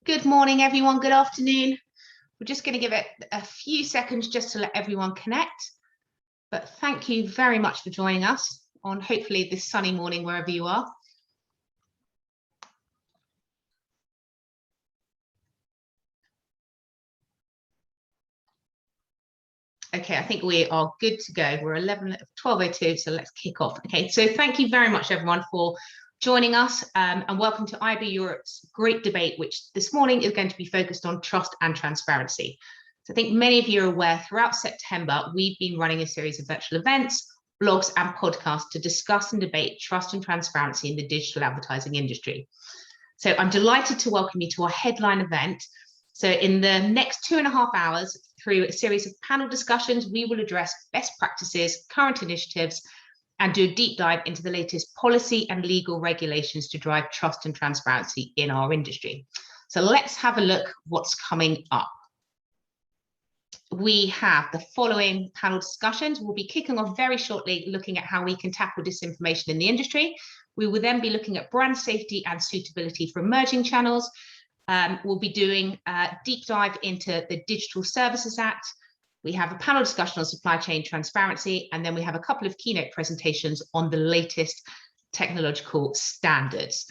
Good morning, everyone. Good afternoon. We're just going to give it a few seconds just to let everyone connect. But thank you very much for joining us on hopefully this sunny morning, wherever you are. Okay, I think we are good to go. We're 12:02, so let's kick off. Okay, so thank you very much, everyone, for joining us and welcome to IB Europe's great debate, which this morning is going to be focused on trust and transparency. So I think many of you are aware throughout September, we've been running a series of virtual events, blogs and podcasts to discuss and debate trust and transparency in the digital advertising industry. So I'm delighted to welcome you to our headline event. So in the next 2.5 hours, through a series of panel discussions, we will address best practices, current initiatives, and do a deep dive into the latest policy and legal regulations to drive trust and transparency in our industry. So let's have a look what's coming up. We have the following panel discussions. We'll be kicking off very shortly, looking at how we can tackle disinformation in the industry. We will then be looking at brand safety and suitability for emerging channels. We'll be doing a deep dive into the Digital Services Act. We have a panel discussion on supply chain transparency, and then we have a couple of keynote presentations on the latest technological standards.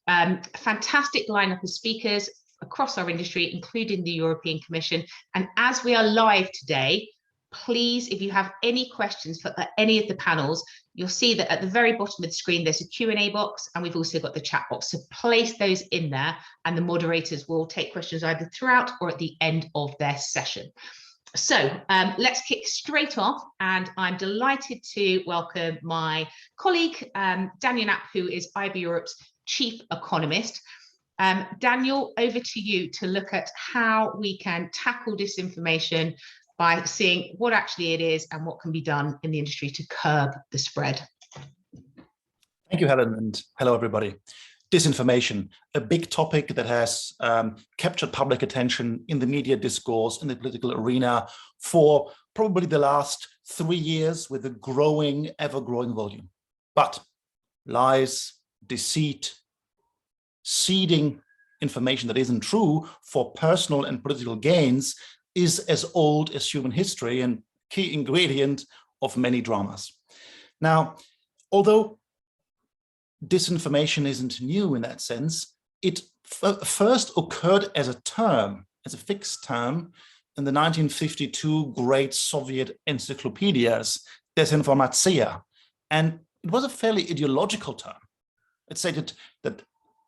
Fantastic lineup of speakers across our industry, including the European Commission. And as we are live today, please, if you have any questions for any of the panels, you'll see that at the very bottom of the screen, there's a Q&A box, and we've also got the chat box. So place those in there, and the moderators will take questions either throughout or at the end of their session. So let's kick straight off, and I'm delighted to welcome my colleague, Daniel Knapp, who is IB Europe's Chief Economist. Daniel, over to you to look at how we can tackle disinformation by seeing what actually it is and what can be done in the industry to curb the spread. Thank you, Helen, and hello, everybody. Disinformation, a big topic that has captured public attention in the media discourse, in the political arena for probably the last 3 years with a growing, ever-growing volume. But lies, deceit, seeding information that isn't true for personal and political gains is as old as human history and key ingredient of many dramas. Now, although disinformation isn't new in that sense, it first occurred as a term, as a fixed term, in the 1952 great Soviet encyclopedias, Disinformation. And it was a fairly ideological term. It stated that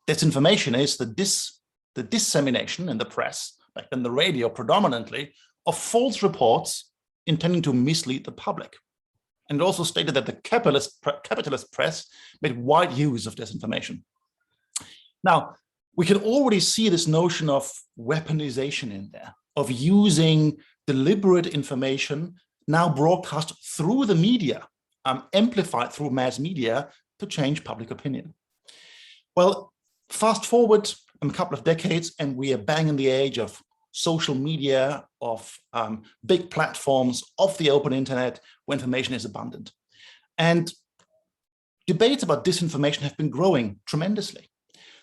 disinformation is the dissemination in the press, like in the radio predominantly, of false reports intending to mislead the public. And it also stated that the capitalist press made wide use of disinformation. Now, we can already see this notion of weaponization in there, of using deliberate information now broadcast through the media, amplified through mass media to change public opinion. Well, fast forward a couple of decades, and we are bang in the age of social media, of big platforms, of the open internet, where information is abundant. And debates about disinformation have been growing tremendously.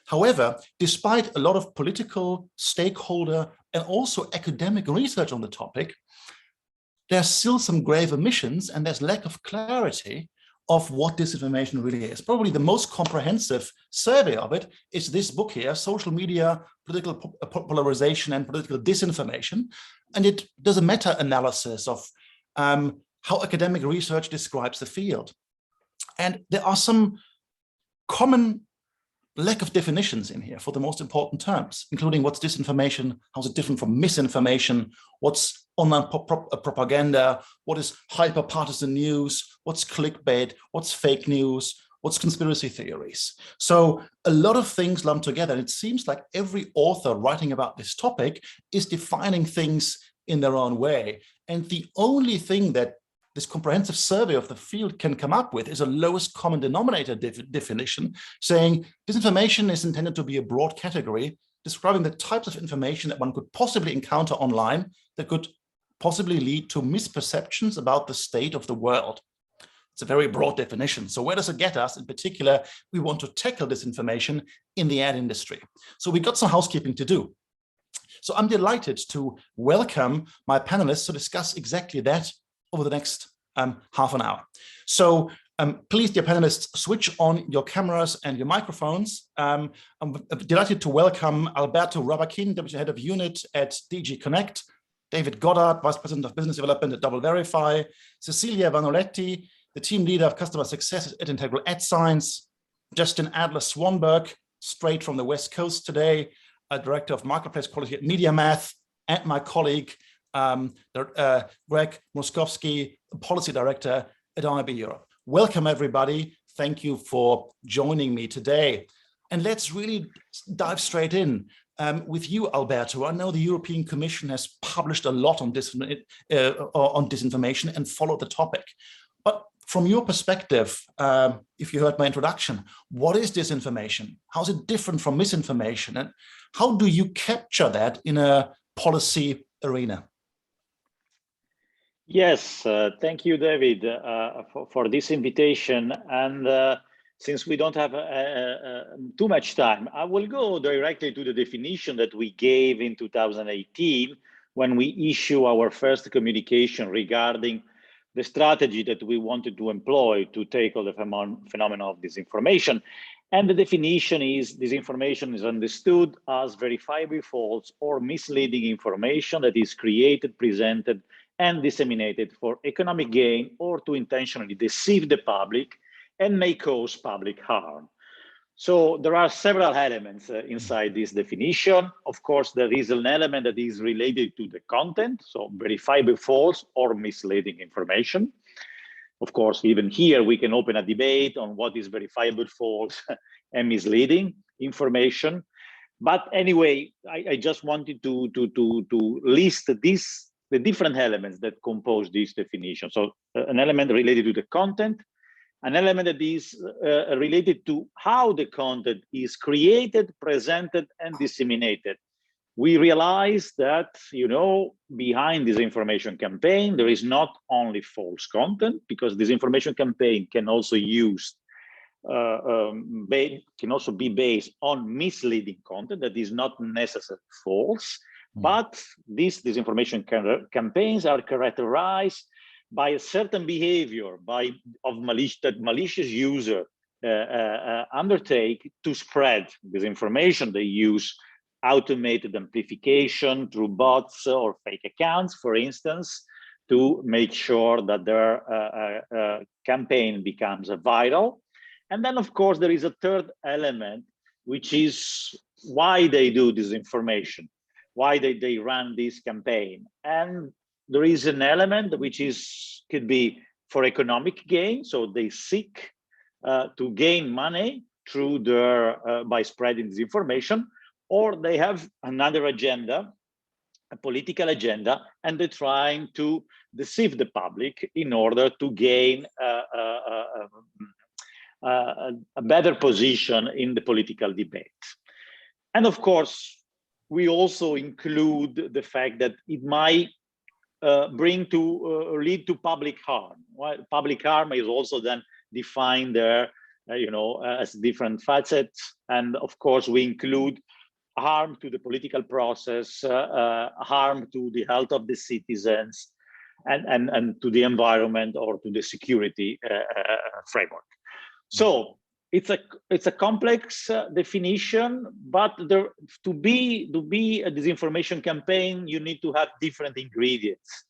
However, despite a lot of political, stakeholder, and also academic research on the topic, there's still some grave omissions, and there's lack of clarity of what disinformation really is. Probably the most comprehensive survey of it is this book here, Social Media, Political Polarization and Political Disinformation. And it does a meta-analysis of how academic research describes the field. And there are some common lack of definitions in here for the most important terms, including what's disinformation, how's it different from misinformation, what's online propaganda, what is hyper-partisan news, what's clickbait, what's fake news, what's conspiracy theories. So a lot of things lumped together. And it seems like every author writing about this topic is defining things in their own way. And the only thing that this comprehensive survey of the field can come up with is a lowest common denominator definition, saying disinformation is intended to be a broad category describing the types of information that one could possibly encounter online that could possibly lead to misperceptions about the state of the world. It's a very broad definition. So where does it get us? In particular, we want to tackle disinformation in the ad industry. So we got some housekeeping to do. So I'm delighted to welcome my panelists to discuss exactly that over the next half an hour. So please, dear panelists, switch on your cameras and your microphones. I'm delighted to welcome Alberto Rabakin, Deputy Head of Unit at DG Connect, David Goddard, Vice President of Business Development at Double Verify, Cecilia Vanoletti, the Team Leader of Customer Success at Integral Ad Science, Justin Adler-Swanberg, straight from the West Coast today, Director of Marketplace Quality at MediaMath, and my colleague, Greg Moskowski, Policy Director at IB Europe. Welcome, everybody. Thank you for joining me today. And let's really dive straight in with you, Alberto. I know the European Commission has published a lot on disinformation and followed the topic. But from your perspective, if you heard my introduction, what is disinformation? How is it different from misinformation? And how do you capture that in a policy arena? Yes, thank you, David, for this invitation. And since we don't have too much time, I will go directly to the definition that we gave in 2018 when we issue our first communication regarding the strategy that we wanted to employ to tackle the phenomenon of disinformation. And the definition is: disinformation is understood as verifiably false or misleading information that is created, presented, and disseminated for economic gain or to intentionally deceive the public and may cause public harm. So there are several elements inside this definition. Of course, there is an element that is related to the content, so verifiably false or misleading information. Of course, even here, we can open a debate on what is verifiable false and misleading information. But anyway, I just wanted to list the different elements that compose this definition. So an element related to the content, an element that is related to how the content is created, presented, and disseminated. We realize that, behind this information campaign, there is not only false content, because this information campaign can also can also be based on misleading content that is not necessarily false. But these disinformation campaigns are characterized by a certain behavior that malicious user undertake to spread disinformation. They use automated amplification through bots or fake accounts, for instance, to make sure that their campaign becomes viral. And then, of course, there is a third element, which is why they do disinformation, why they run this campaign. And there is an element which could be for economic gain. So they seek to gain money through by spreading disinformation, or they have another agenda, a political agenda, and they're trying to deceive the public in order to gain a better position in the political debate. And of course, we also include the fact that it might lead to public harm. Well, public harm is also then defined there, as different facets. And of course, we include harm to the political process, harm to the health of the citizens, and to the environment or to the security framework. So it's a complex definition, but to be a disinformation campaign, you need to have different ingredients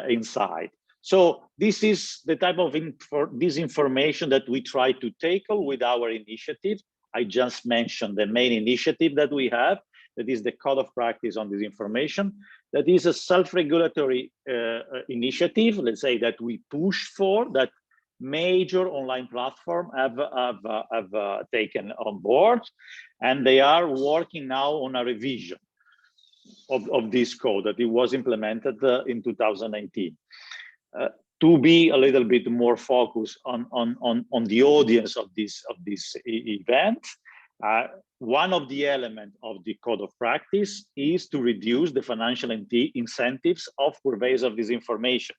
inside. So this is the type of disinformation that we try to tackle with our initiative. I just mentioned the main initiative that we have, that is the Code of Practice on Disinformation. That is a self-regulatory initiative, let's say, that we push for, that major online platform have taken on board, and they are working now on a revision of this code that it was implemented in 2019 to be a little bit more focused on the audience of this event. One of the elements of the Code of Practice is to reduce the financial incentives of purveyors of disinformation.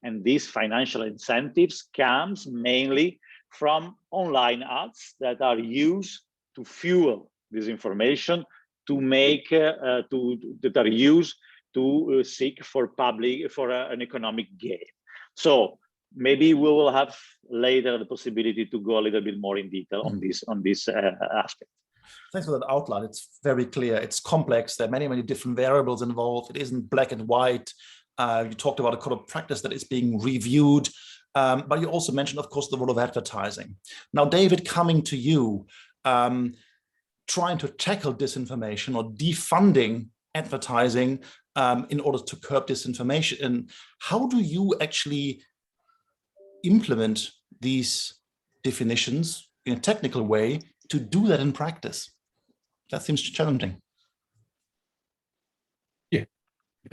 And these financial incentives comes mainly from online ads that are used to fuel disinformation, to make that are used to seek for an economic gain. So maybe we will have later the possibility to go a little bit more in detail on this aspect. Thanks for that outline. It's very clear. It's complex. There are many, many different variables involved. It isn't black and white. You talked about a code of practice that is being reviewed, but you also mentioned, of course, the role of advertising. Now, David, coming to you, trying to tackle disinformation or defunding advertising in order to curb disinformation. And how do you actually implement these definitions in a technical way to do that in practice? That seems challenging. Yeah,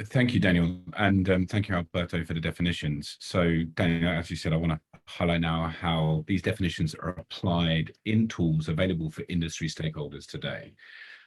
thank you, Daniel. And thank you, Alberto, for the definitions. So, Daniel, as you said, I want to highlight now how these definitions are applied in tools available for industry stakeholders today.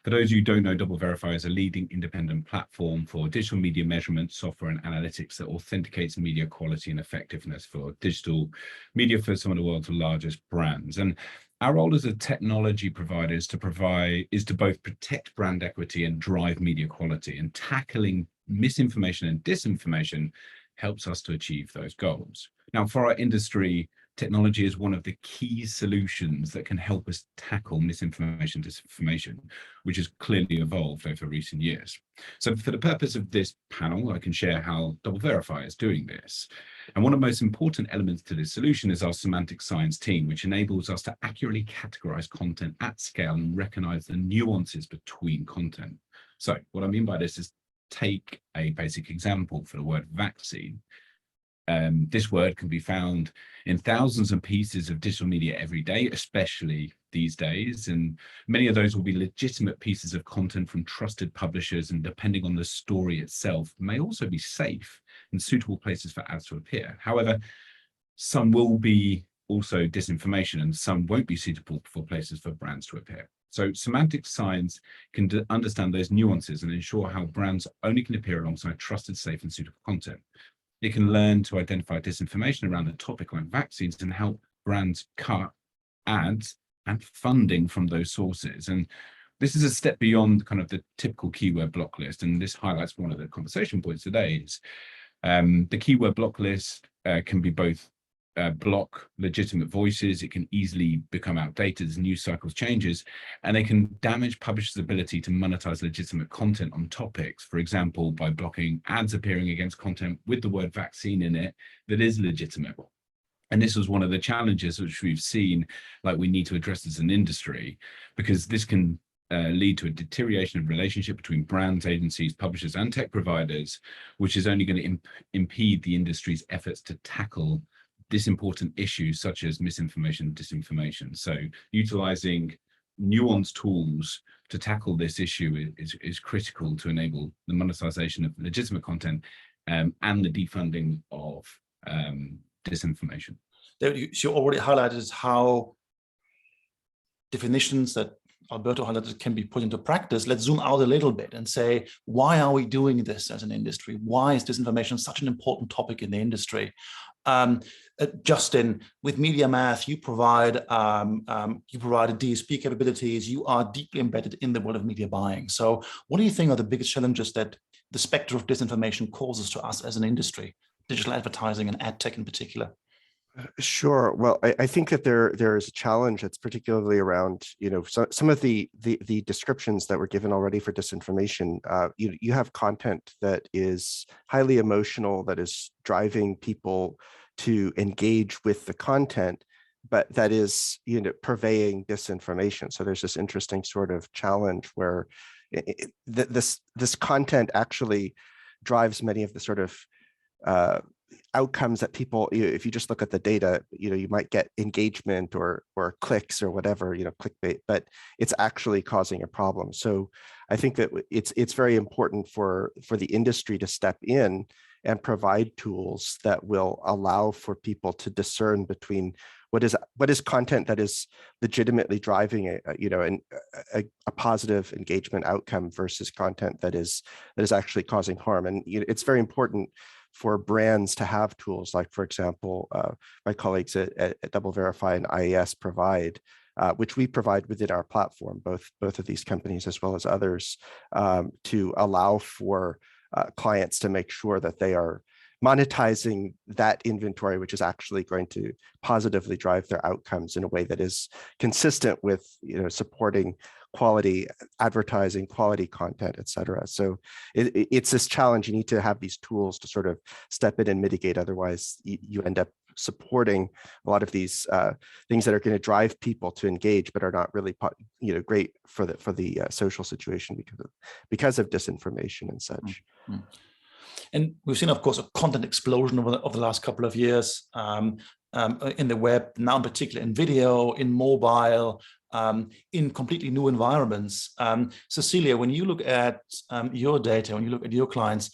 For those who don't know, DoubleVerify is a leading independent platform for digital media measurement, software and analytics that authenticates media quality and effectiveness for digital media for some of the world's largest brands. And our role as a technology provider is to both protect brand equity and drive media quality, and tackling misinformation and disinformation helps us to achieve those goals. Now, for our industry, technology is one of the key solutions that can help us tackle misinformation, disinformation, which has clearly evolved over recent years. So for the purpose of this panel, I can share how DoubleVerify is doing this. And one of the most important elements to this solution is our semantic science team, which enables us to accurately categorize content at scale and recognize the nuances between content. So what I mean by this is, take a basic example for the word vaccine. This word can be found in thousands of pieces of digital media every day, especially these days. And many of those will be legitimate pieces of content from trusted publishers, and depending on the story itself, may also be safe and suitable places for ads to appear. However, some will be also disinformation, and some won't be suitable for places for brands to appear. So semantic science can understand those nuances and ensure how brands only can appear alongside trusted, safe and suitable content. It can learn to identify disinformation around a topic like vaccines and help brands cut ads and funding from those sources. And this is a step beyond kind of the typical keyword block list. And this highlights one of the conversation points today is the keyword block list can be both block legitimate voices. It can easily become outdated as news cycles changes, and they can damage publishers' ability to monetize legitimate content on topics, for example, by blocking ads appearing against content with the word vaccine in it that is legitimate. And this was one of the challenges which we've seen, like we need to address as an industry, because this can lead to a deterioration of relationship between brands, agencies, publishers, and tech providers, which is only going to impede the industry's efforts to tackle this important issue such as misinformation, disinformation. So utilizing nuanced tools to tackle this issue is critical to enable the monetization of legitimate content and the defunding of disinformation. You already highlighted how definitions that Alberto highlighted can be put into practice. Let's zoom out a little bit and say, why are we doing this as an industry? Why is disinformation such an important topic in the industry? Justin, with MediaMath, you provide DSP capabilities. You are deeply embedded in the world of media buying. So what do you think are the biggest challenges that the specter of disinformation causes to us as an industry, digital advertising and ad tech in particular? Sure. Well, I think that there is a challenge that's particularly around, some of the descriptions that were given already for disinformation. You have content that is highly emotional, that is driving people to engage with the content, but that is, purveying disinformation. So there's this interesting sort of challenge where this content actually drives many of the sort of outcomes that people, if you just look at the data, you might get engagement or clicks or whatever, clickbait, but it's actually causing a problem. So I think that it's very important for the industry to step in and provide tools that will allow for people to discern between what is content that is legitimately driving a positive engagement outcome versus content that is actually causing harm. And it's very important for brands to have tools like, for example, my colleagues at DoubleVerify and IAS provide which we provide within our platform, both of these companies as well as others, to allow for clients to make sure that they are monetizing that inventory, which is actually going to positively drive their outcomes in a way that is consistent with, supporting quality advertising, quality content, et cetera. So it's this challenge. You need to have these tools to sort of step in and mitigate. Otherwise, you end up supporting a lot of these things that are going to drive people to engage, but are not really, great for the social situation because of disinformation and such. Mm-hmm. And we've seen, of course, a content explosion over the last couple of years in the web, now in particular in video, in mobile, in completely new environments. Cecilia, when you look at your data, when you look at your clients,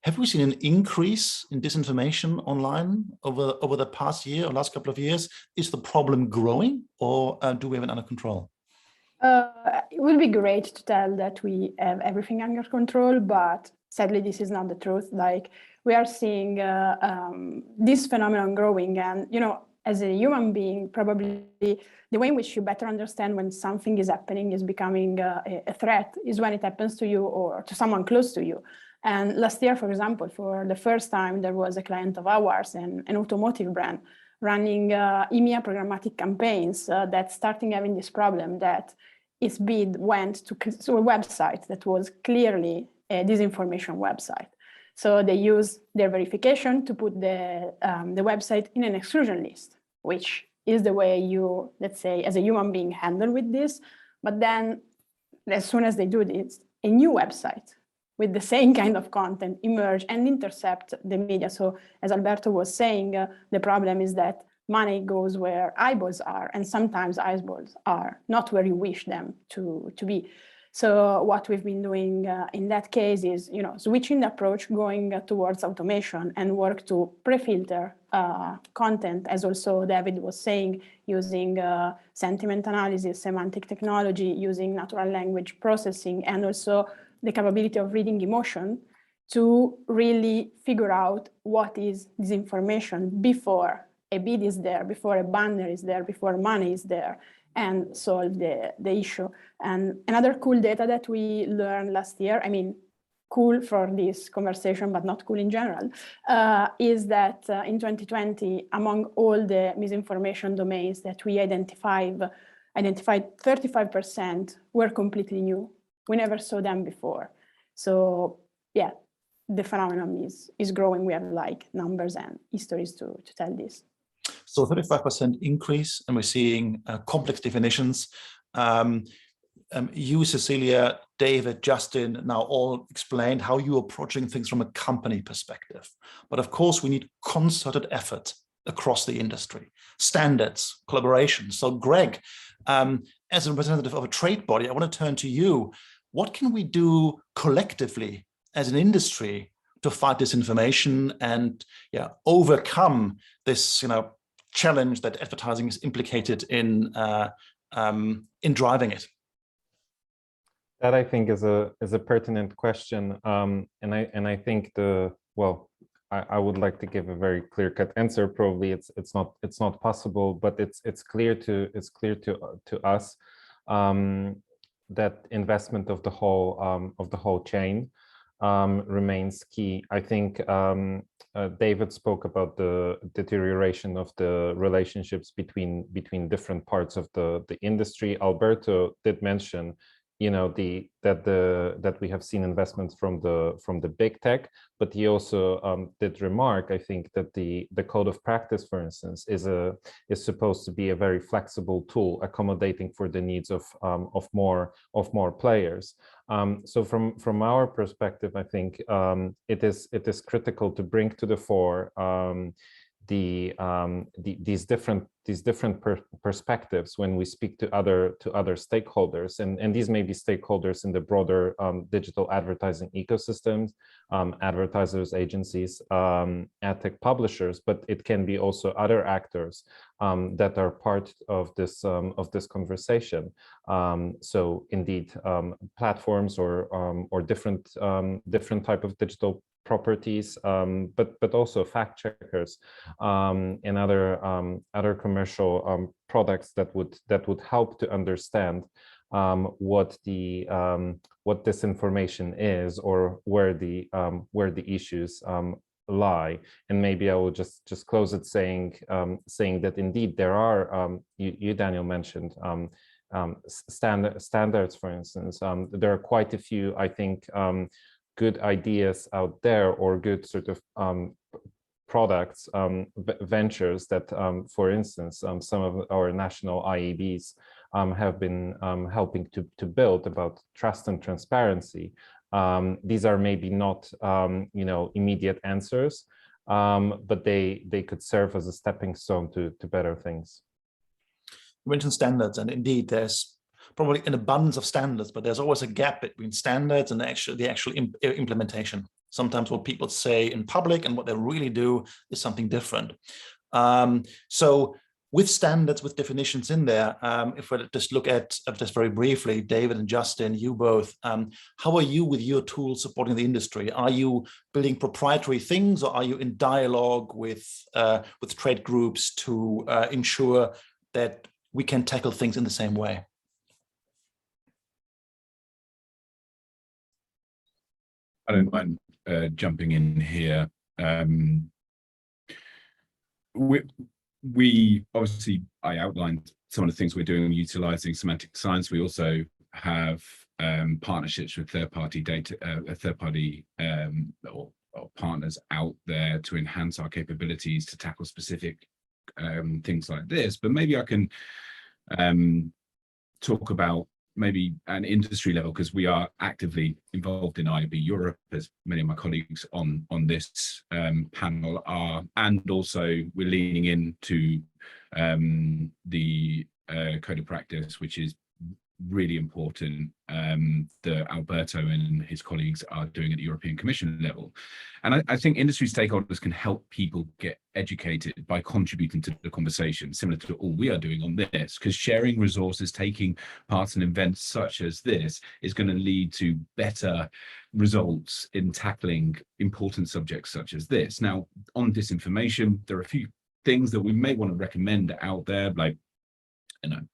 have we seen an increase in disinformation online over the past year or last couple of years? Is the problem growing, or do we have it under control? It would be great to tell that we have everything under control, but sadly, this is not the truth. Like, we are seeing this phenomenon growing, and as a human being, probably the way in which you better understand when something is happening, is becoming a threat, is when it happens to you or to someone close to you. And last year, for example, for the first time, there was a client of ours, an automotive brand, running EMEA programmatic campaigns that starting having this problem that its bid went to a website that was clearly a disinformation website. So they use their verification to put the website in an exclusion list, which is the way you, let's say, as a human being, handle with this. But then as soon as they do this, a new website with the same kind of content emerge and intercept the media. So as Alberto was saying, the problem is that money goes where eyeballs are, and sometimes eyeballs are not where you wish them to be. So what we've been doing in that case is, switching the approach, going towards automation and work to pre-filter content, as also David was saying, using sentiment analysis, semantic technology, using natural language processing, and also the capability of reading emotion to really figure out what is disinformation before a bid is there, before a banner is there, before money is there, and solve the issue. And another cool data that we learned last year, cool for this conversation, but not cool in general, is that in 2020, among all the misinformation domains that we identified 35% were completely new. We never saw them before. So yeah, the phenomenon is growing. We have numbers and histories to tell this. So 35% increase, and we're seeing complex definitions. You, Cecilia, David, Justin, now all explained how you're approaching things from a company perspective. But of course, we need concerted effort across the industry, standards, collaboration. So Greg, as a representative of a trade body, I want to turn to you. What can we do collectively as an industry to fight disinformation and overcome this challenge that advertising is implicated in driving it? That, I think, is a pertinent question, and I think I would like to give a very clear-cut answer. Probably it's not possible, but it's clear to us that investment of the whole chain remains key. I think David spoke about the deterioration of the relationships between different parts of the industry. Alberto did mention that we have seen investments from the big tech, but he also did remark, I think, that the code of practice, for instance, is supposed to be a very flexible tool, accommodating for the needs of more players. So from our perspective, I think it is critical to bring to the fore these different perspectives when we speak to other stakeholders, and these may be stakeholders in the broader digital advertising ecosystems, advertisers, agencies, ad tech publishers, but it can be also other actors that are part of this conversation. So indeed, platforms or different type of digital properties, but also fact checkers and other commercial products that would help to understand what disinformation is, or where the issues lie. And maybe I will just close it saying that indeed there are, you Daniel mentioned standards, for instance. There are quite a few, I think, good ideas out there, or good sort of products, ventures that, for instance, some of our national IABs have been helping to build about trust and transparency. These are maybe not, immediate answers, but they could serve as a stepping stone to better things. You mentioned standards, and indeed there's probably an abundance of standards, but there's always a gap between standards and the actual implementation. Sometimes what people say in public and what they really do is something different. So with standards, with definitions in there, if we just look at just very briefly, David and Justin, you both, how are you with your tools supporting the industry? Are you building proprietary things, or are you in dialogue with trade groups to ensure that we can tackle things in the same way? I don't mind jumping in here. We obviously, I outlined some of the things we're doing utilizing semantic science. We also have partnerships with third-party data, or partners out there to enhance our capabilities to tackle specific things like this. But maybe I can talk about maybe an industry level, because we are actively involved in IAB Europe, as many of my colleagues on this panel are, and also we're leaning into the code of practice, which is really important, that Alberto and his colleagues are doing at the European Commission level. And I think industry stakeholders can help people get educated by contributing to the conversation, similar to all we are doing on this, because sharing resources, taking part in events such as this is going to lead to better results in tackling important subjects such as this. Now, on disinformation, there are a few things that we may want to recommend out there, like,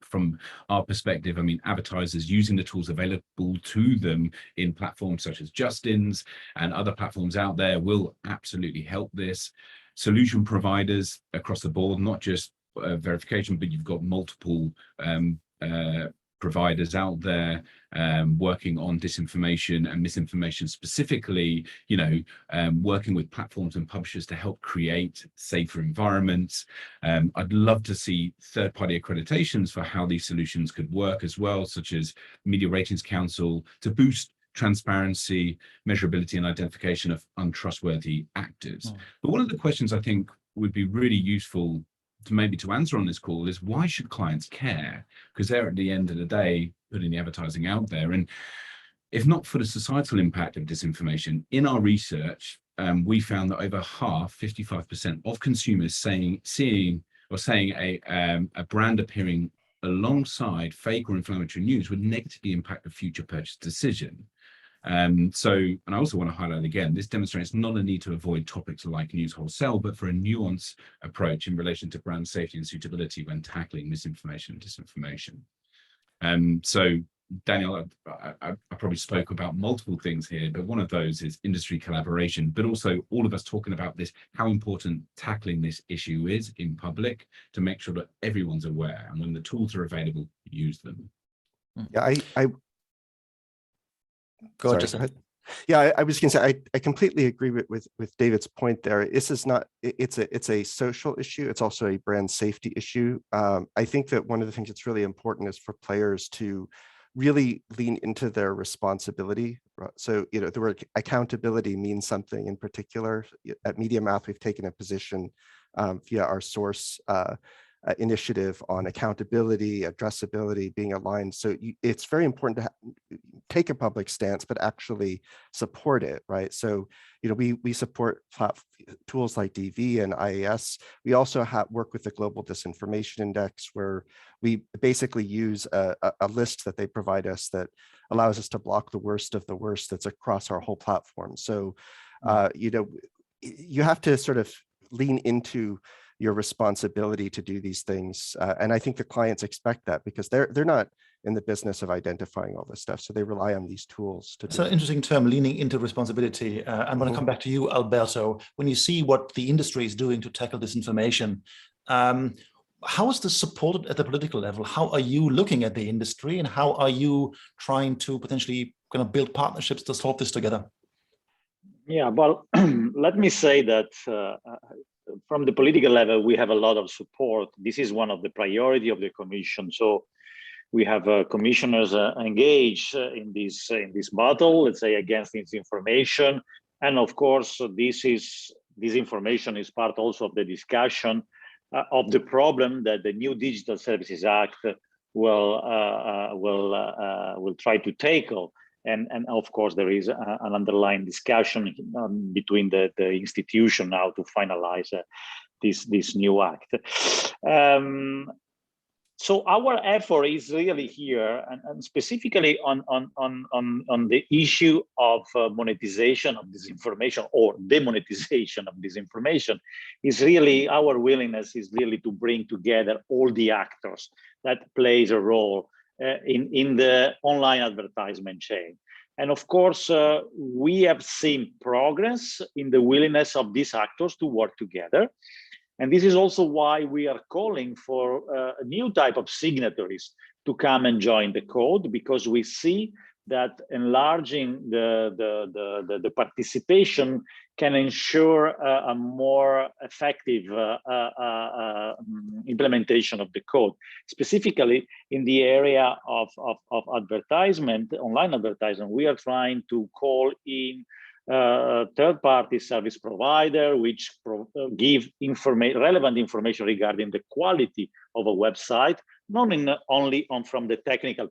from our perspective, I mean, advertisers using the tools available to them in platforms such as Justin's and other platforms out there will absolutely help this. Solution providers across the board, not just verification, but you've got multiple providers out there working on disinformation and misinformation specifically, working with platforms and publishers to help create safer environments. I'd love to see third-party accreditations for how these solutions could work as well, such as Media Ratings Council, to boost transparency, measurability, and identification of untrustworthy actors. But one of the questions I think would be really useful to answer on this call is, why should clients care? Because they're at the end of the day putting the advertising out there. And if not for the societal impact of disinformation, in our research, we found that over half, 55% of consumers saying a brand appearing alongside fake or inflammatory news would negatively impact the future purchase decision. And I also want to highlight again, this demonstrates not a need to avoid topics like news wholesale, but for a nuanced approach in relation to brand safety and suitability when tackling misinformation and disinformation. So Daniel, I probably spoke about multiple things here, but one of those is industry collaboration, but also all of us talking about this, how important tackling this issue is in public to make sure that everyone's aware, and when the tools are available, use them. Yeah, Go ahead. Yeah, I was going to say, I completely agree with David's point there. This is not, it's a social issue. It's also a brand safety issue. I think that one of the things that's really important is for players to really lean into their responsibility. So, the word accountability means something in particular. At Media Math, we've taken a position via our source initiative on accountability, addressability, being aligned. So it's very important to take a public stance, but actually support it, right? So, we support tools like DV and IAS. We also work with the Global Disinformation Index, where we basically use a list that they provide us that allows us to block the worst of the worst that's across our whole platform. So You know, you have to sort of lean into your responsibility to do these things. And I think the clients expect that because they're not in the business of identifying all this stuff. So they rely on these tools to do. It's an interesting term, leaning into responsibility. I'm going to come back to you, Alberto. When you see what the industry is doing to tackle disinformation, how is this supported at the political level? How are you looking at the industry and how are you trying to potentially kind of build partnerships to solve this together? Yeah, well, let me say that from the political level, we have a lot of support. This is one of the priority of the Commission. So we have commissioners engaged in this battle, let's say, against disinformation. And of course, this information is part also of the discussion of the problem that the new Digital Services Act will try to tackle. And of course, there is an underlying discussion between the institution now to finalize this new act. So our effort is really here, and specifically on the issue of monetization of disinformation or demonetization of disinformation. Is really our willingness is really to bring together all the actors that plays a role in the online advertisement chain. And of course, we have seen progress in the willingness of these actors to work together. And this is also why we are calling for a new type of signatories to come and join the code, because we see that enlarging the participation can ensure a more effective implementation of the code, specifically in the area of advertisement, online advertisement. We are trying to call in third-party service provider, which give relevant information regarding the quality of a website, not only from the technical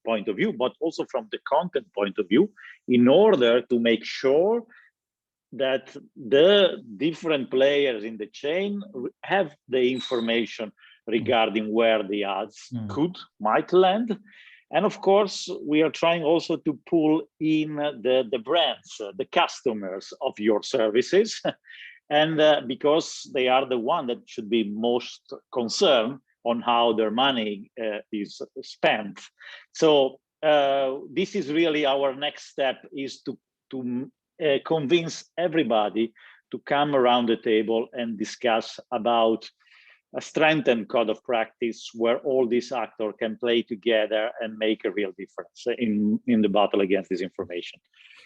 point of view, but also from the content point of view, in order to make sure that the different players in the chain have the information regarding where the ads might land. And of course, we are trying also to pull in the brands, the customers of your services, and because they are the one that should be most concerned on how their money is spent. So this is really our next step, is to convince everybody to come around the table and discuss about a strengthened code of practice where all these actors can play together and make a real difference in the battle against disinformation.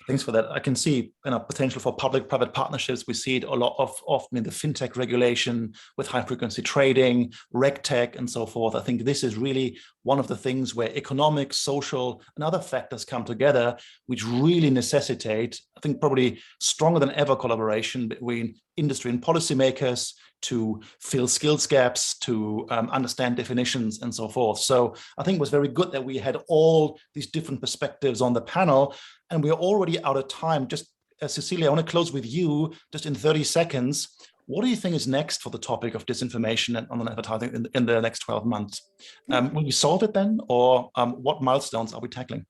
Thanks for that. I can see potential for public-private partnerships. We see it a lot often in the fintech regulation with high-frequency trading, RegTech, and so forth. I think this is really one of the things where economic, social, and other factors come together, which really necessitate, I think, probably stronger than ever collaboration between industry and policymakers to fill skills gaps, to understand definitions, and so forth. So I think it was very good that we had all these different perspectives on the panel, and we're already out of time. Just Cecilia, I want to close with you just in 30 seconds. What do you think is next for the topic of disinformation and online advertising in the next 12 months? Will we solve it then, or what milestones are we tackling?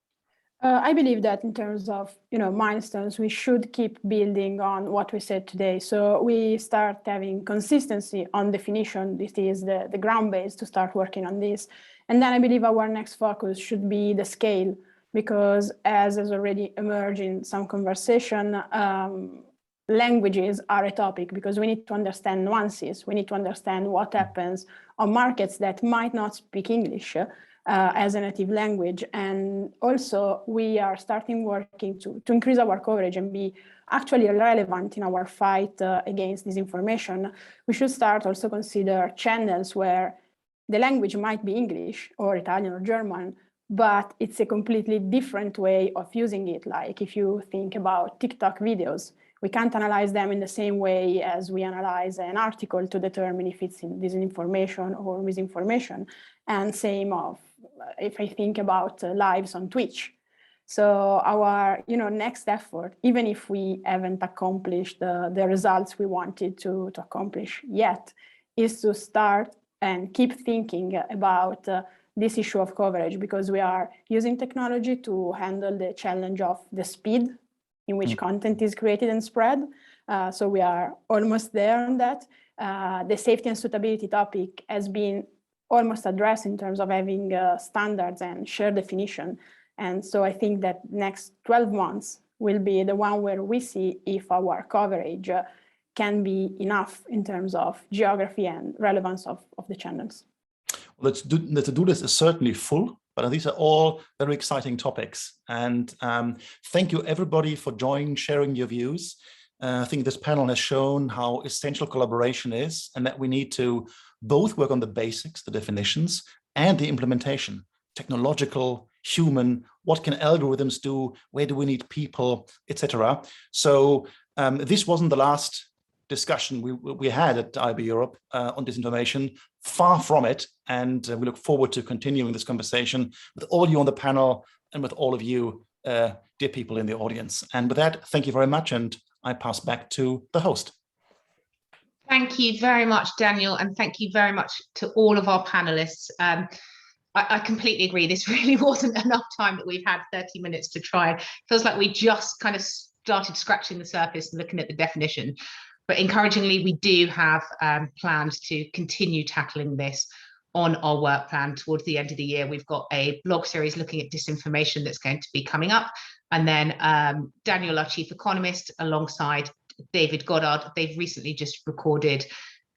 I believe that in terms of milestones, we should keep building on what we said today. So we start having consistency on definition. This is the ground base to start working on this. And then I believe our next focus should be the scale, because as has already emerged in some conversation, languages are a topic, because we need to understand nuances. We need to understand what happens on markets that might not speak English as a native language. And also we are starting working to increase our coverage and be actually relevant in our fight against disinformation. We should start also consider channels where the language might be English or Italian or German, but it's a completely different way of using it. Like if you think about TikTok videos, we can't analyze them in the same way as we analyze an article to determine if it's in disinformation or misinformation. And same of if I think about lives on Twitch. So our next effort, even if we haven't accomplished the results we wanted to accomplish yet, is to start and keep thinking about this issue of coverage, because we are using technology to handle the challenge of the speed in which content is created and spread. So we are almost there on that. The safety and suitability topic has been almost addressed in terms of having standards and shared definition. And so I think that next 12 months will be the one where we see if our coverage can be enough in terms of geography and relevance of the channels. Well, the to-do list is certainly full, but these are all very exciting topics. And thank you everybody for joining, sharing your views. I think this panel has shown how essential collaboration is, and that we need to both work on the basics, the definitions, and the implementation, technological, human, what can algorithms do, where do we need people, etc. So this wasn't the last discussion we had at IB Europe on disinformation, far from it. And we look forward to continuing this conversation with all you on the panel and with all of you, dear people in the audience. And with that, thank you very much. And I pass back to the host. Thank you very much, Daniel. And thank you very much to all of our panelists. I completely agree. This really wasn't enough time that we've had 30 minutes to try. It feels like we just kind of started scratching the surface and looking at the definition. But encouragingly, we do have plans to continue tackling this on our work plan towards the end of the year. We've got a blog series looking at disinformation that's going to be coming up. And then Daniel, our chief economist, alongside David Goddard, they've recently just recorded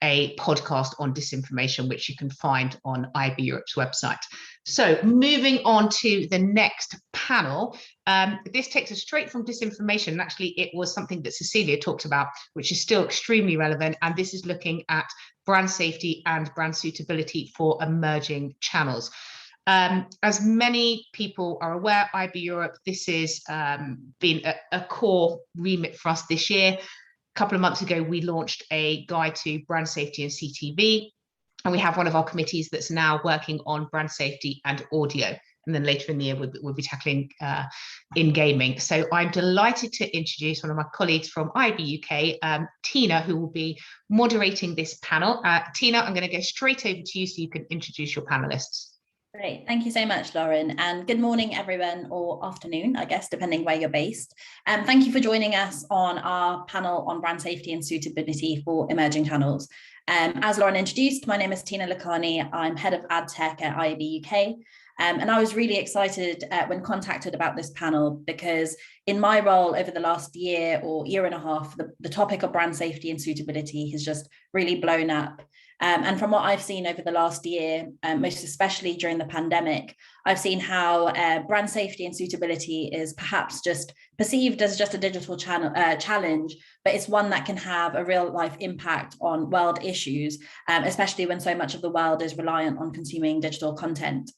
a podcast on disinformation, which you can find on IB Europe's website. So moving on to the next panel, this takes us straight from disinformation. And actually, it was something that Cecilia talked about, which is still extremely relevant. And this is looking at brand safety and brand suitability for emerging channels. As many people are aware, IB Europe, this has been a core remit for us this year. A couple of months ago, we launched a guide to brand safety and CTV, and we have one of our committees that's now working on brand safety and audio. And then later in the year, we'll be tackling in gaming. So I'm delighted to introduce one of my colleagues from IB UK, Tina, who will be moderating this panel. Tina, I'm going to go straight over to you so you can introduce your panelists. Great, thank you so much, Lauren, and good morning, everyone, or afternoon, I guess, depending where you're based. Thank you for joining us on our panel on brand safety and suitability for emerging channels. As Lauren introduced, my name is Tina Lakhani. I'm head of ad tech at IAB UK, and I was really excited when contacted about this panel because in my role over the last year or year and a half, the topic of brand safety and suitability has just really blown up. And from what I've seen over the last year, most especially during the pandemic, I've seen how brand safety and suitability is perhaps just perceived as just a digital challenge, but it's one that can have a real life impact on world issues, especially when so much of the world is reliant on consuming digital content.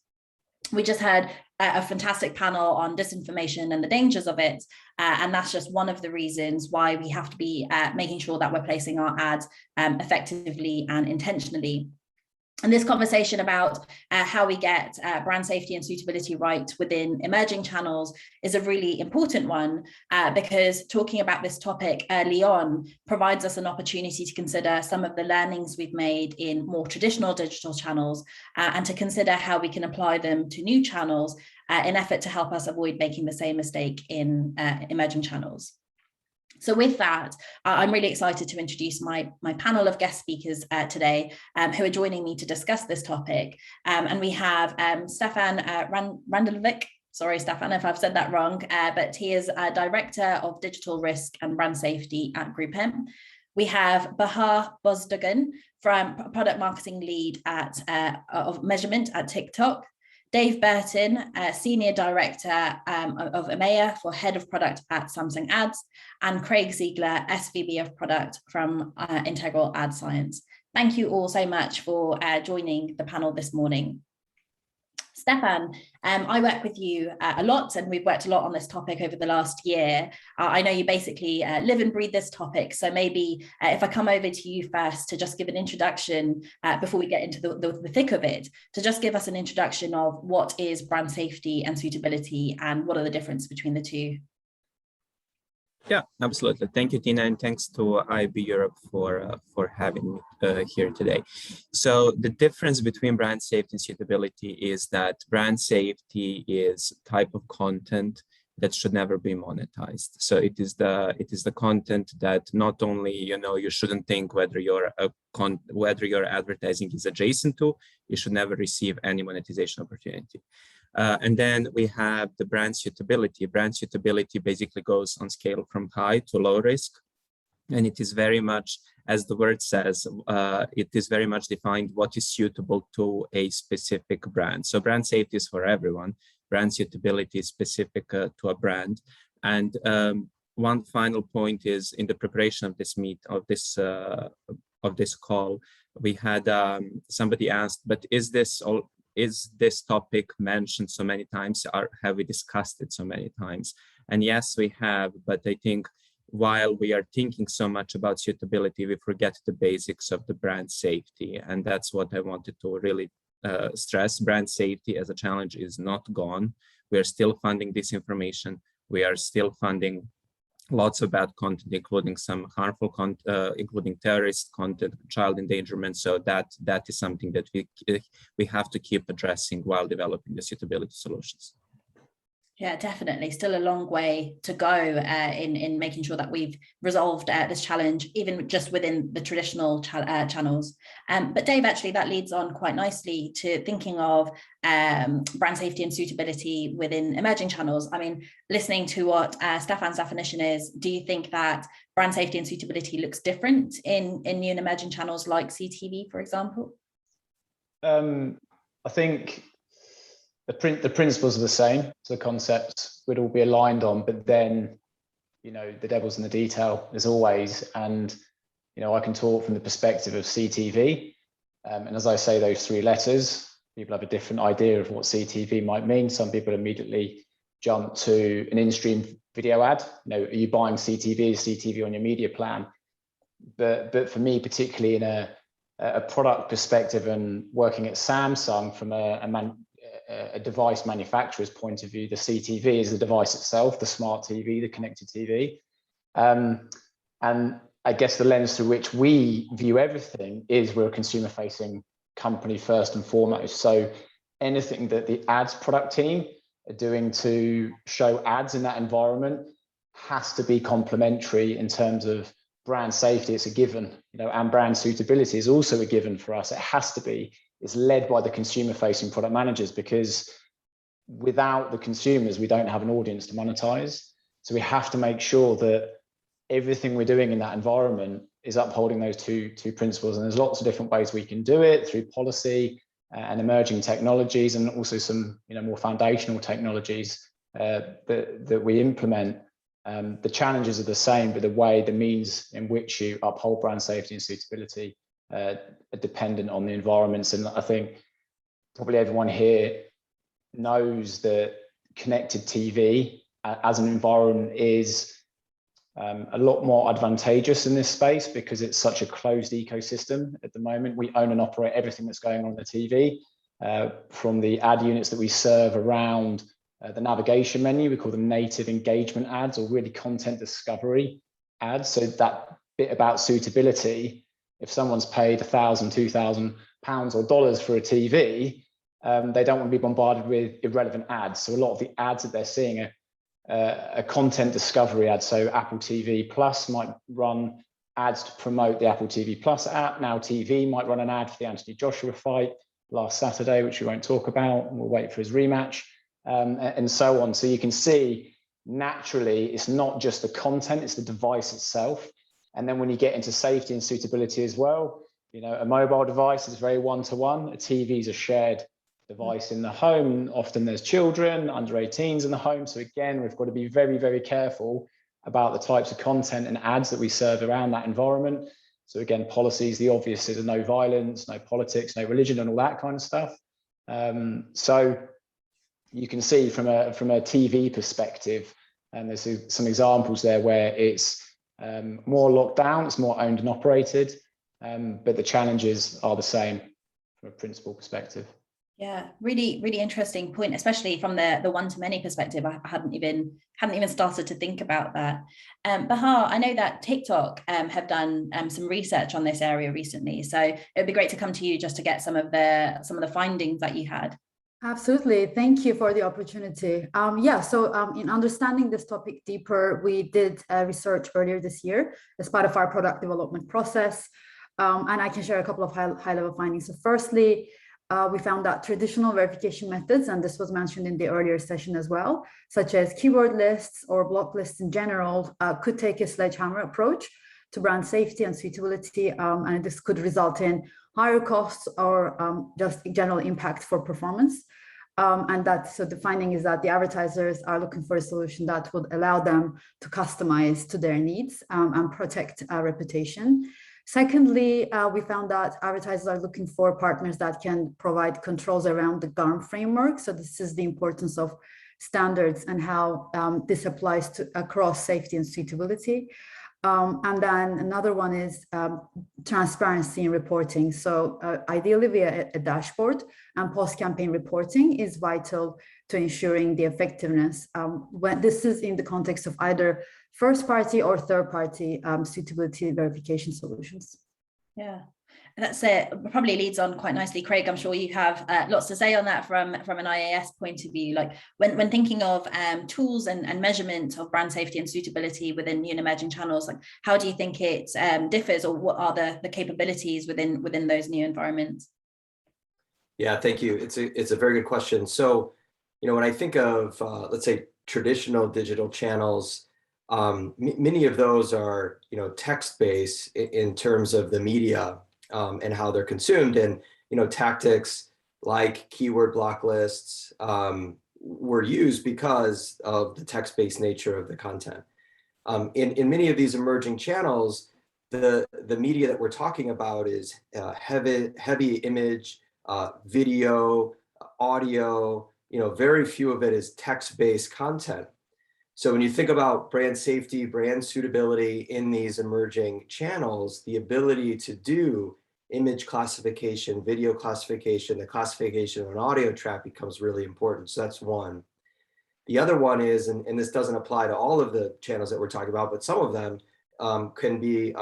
We just had a fantastic panel on disinformation and the dangers of it. And that's just one of the reasons why we have to be making sure that we're placing our ads effectively and intentionally. And this conversation about how we get brand safety and suitability right within emerging channels is a really important one because talking about this topic early on provides us an opportunity to consider some of the learnings we've made in more traditional digital channels and to consider how we can apply them to new channels in effort to help us avoid making the same mistake in emerging channels. So with that, I'm really excited to introduce my panel of guest speakers today who are joining me to discuss this topic. And we have Stefan Randelovic. Sorry, Stefan, if I've said that wrong, but he is Director of Digital Risk and Brand Safety at GroupM. We have Bahar Bozdogan, from Product Marketing Lead of Measurement at TikTok. Dave Burton, Senior Director of EMEA for Head of Product at Samsung Ads, and Craig Ziegler, SVP of Product from Integral Ad Science. Thank you all so much for joining the panel this morning. Stefan, I work with you a lot, and we've worked a lot on this topic over the last year. I know you basically live and breathe this topic, so maybe if I come over to you first to just give an introduction before we get into the thick of it, to just give us an introduction of what is brand safety and suitability and what are the difference between the two. Yeah, absolutely. Thank you, Tina, and thanks to IB Europe for having me here today. So the difference between brand safety and suitability is that brand safety is type of content that should never be monetized. So it is the content that not only, you shouldn't think whether your advertising is adjacent to, you should never receive any monetization opportunity. And then we have the brand suitability. Brand suitability basically goes on scale from high to low risk. And it is very much, as the word says, it is very much defined what is suitable to a specific brand. So brand safety is for everyone. Brand suitability is specific to a brand. And one final point is, in the preparation of this call, we had somebody asked, but is this topic mentioned so many times, or have we discussed it so many times? And yes, we have, but I think while we are thinking so much about suitability, we forget the basics of the brand safety. And that's what I wanted to really stress. Brand safety as a challenge is not gone. We are still funding disinformation. We are still funding lots of bad content, including some harmful content, including terrorist content, child endangerment. So that is something that we have to keep addressing while developing the suitability solutions. Yeah, definitely. Still a long way to go in making sure that we've resolved this challenge, even just within the traditional channels. But Dave, actually, that leads on quite nicely to thinking of brand safety and suitability within emerging channels. I mean, listening to what Stefan's definition is, do you think that brand safety and suitability looks different in new and emerging channels like CTV, for example? I think the principles are the same, so the concepts would all be aligned on, but then, the devil's in the detail as always. And, I can talk from the perspective of CTV. And as I say those three letters, people have a different idea of what CTV might mean. Some people immediately jump to an in-stream video ad. Are you buying CTV? Is CTV on your media plan? But for me, particularly in a product perspective and working at Samsung from a device manufacturer's point of view, the CTV is the device itself, the smart TV, the connected TV. And I guess the lens through which we view everything is we're a consumer-facing company first and foremost. So anything that the ads product team are doing to show ads in that environment has to be complementary in terms of brand safety. It's a given, and brand suitability is also a given for us. It has to be. Is led by the consumer-facing product managers, because without the consumers, we don't have an audience to monetize. So we have to make sure that everything we're doing in that environment is upholding those two principles. And there's lots of different ways we can do it through policy and emerging technologies, and also some more foundational technologies that we implement. The challenges are the same, but the means in which you uphold brand safety and suitability are dependent on the environments. And I think probably everyone here knows that connected TV as an environment is a lot more advantageous in this space, because it's such a closed ecosystem at the moment. We own and operate everything that's going on the TV, from the ad units that we serve around the navigation menu. We call them native engagement ads, or really content discovery ads. So that bit about suitability, if someone's paid £1,000, £2,000 or dollars for a TV, they don't want to be bombarded with irrelevant ads. So a lot of the ads that they're seeing are a content discovery ad. So Apple TV Plus might run ads to promote the Apple TV Plus app. Now TV might run an ad for the Anthony Joshua fight last Saturday, which we won't talk about, and we'll wait for his rematch, and so on. So you can see naturally, it's not just the content, it's the device itself. And then when you get into safety and suitability as well, a mobile device is very one-to-one. A TV is a shared device in the home. Often there's children, under 18s in the home. So again, we've got to be very, very careful about the types of content and ads that we serve around that environment. So again, policies, the obvious is no violence, no politics, no religion, and all that kind of stuff. So you can see from a TV perspective, and there's some examples there where it's more locked down, it's more owned and operated, but the challenges are the same from a principal perspective. Yeah, really, really interesting point, especially from the one-to-many perspective. I hadn't even started to think about that. Bahar, I know that TikTok have done some research on this area recently, so it'd be great to come to you just to get some of the findings that you had. Absolutely. Thank you for the opportunity. In understanding this topic deeper, we did research earlier this year as part of our product development process. And I can share a couple of high-level findings. So firstly, we found that traditional verification methods, and this was mentioned in the earlier session as well, such as keyword lists or block lists in general, could take a sledgehammer approach to brand safety and suitability, and this could result in higher costs or just general impact for performance. So the finding is that the advertisers are looking for a solution that would allow them to customize to their needs and protect our reputation. Secondly, we found that advertisers are looking for partners that can provide controls around the GARM framework. So this is the importance of standards and how this applies to across safety and suitability. And then another one is transparency in reporting. So ideally via a dashboard, and post-campaign reporting is vital to ensuring the effectiveness. When this is in the context of either first-party or third-party suitability verification solutions. Yeah. That's it. Probably leads on quite nicely, Craig. I'm sure you have lots to say on that from an IAS point of view. Like when thinking of tools and measurement of brand safety and suitability within new and emerging channels, like how do you think it differs, or what are the capabilities within those new environments? Yeah, thank you. It's a very good question. So, when I think of let's say traditional digital channels, many of those are text-based in terms of the media. And how they're consumed, and tactics like keyword block lists were used because of the text-based nature of the content. In many of these emerging channels, the media that we're talking about is heavy image, video, audio. Very few of it is text-based content. So when you think about brand safety, brand suitability in these emerging channels, the ability to do image classification, video classification, the classification of an audio track becomes really important. So that's one. The other one is, and this doesn't apply to all of the channels that we're talking about, but some of them can be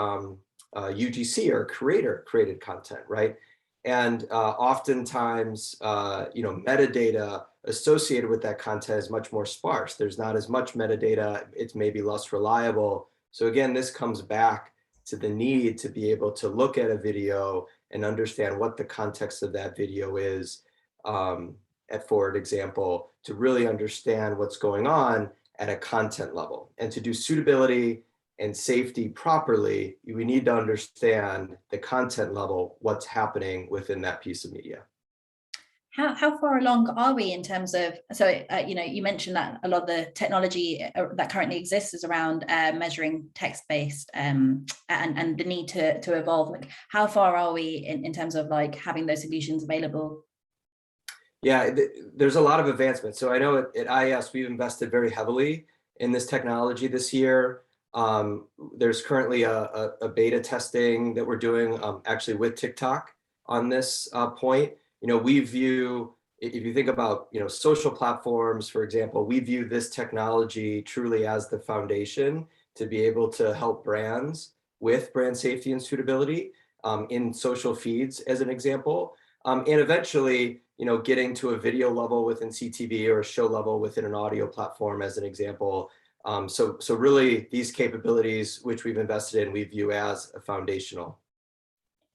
UGC or created content, right? And oftentimes, metadata associated with that content is much more sparse. There's not as much metadata. It's maybe less reliable. So again, this comes back to the need to be able to look at a video and understand what the context of that video is, for example, to really understand what's going on at a content level. And to do suitability and safety properly, we need to understand the content level, what's happening within that piece of media. How far along are we in terms of, you mentioned that a lot of the technology that currently exists is around measuring text-based and the need to evolve. Like, how far are we in terms of like having those solutions available? Yeah, there's a lot of advancement. So I know at IAS, we've invested very heavily in this technology this year. There's currently a beta testing that we're doing actually with TikTok on this point. We view, if you think about, social platforms, for example, we view this technology truly as the foundation to be able to help brands with brand safety and suitability in social feeds, as an example. And eventually, getting to a video level within CTV or a show level within an audio platform, as an example. So really, these capabilities, which we've invested in, we view as foundational.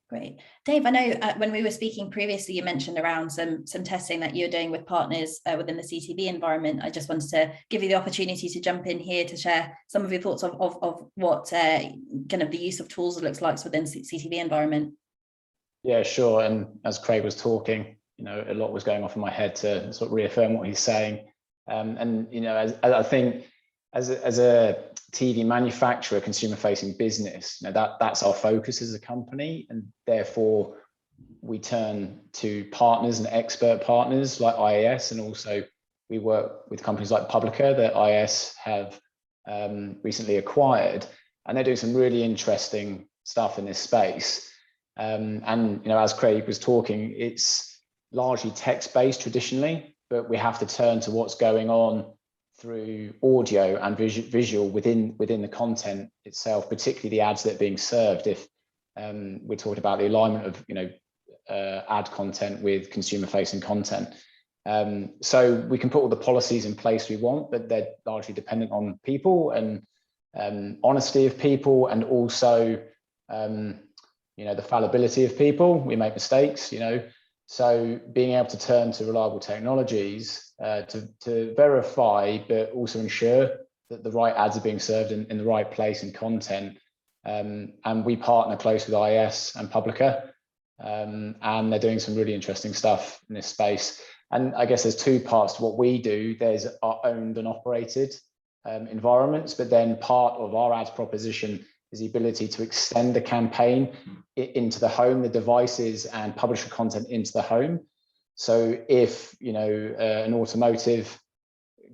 Great. Dave, I know when we were speaking previously, you mentioned around some testing that you're doing with partners within the CTV environment. I just wanted to give you the opportunity to jump in here to share some of your thoughts of what kind of the use of tools looks like within CTV environment. Yeah, sure. And as Craig was talking, a lot was going off in my head to sort of reaffirm what he's saying. As I think as a TV manufacturer, consumer-facing business, that's our focus as a company, and therefore we turn to partners and expert partners like IAS, and also we work with companies like Publica that IAS have recently acquired, and they're doing some really interesting stuff in this space. As Craig was talking, it's largely text-based traditionally, but we have to turn to what's going on through audio and visual within the content itself, particularly the ads that are being served. If we're talking about the alignment of ad content with consumer-facing content, So we can put all the policies in place we want, but they're largely dependent on people and honesty of people, and also the fallibility of people. We make mistakes, so being able to turn to reliable technologies to verify, but also ensure that the right ads are being served in the right place and content. And we partner close with IAS and Publica, and they're doing some really interesting stuff in this space. And I guess there's two parts to what we do. There's our owned and operated environments, but then part of our ads proposition is the ability to extend the campaign into the home, the devices, and publisher content into the home. So if an automotive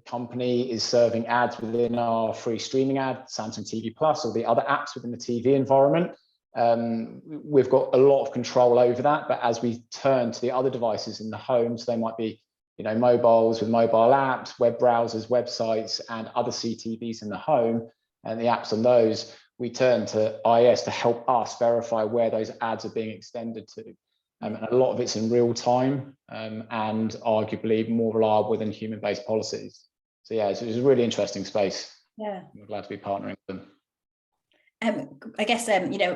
company is serving ads within our free streaming ad, Samsung TV Plus, or the other apps within the TV environment, we've got a lot of control over that. But as we turn to the other devices in the home, so they might be mobiles with mobile apps, web browsers, websites, and other CTVs in the home, and the apps on those, we turn to IS to help us verify where those ads are being extended to. And a lot of it's in real time, and arguably more reliable than human-based policies. So yeah, it's a really interesting space. Yeah, we're glad to be partnering with them. I guess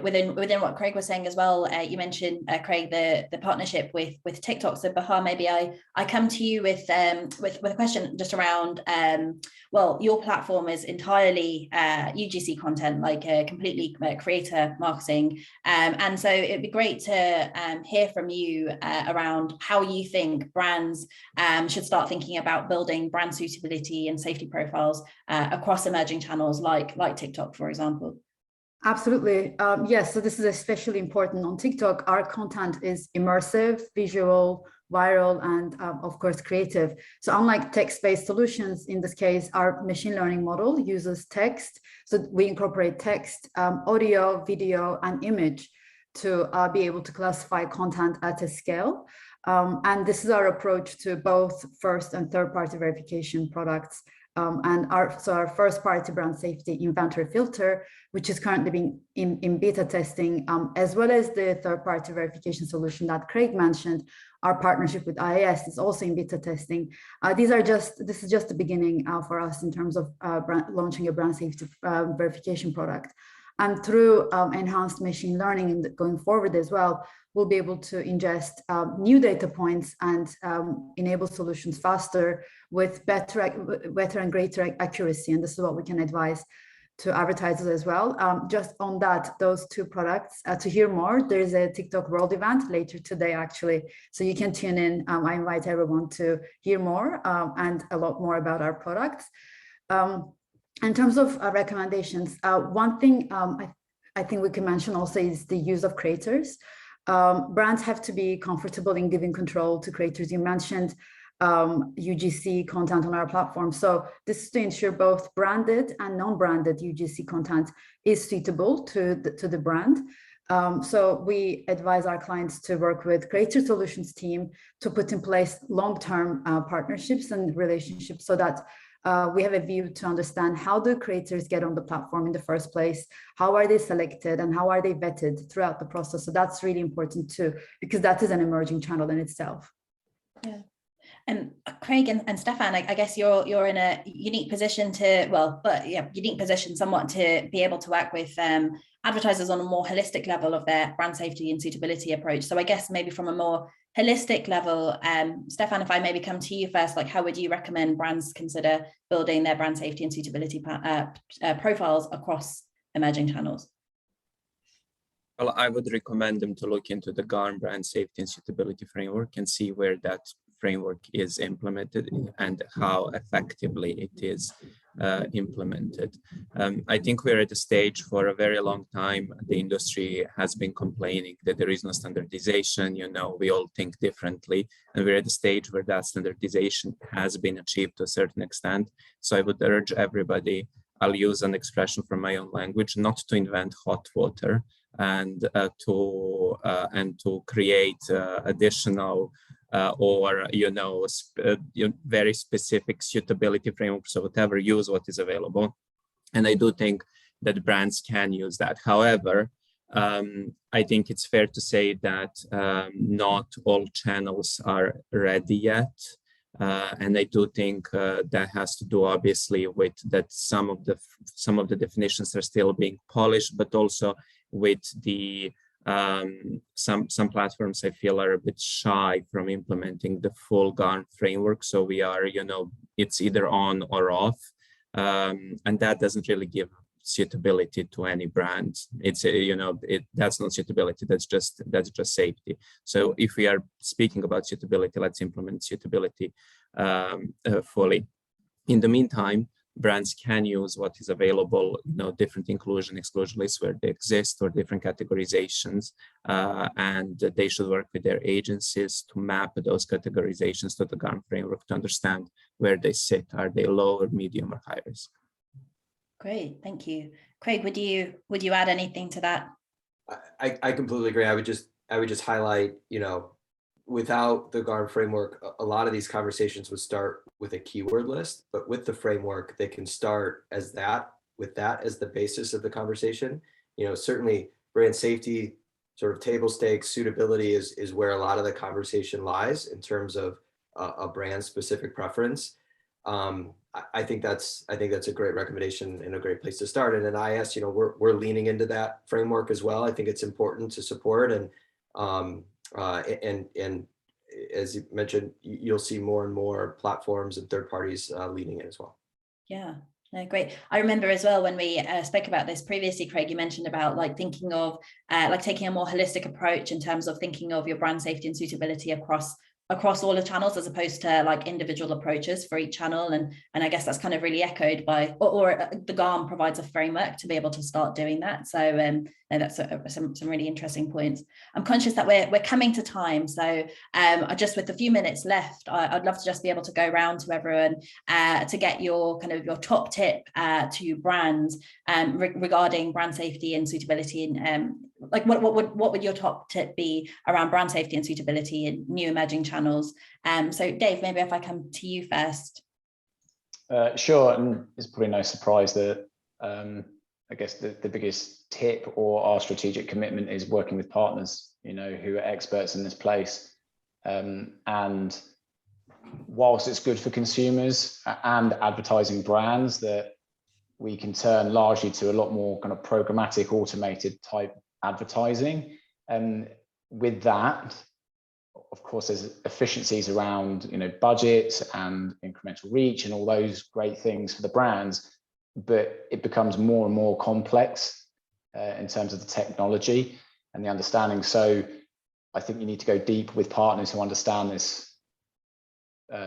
within what Craig was saying as well, you mentioned, Craig, the partnership with TikTok. So Bahar, maybe I come to you with a question just around well, your platform is entirely UGC content, like completely creator marketing, and so it'd be great to hear from you around how you think brands should start thinking about building brand suitability and safety profiles across emerging channels like TikTok, for example. Absolutely. Yes, so this is especially important on TikTok. Our content is immersive, visual, viral, and of course, creative. So unlike text-based solutions, in this case, our machine learning model uses text. So we incorporate text, audio, video, and image to be able to classify content at a scale. And this is our approach to both first and third-party verification products. And our first-party brand safety inventory filter, which is currently being in beta testing, as well as the third-party verification solution that Craig mentioned. Our partnership with IAS is also in beta testing. This is just the beginning for us in terms of launching a brand safety verification product. And through enhanced machine learning and going forward as well, we'll be able to ingest new data points and enable solutions faster with better and greater accuracy. And this is what we can advise to advertisers as well. Just on that, those two products, to hear more, there's a TikTok World event later today, actually. So you can tune in. I invite everyone to hear more and a lot more about our products. In terms of recommendations, one thing I think we can mention also is the use of creators. Brands have to be comfortable in giving control to creators. You mentioned UGC content on our platform. So this is to ensure both branded and non-branded UGC content is suitable to the brand. So we advise our clients to work with creator solutions team to put in place long-term partnerships and relationships so that we have a view to understand how do creators get on the platform in the first place, how are they selected, and how are they vetted throughout the process. So that's really important too, because that is an emerging channel in itself. Yeah. And Craig and Stefan, I guess you're in a unique position unique position somewhat to be able to work with advertisers on a more holistic level of their brand safety and suitability approach. So I guess maybe from a more holistic level, Stefan, if I maybe come to you first, like how would you recommend brands consider building their brand safety and suitability profiles across emerging channels? Well, I would recommend them to look into the GARM brand safety and suitability framework and see where that framework is implemented and how effectively it is implemented. I think we're at a stage for a very long time. The industry has been complaining that there is no standardization. We all think differently, and we're at a stage where that standardization has been achieved to a certain extent. So I would urge everybody, I'll use an expression from my own language, not to invent hot water and to create additional very specific suitability frameworks or whatever. Use what is available, and I do think that brands can use that. However, I think it's fair to say that not all channels are ready yet And I do think that has to do obviously with that some of the definitions are still being polished, but also with the some platforms I feel are a bit shy from implementing the full GARM framework. So we are, it's either on or off, and that doesn't really give suitability to any brand. It's that's not suitability, that's just safety. So if we are speaking about suitability, let's implement suitability fully. In the meantime, brands can use what is available, different inclusion exclusion lists where they exist, or different categorizations, and they should work with their agencies to map those categorizations to the GARM framework to understand where they sit. Are they low or medium or high risk? Great, thank you. Craig, would you add anything to that? I completely agree. I would just highlight, without the GARM framework, a lot of these conversations would start with a keyword list, but with the framework, they can start with that as the basis of the conversation. Certainly brand safety, sort of table stakes, suitability is where a lot of the conversation lies in terms of a brand specific preference. I think that's a great recommendation and a great place to start. And at IS, we're leaning into that framework as well. I think it's important to support, and as you mentioned, you'll see more and more platforms and third parties leading it as well. Yeah, no, great. I remember as well when we spoke about this previously, Craig, you mentioned about thinking of taking a more holistic approach in terms of thinking of your brand safety and suitability across all the channels, as opposed to individual approaches for each channel. And I guess that's kind of really echoed by, or the GARM provides a framework to be able to start doing that. So that's some really interesting points. I'm conscious that we're coming to time. So just with a few minutes left, I'd love to just be able to go around to everyone to get your top tip to brands regarding brand safety and suitability, and what would your top tip be around brand safety and suitability in new emerging channels? So Dave, maybe if I come to you first. Sure, and it's probably no surprise that I guess the biggest tip or our strategic commitment is working with partners, who are experts in this place. And whilst it's good for consumers and advertising brands that we can turn largely to a lot more kind of programmatic, automated type advertising, and with that, of course, there's efficiencies around budget and incremental reach and all those great things for the brands, but it becomes more and more complex in terms of the technology and the understanding. So I think you need to go deep with partners who understand this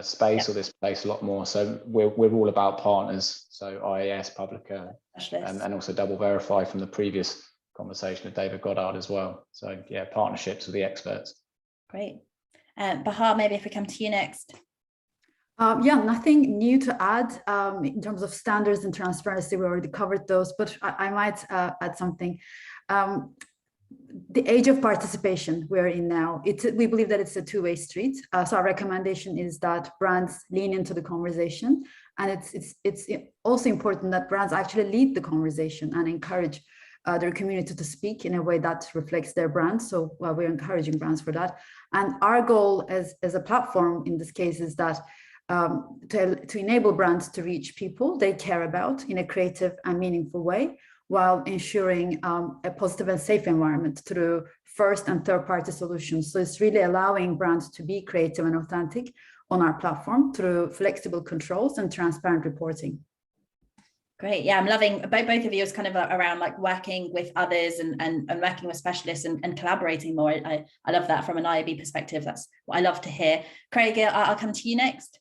space or this place a lot more. So we're all about partners. So IAS, Publica, and also Double Verify from the previous conversation with David Goddard as well. So yeah, partnerships with the experts. Great. Bahar, maybe if we come to you next. Yeah, nothing new to add in terms of standards and transparency. We already covered those, but I might add something. The age of participation we're in now, we believe that it's a two-way street. So our recommendation is that brands lean into the conversation, and it's also important that brands actually lead the conversation and encourage their community to speak in a way that reflects their brand. So we're encouraging brands for that. And our goal as a platform in this case is that to enable brands to reach people they care about in a creative and meaningful way, while ensuring a positive and safe environment through first and third party solutions. So it's really allowing brands to be creative and authentic on our platform through flexible controls and transparent reporting. Great. Yeah, I'm loving both of you is kind of around working with others and working with specialists and collaborating more. I love that from an IAB perspective. That's what I love to hear. Craig, I'll come to you next.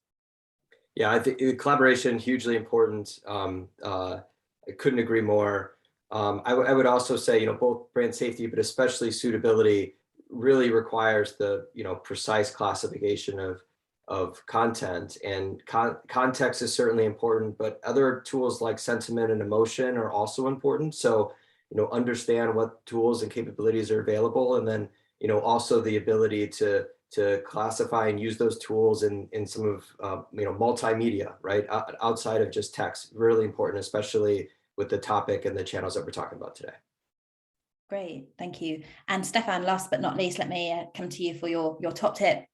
Yeah, I think collaboration hugely important. I couldn't agree more. I would also say, both brand safety, but especially suitability, really requires the precise classification of content, and context is certainly important, but other tools like sentiment and emotion are also important. So understand what tools and capabilities are available, and then also the ability to classify and use those tools in some of multimedia, right, outside of just text. Really important, especially with the topic and the channels that we're talking about today. Great, thank you. And Stefan, last but not least, let me come to you for your top tip.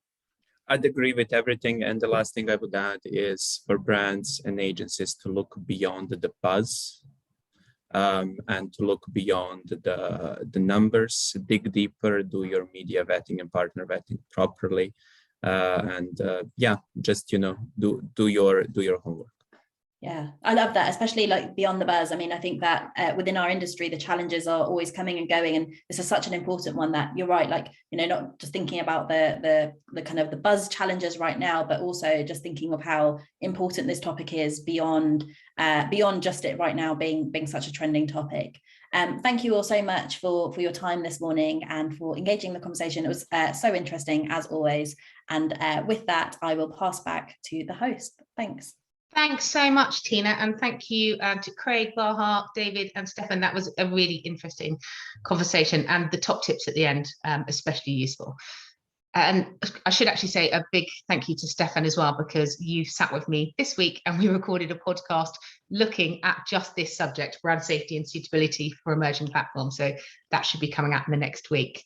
I'd agree with everything. And the last thing I would add is for brands and agencies to look beyond the buzz and to look beyond the numbers, dig deeper, do your media vetting and partner vetting properly. Yeah, just, do your homework. Yeah, I love that, especially like beyond the buzz. I mean, I think that within our industry, the challenges are always coming and going, and this is such an important one that you're right, like, not just thinking about the kind of the buzz challenges right now, but also just thinking of how important this topic is beyond just it right now being such a trending topic. Thank you all so much for your time this morning and for engaging the conversation. It was so interesting as always. And with that, I will pass back to the host. Thanks. Thanks so much, Tina, and thank you to Craig, Baha, David and Stefan. That was a really interesting conversation, and the top tips at the end, especially useful. And I should actually say a big thank you to Stefan as well, because you sat with me this week and we recorded a podcast looking at just this subject, brand safety and suitability for emerging platforms. So that should be coming out in the next week.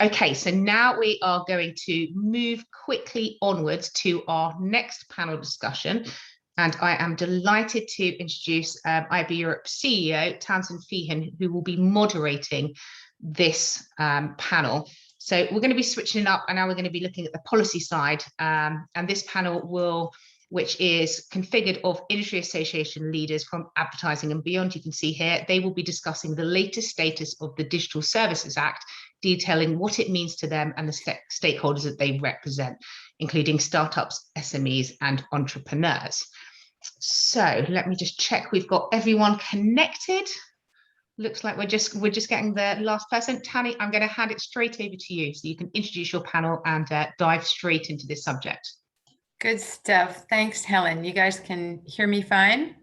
Okay, so now we are going to move quickly onwards to our next panel discussion. And I am delighted to introduce IB Europe CEO, Townsend Feehan, who will be moderating this panel. So we're going to be switching it up, and now we're going to be looking at the policy side. And this panel which is configured of industry association leaders from advertising and beyond. You can see here, they will be discussing the latest status of the Digital Services Act, detailing what it means to them and the stakeholders that they represent, including startups, SMEs, and entrepreneurs. So let me just check we've got everyone connected. Looks like we're just getting the last person. Tanny, I'm going to hand it straight over to you so you can introduce your panel and dive straight into this subject. Good stuff. Thanks, Helen. You guys can hear me fine?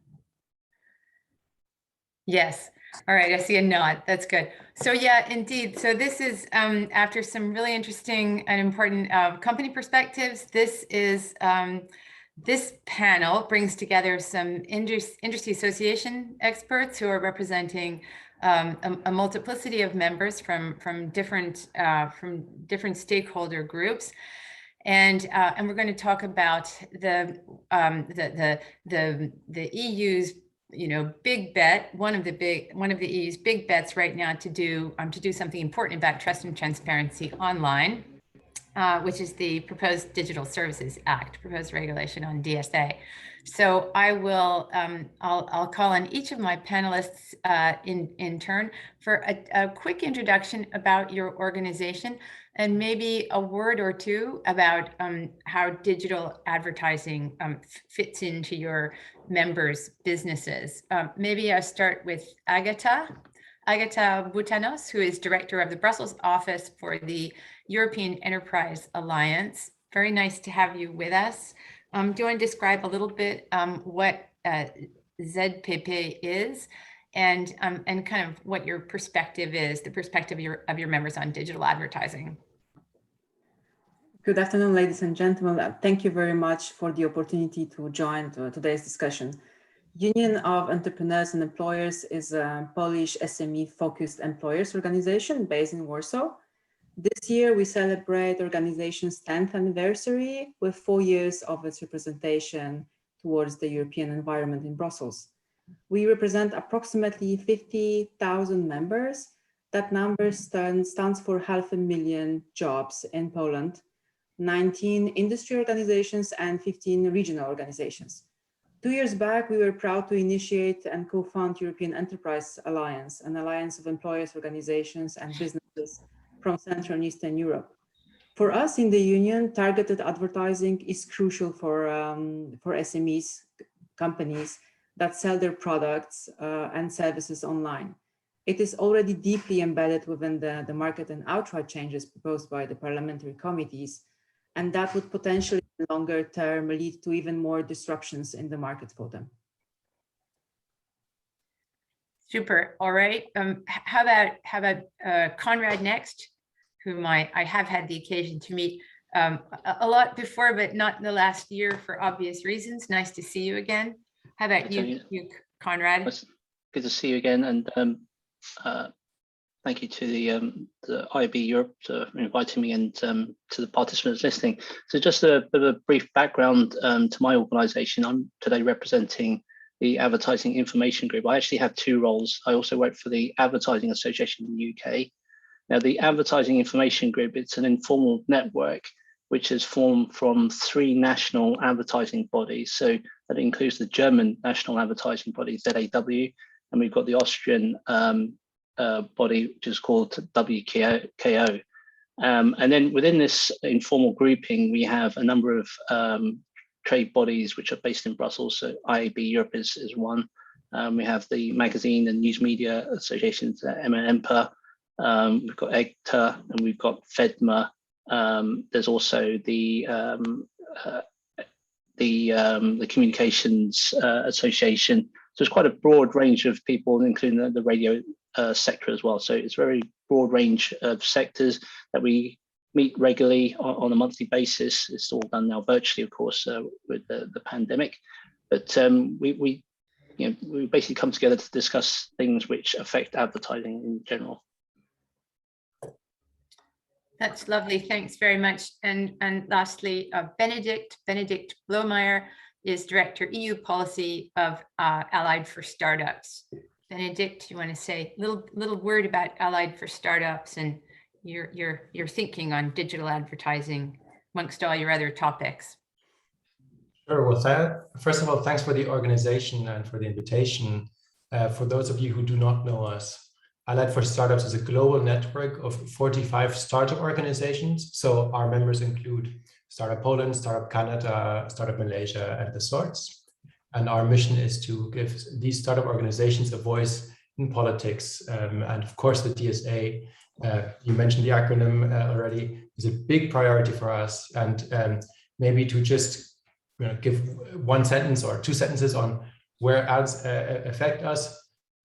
Yes. All right. I see a nod. That's good. So yeah, indeed. So this is after some really interesting and important company perspectives. This is this panel brings together some industry association experts who are representing a multiplicity of members from different stakeholder groups. And we're going to talk about the EU's big bet, one of the EU's big bets right now to do something important about trust and transparency online, which is the proposed Digital Services Act, proposed regulation on DSA. So I will I'll call on each of my panelists in turn for a quick introduction about your organization, and maybe a word or two about how digital advertising fits into your members' businesses. Maybe I start with Agata Boutanos, who is director of the Brussels office for the European Enterprise Alliance. Very nice to have you with us. Do you want to describe a little bit what ZPP is, and kind of what your perspective is, the perspective of your members on digital advertising? Good afternoon, ladies and gentlemen. Thank you very much for the opportunity to join today's discussion. Union of Entrepreneurs and Employers is a Polish SME-focused employers organization based in Warsaw. This year, we celebrate the organization's 10th anniversary with 4 years of its representation towards the European environment in Brussels. We represent approximately 50,000 members. That number stands for 500,000 jobs in Poland, 19 industry organizations and 15 regional organizations. 2 years back, we were proud to initiate and co-found European Enterprise Alliance, an alliance of employers, organizations, and businesses from Central and Eastern Europe. For us in the Union, targeted advertising is crucial for SMEs, companies that sell their products and services online. It is already deeply embedded within the market and outright changes proposed by the parliamentary committees, and that would potentially in the longer term lead to even more disruptions in the market for them. Super. All right. How about Conrad next, whom I have had the occasion to meet a lot before, but not in the last year for obvious reasons. Nice to see you again. How about you, Conrad? Good to see you again. And thank you to the IAB Europe for inviting me and to the participants listening. So just a bit of a brief background to my organisation. I'm today representing the Advertising Information Group. I actually have two roles. I also work for the Advertising Association in the UK. Now, the Advertising Information Group, it's an informal network which is formed from 3 national advertising bodies. So that includes the German national advertising body, ZAW, and we've got the Austrian body, which is called WKO. And then within this informal grouping, we have a number of trade bodies which are based in Brussels. So IAB Europe is one. We have the Magazine and News Media Associations, EMPA. We've got EGTA and we've got FEDMA. There's also the Communications Association. So it's quite a broad range of people, including the radio sector as well. So it's a very broad range of sectors that we meet regularly on a monthly basis. It's all done now virtually, of course, with the pandemic. But we basically come together to discuss things which affect advertising in general. That's lovely. Thanks very much. And lastly, Benedict Blomeyer is Director EU Policy of Allied for Startups. Benedict, you want to say a little word about Allied for Startups and your thinking on digital advertising amongst all your other topics? Sure. Well, first of all, thanks for the organization and for the invitation. For those of you who do not know us, Allied for Startups is a global network of 45 startup organizations. So our members include Startup Poland, Startup Canada, Startup Malaysia, and the sorts. And our mission is to give these startup organizations a voice in politics. And of course, the DSA, you mentioned the acronym already, is a big priority for us. And maybe to just give one sentence or 2 sentences on where ads affect us.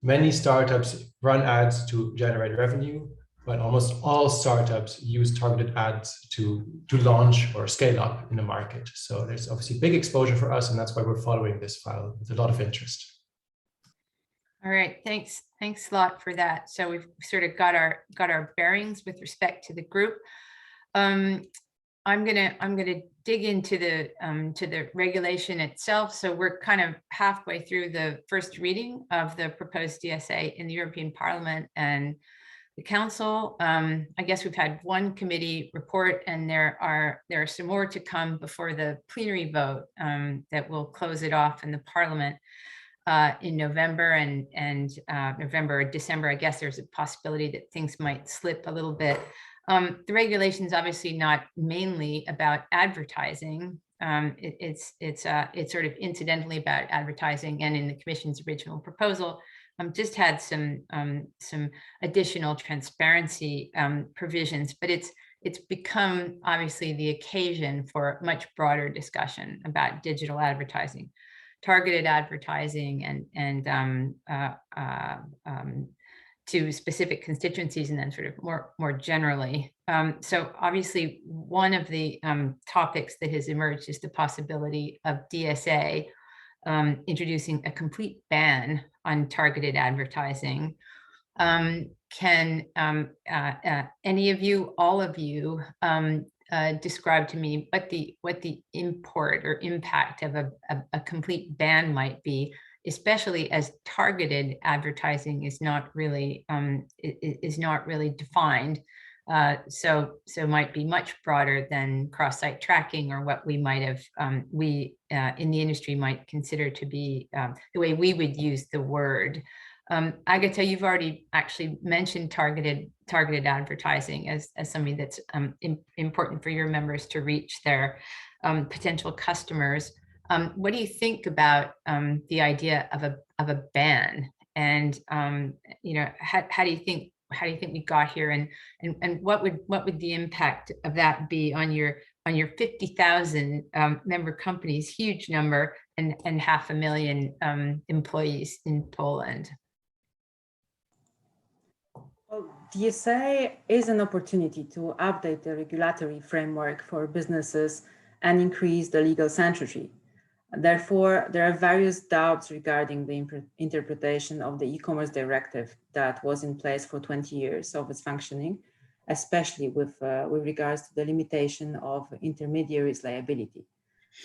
Many startups run ads to generate revenue, but almost all startups use targeted ads to launch or scale up in the market. So there's obviously big exposure for us, and that's why we're following this file with a lot of interest. All right, thanks a lot for that. So we've sort of got our bearings with respect to the group. I'm gonna dig into the regulation itself. So we're kind of halfway through the first reading of the proposed DSA in the European Parliament and the Council. I guess we've had one committee report, and there are some more to come before the plenary vote that will close it off in the Parliament in November and November or December. I guess there's a possibility that things might slip a little bit. The regulation is obviously not mainly about advertising. It's sort of incidentally about advertising, and in the Commission's original proposal, just had some additional transparency provisions, but it's become obviously the occasion for much broader discussion about digital advertising, targeted advertising, and to specific constituencies, and then sort of more generally. So obviously one of the topics that has emerged is the possibility of DSA introducing a complete ban on targeted advertising. Can any of you, all of you, describe to me what the import or impact of a complete ban might be, especially as targeted advertising is not really defined, so might be much broader than cross-site tracking, or what we might have in the industry might consider to be the way we would use the word. Agatha, you've already actually mentioned targeted advertising as something that's important for your members to reach their potential customers. What do you think about the idea of a ban, and how do you think we got here, and what would the impact of that be on your 50,000 member companies, huge number, and 500,000 employees in Poland? Well, DSA is an opportunity to update the regulatory framework for businesses and increase the legal certainty. Therefore, there are various doubts regarding the interpretation of the e-commerce directive that was in place for 20 years of its functioning, especially with regards to the limitation of intermediaries' liability.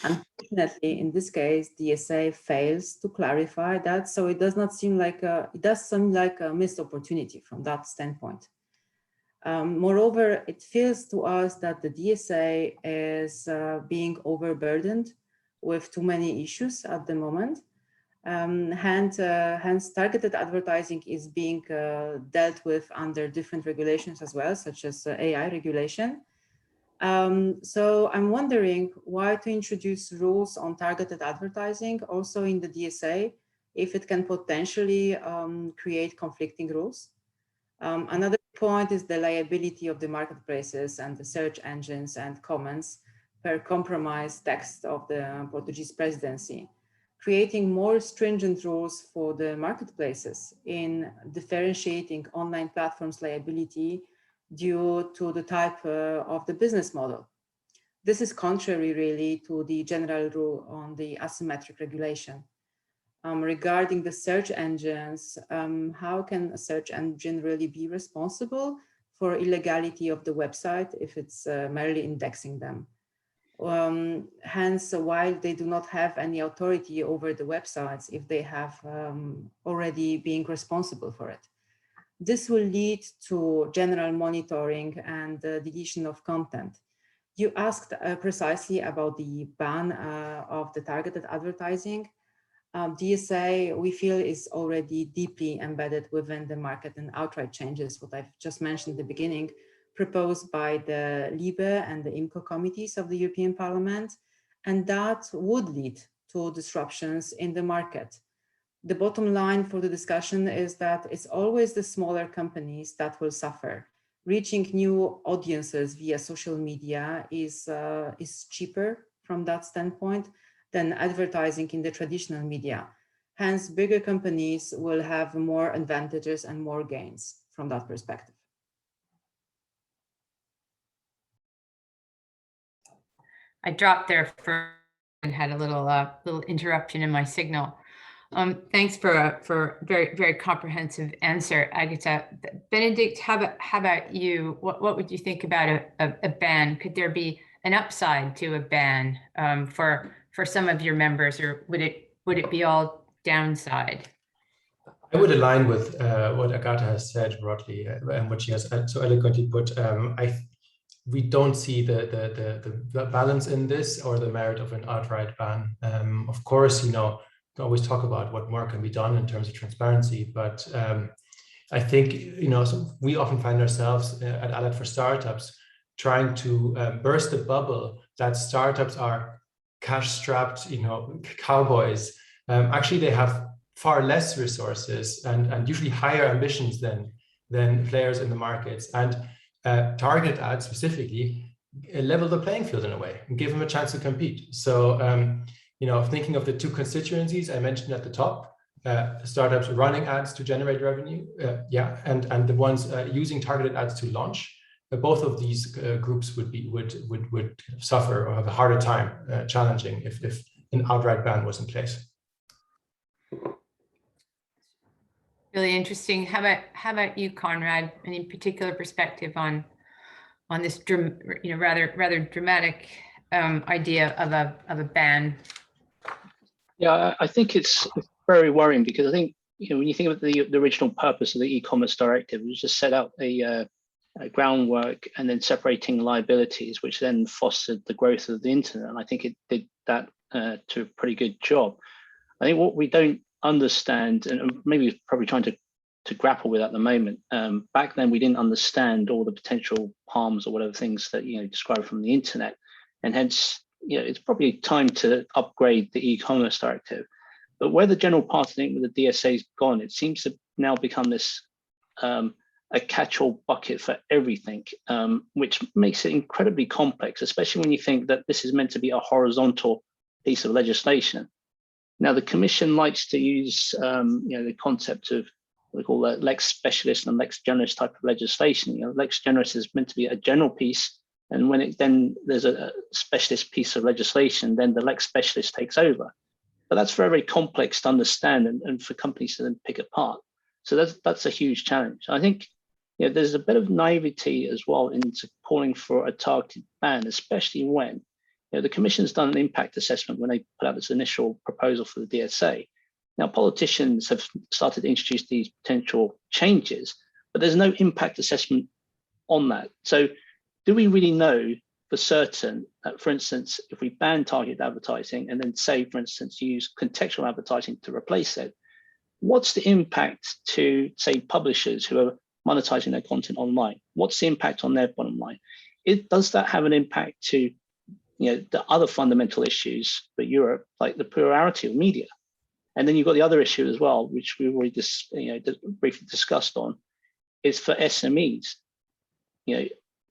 Unfortunately, in this case, DSA fails to clarify that, so it does seem like a missed opportunity from that standpoint. Moreover, it feels to us that the DSA is being overburdened with too many issues at the moment. Hence, targeted advertising is being dealt with under different regulations as well, such as AI regulation. So I'm wondering why to introduce rules on targeted advertising also in the DSA, if it can potentially create conflicting rules. Another point is the liability of the marketplaces and the search engines and comments per compromised text of the Portuguese presidency, creating more stringent rules for the marketplaces in differentiating online platforms' liability due to the type of the business model. This is contrary really to the general rule on the asymmetric regulation. Regarding the search engines, how can a search engine really be responsible for illegality of the website if it's merely indexing them? Hence, while they do not have any authority over the websites, if they have already been responsible for it. This will lead to general monitoring and deletion of content. You asked precisely about the ban of the targeted advertising. DSA, we feel, is already deeply embedded within the market and outright changes, what I've just mentioned at the beginning, proposed by the LIBE and the IMCO committees of the European Parliament, and that would lead to disruptions in the market. The bottom line for the discussion is that it's always the smaller companies that will suffer. Reaching new audiences via social media is cheaper from that standpoint than advertising in the traditional media. Hence, bigger companies will have more advantages and more gains from that perspective. I dropped there and had a little interruption in my signal. Thanks for a very, very comprehensive answer, Agata. Benedict, how about you? What would you think about a ban? Could there be an upside to a ban for some of your members, or would it be all downside? I would align with what Agata has said broadly and what she has so eloquently put. We don't see the balance in this or the merit of an outright ban. Of course, always talk about what more can be done in terms of transparency, but I think so we often find ourselves at Allied for Startups trying to burst the bubble that startups are cash-strapped, cowboys. Actually, they have far less resources and usually higher ambitions than players in the markets. And target ads specifically level the playing field in a way and give them a chance to compete. So thinking of the two constituencies I mentioned at the top, startups running ads to generate revenue, and the ones using targeted ads to launch, both of these groups would suffer or have a harder time challenging if an outright ban was in place. Really interesting. How about you, Conrad? Any particular perspective on this rather dramatic idea of a ban? Yeah, I think it's very worrying because I think when you think of the original purpose of the e-commerce directive, it was just set out a groundwork and then separating liabilities, which then fostered the growth of the internet. And I think it did that to a pretty good job. I think what we don't understand, and maybe probably trying to grapple with at the moment, back then we didn't understand all the potential harms or whatever things that described from the internet, and hence it's probably time to upgrade the e-commerce directive. But where the general party, I think, with the DSA is gone, it seems to now become this a catch-all bucket for everything, which makes it incredibly complex, especially when you think that this is meant to be a horizontal piece of legislation. Now, the Commission likes to use the concept of what they call lex specialist and lex generis type of legislation. Lex generis is meant to be a general piece, and when then there's a specialist piece of legislation, then the lex specialist takes over. but that's very, very complex to understand and for companies to then pick apart. So that's a huge challenge. I think there's a bit of naivety as well into calling for a targeted ban, especially when the Commission's done an impact assessment when they put out this initial proposal for the DSA. Now, politicians have started to introduce these potential changes, but there's no impact assessment on that. So do we really know for certain that, for instance, if we ban targeted advertising and then say, for instance, use contextual advertising to replace it, what's the impact to, say, publishers who are monetizing their content online? What's the impact on their bottom line? Does that have an impact to the other fundamental issues for Europe, like the plurality of media? And then you've got the other issue as well, which we already briefly discussed on, is for SMEs.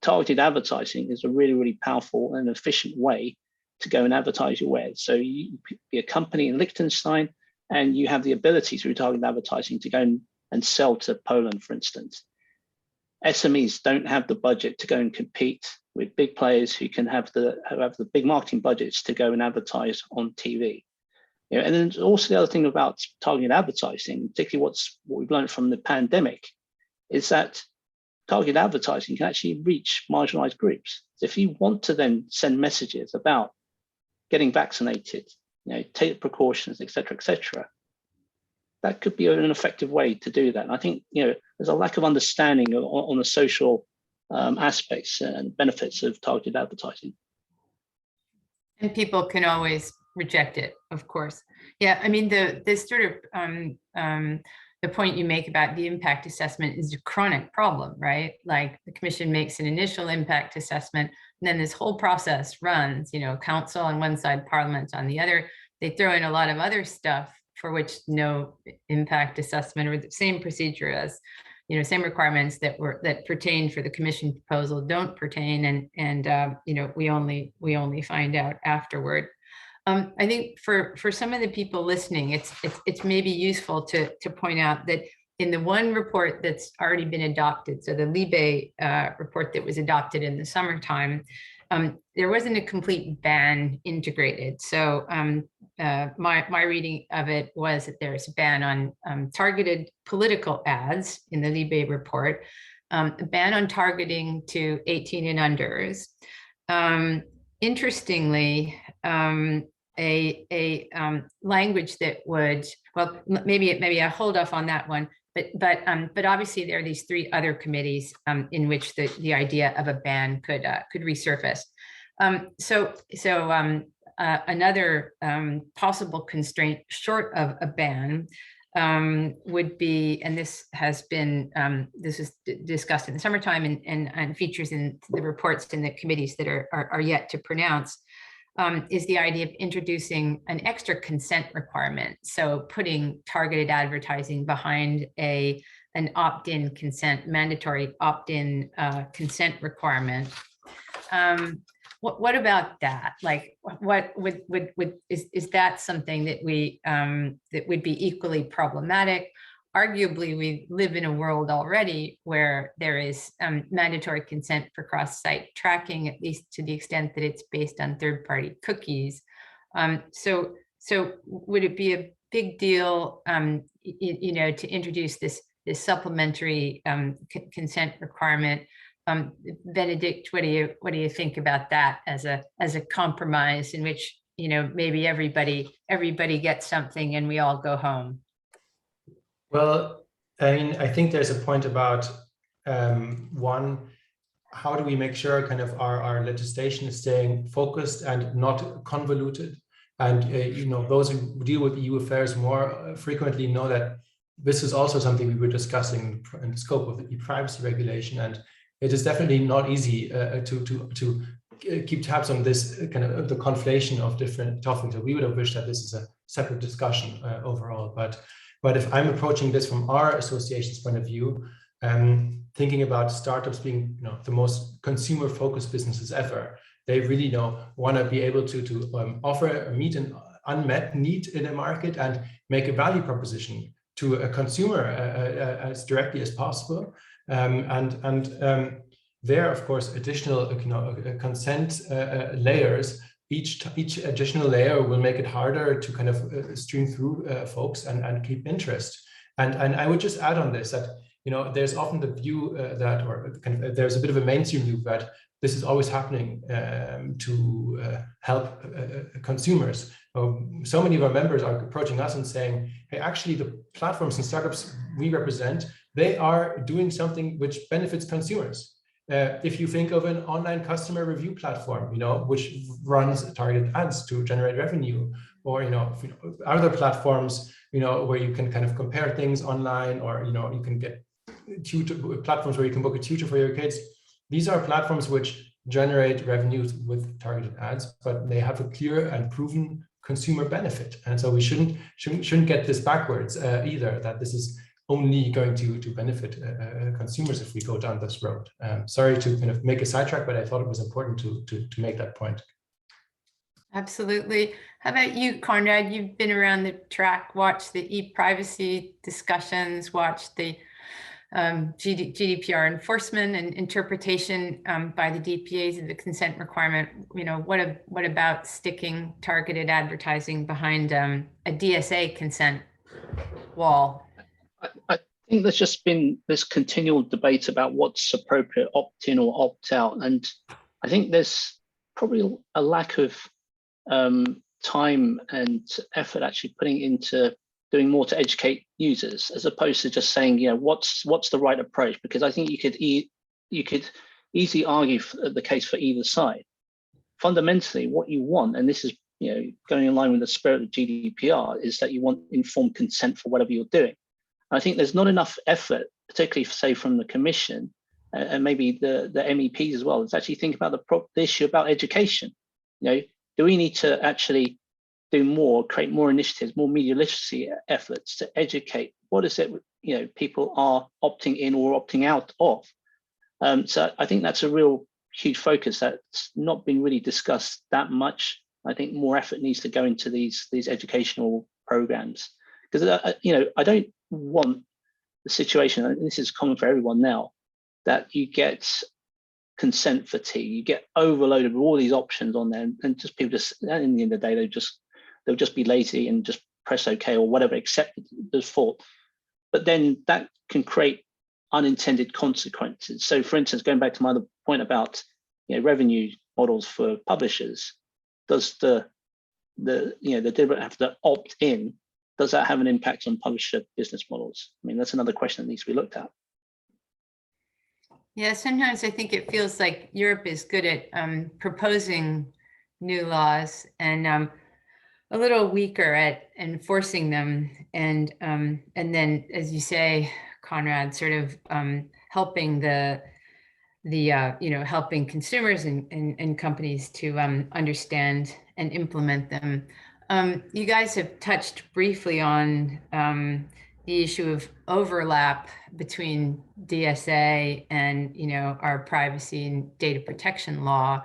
Targeted advertising is a really, really powerful and efficient way to go and advertise your wares. So you be a company in Liechtenstein, and you have the ability through targeted advertising to go and sell to Poland, for instance. SMEs don't have the budget to go and compete with big players who have the big marketing budgets to go and advertise on TV. And then also the other thing about targeted advertising, particularly what we've learned from the pandemic, is that targeted advertising can actually reach marginalized groups. So if you want to then send messages about getting vaccinated, take precautions, et cetera, that could be an effective way to do that. And I think there's a lack of understanding on the social aspects and benefits of targeted advertising. And people can always reject it, of course. Yeah, I mean, this sort of the point you make about the impact assessment is a chronic problem, right? Like the Commission makes an initial impact assessment, and then this whole process runs, Council on one side, Parliament on the other. They throw in a lot of other stuff for which no impact assessment or the same procedure as, same requirements that pertain for the Commission proposal don't pertain, and we only find out afterward. I think for some of the people listening, it's maybe useful to point out that in the one report that's already been adopted, so the Libe report that was adopted in the summertime, there wasn't a complete ban integrated. So my reading of it was that there's a ban on targeted political ads in the Libe report, a ban on targeting to 18 and unders. Interestingly, a language that would, well, maybe I hold off on that one, but obviously there are these three other committees in which the idea of a ban could resurface. Another possible constraint short of a ban would be, and this has been this is discussed in the summertime and features in the reports in the committees that are yet to pronounce, is the idea of introducing an extra consent requirement. So putting targeted advertising behind an opt-in consent, mandatory opt-in consent requirement. What about that? Like, what is that something that that would be equally problematic? Arguably, we live in a world already where there is mandatory consent for cross-site tracking, at least to the extent that it's based on third-party cookies. So would it be a big deal, to introduce this supplementary consent requirement? Benedict, what do you think about that as a compromise in which maybe everybody gets something and we all go home? Well, I think there's a point about one, how do we make sure kind of our legislation is staying focused and not convoluted? And those who deal with EU affairs more frequently know that this is also something we were discussing in the scope of the e-privacy regulation, and it is definitely not easy to keep tabs on this kind of the conflation of different topics. So we would have wished that this is a separate discussion overall, but if I'm approaching this from our association's point of view, thinking about startups being the most consumer-focused businesses ever, they really want to be able to meet an unmet need in a market and make a value proposition to a consumer as directly as possible. There, of course, additional consent layers each additional layer will make it harder to kind of stream through folks and keep interest. And I would just add on this that, you know, there's often the view that, or kind of, there's a bit of a mainstream view that this is always happening to help consumers. So many of our members are approaching us and saying, hey, actually the platforms and startups we represent, they are doing something which benefits consumers. If you think of an online customer review platform, you know, which runs targeted ads to generate revenue, or, you know, other platforms, you know, where you can kind of compare things online, or, you know, you can get platforms where you can book a tutor for your kids. These are platforms which generate revenues with targeted ads, but they have a clear and proven consumer benefit. And so we shouldn't get this backwards either, that this is only going to benefit consumers if we go down this road. Sorry to kind of make a sidetrack, but I thought it was important to make that point. Absolutely. How about you, Conrad? You've been around the track, watched the e-privacy discussions, watched the GDPR enforcement and interpretation by the DPAs of the consent requirement. You know, what about sticking targeted advertising behind a DSA consent wall? I think there's just been this continual debate about what's appropriate, opt-in or opt-out. And I think there's probably a lack of time and effort actually putting into doing more to educate users, as opposed to just saying, you know, what's the right approach? Because I think you could easily argue for the case for either side. Fundamentally, what you want, and this is, you know, going in line with the spirit of GDPR, is that you want informed consent for whatever you're doing. I think there's not enough effort, particularly say from the Commission and maybe the MEPs as well, to actually think about the issue about education. You know, do we need to actually do more, create more initiatives, more media literacy efforts to educate what is it, you know, people are opting in or opting out of? So I think that's a real huge focus that's not been really discussed that much. I think more effort needs to go into these educational programs, because you know, I don't want the situation, and this is common for everyone now, that you get consent fatigue, you get overloaded with all these options on there, and just people just, and in the end of the day, they'll just be lazy and just press OK or whatever, accept the default. But then that can create unintended consequences. So, for instance, going back to my other point about, you know, revenue models for publishers, does the deliberate have to opt in? Does that have an impact on publisher business models? I mean, that's another question that needs to be looked at. Yeah, sometimes I think it feels like Europe is good at proposing new laws and a little weaker at enforcing them. And then, as you say, Conrad, sort of helping helping consumers and companies to understand and implement them. You guys have touched briefly on the issue of overlap between DSA and, you know, our privacy and data protection law.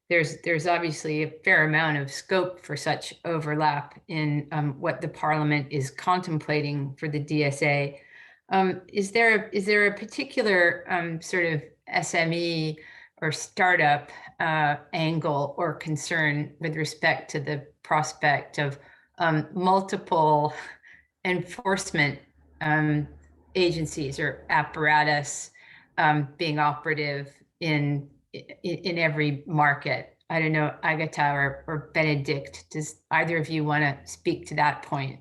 There's obviously a fair amount of scope for such overlap in what the Parliament is contemplating for the DSA. Is there a particular sort of SME or startup angle or concern with respect to the prospect of multiple enforcement agencies or apparatus being operative in every market? I don't know, Agatha or Benedict, does either of you want to speak to that point?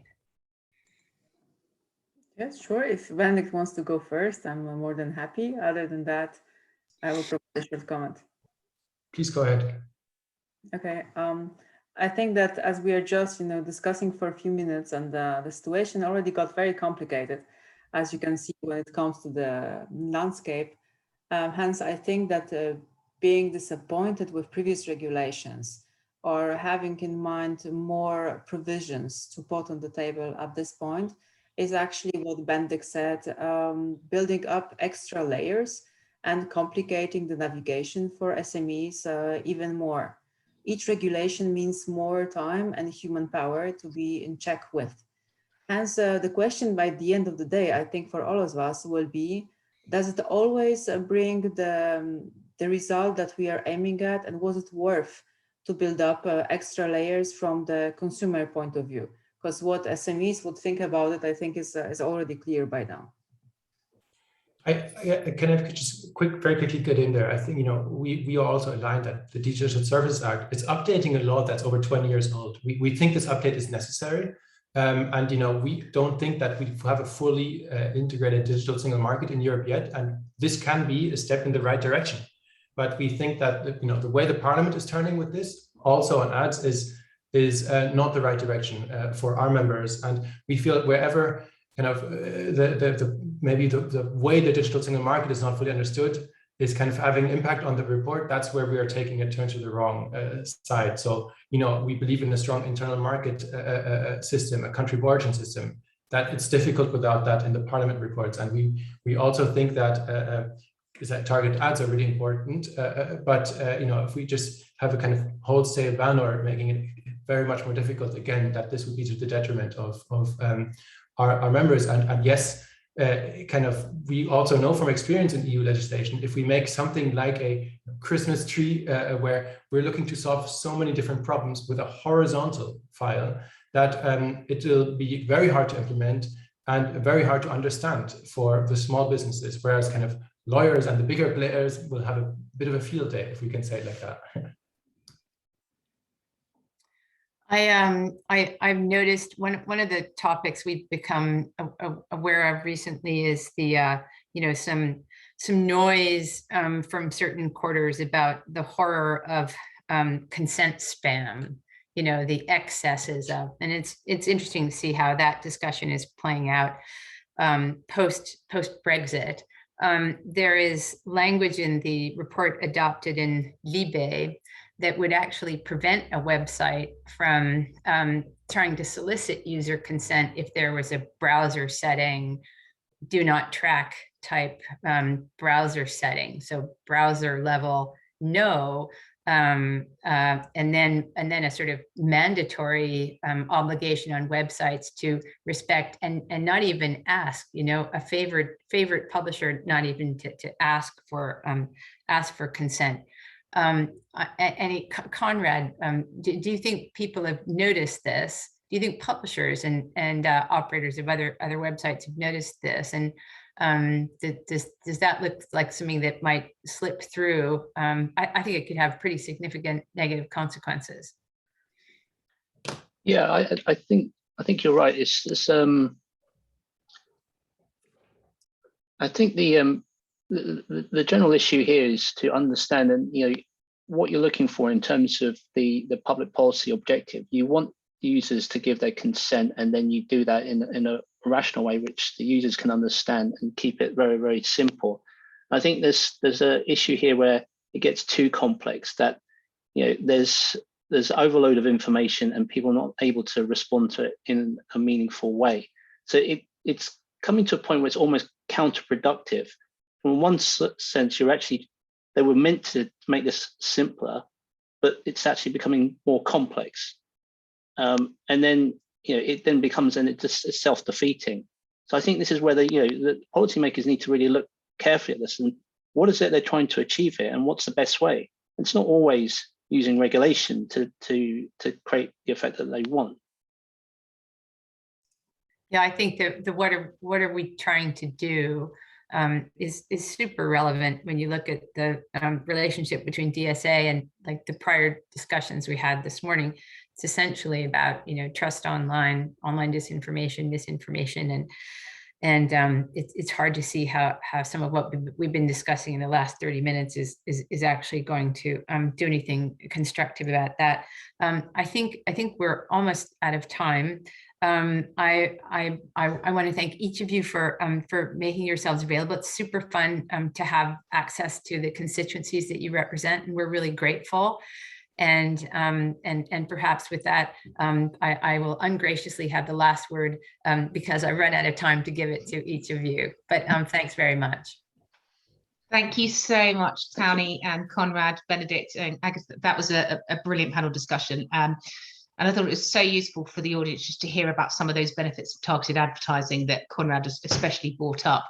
Yes, sure. If Benedict wants to go first, I'm more than happy. Other than that, I will provide a short comment. Please go ahead. Okay. I think that as we are just, discussing for a few minutes, and the situation already got very complicated, as you can see when it comes to the landscape. Hence, I think that being disappointed with previous regulations or having in mind more provisions to put on the table at this point is actually what Benedict said, building up extra layers and complicating the navigation for SMEs even more. Each regulation means more time and human power to be in check with. Hence, the question by the end of the day, I think for all of us will be, does it always bring the result that we are aiming at, and was it worth to build up extra layers from the consumer point of view, because what SMEs would think about it, I think, is already clear by now. Can I just very quickly get in there? I think, you know, we are also aligned that the Digital Services Act, it's updating a law that's over 20 years old. We think this update is necessary. And, you know, we don't think that we have a fully integrated digital single market in Europe yet. And this can be a step in the right direction. But we think that, you know, the way the Parliament is turning with this also on ads is not the right direction for our members. And we feel wherever kind of maybe the way the digital single market is not fully understood is kind of having impact on the report, that's where we are taking a turn to the wrong side. So, you know, we believe in a strong internal market system, a country of origin system, that it's difficult without that in the Parliament reports. And we also think that target ads are really important, but you know, if we just have a kind of wholesale ban or making it very much more difficult, again, that this would be to the detriment of our members. And yes, kind of, we also know from experience in EU legislation, if we make something like a Christmas tree where we're looking to solve so many different problems with a horizontal file, that it will be very hard to implement and very hard to understand for the small businesses, whereas kind of lawyers and the bigger players will have a bit of a field day, if we can say it like that. I've noticed one of the topics we've become aware of recently is the you know, some noise from certain quarters about the horror of consent spam, you know, the excesses of, and it's interesting to see how that discussion is playing out post Brexit. There is language in the report adopted in Libe that would actually prevent a website from trying to solicit user consent if there was a browser setting, do not track type browser setting. So browser level no, and then a sort of mandatory obligation on websites to respect and not even ask, you know, a favorite publisher, not even to ask for consent. Conrad, do you think people have noticed this? Do you think publishers and operators of other websites have noticed this? And does that look like something that might slip through? I think it could have pretty significant negative consequences. Yeah, I think you're right. It's I think the general issue here is to understand, and you know, what you're looking for in terms of the public policy objective. You want users to give their consent, and then you do that in a rational way which the users can understand and keep it very, very simple. I think there's an issue here where it gets too complex, that you know, there's overload of information and people are not able to respond to it in a meaningful way. So it's coming to a point where it's almost counterproductive. From one sense, they were meant to make this simpler, but it's actually becoming more complex. And then, you know, it then becomes, and it's self-defeating. So I think this is where the policymakers need to really look carefully at this, and what is it they're trying to achieve here, and what's the best way? It's not always using regulation to create the effect that they want. Yeah, I think that what are we trying to do is super relevant when you look at the relationship between DSA and like the prior discussions we had this morning. It's essentially about, you know, trust online disinformation, misinformation, and it's hard to see how some of what we've been discussing in the last 30 minutes is actually going to do anything constructive about that. I think we're almost out of time. I want to thank each of you for making yourselves available. It's super fun to have access to the constituencies that you represent, and we're really grateful. And perhaps with that, I will ungraciously have the last word because I've run out of time to give it to each of you. But thanks very much. Thank you so much, Townie and Conrad, Benedict, and Agatha. That was a brilliant panel discussion. And I thought it was so useful for the audience just to hear about some of those benefits of targeted advertising that Conrad has especially brought up.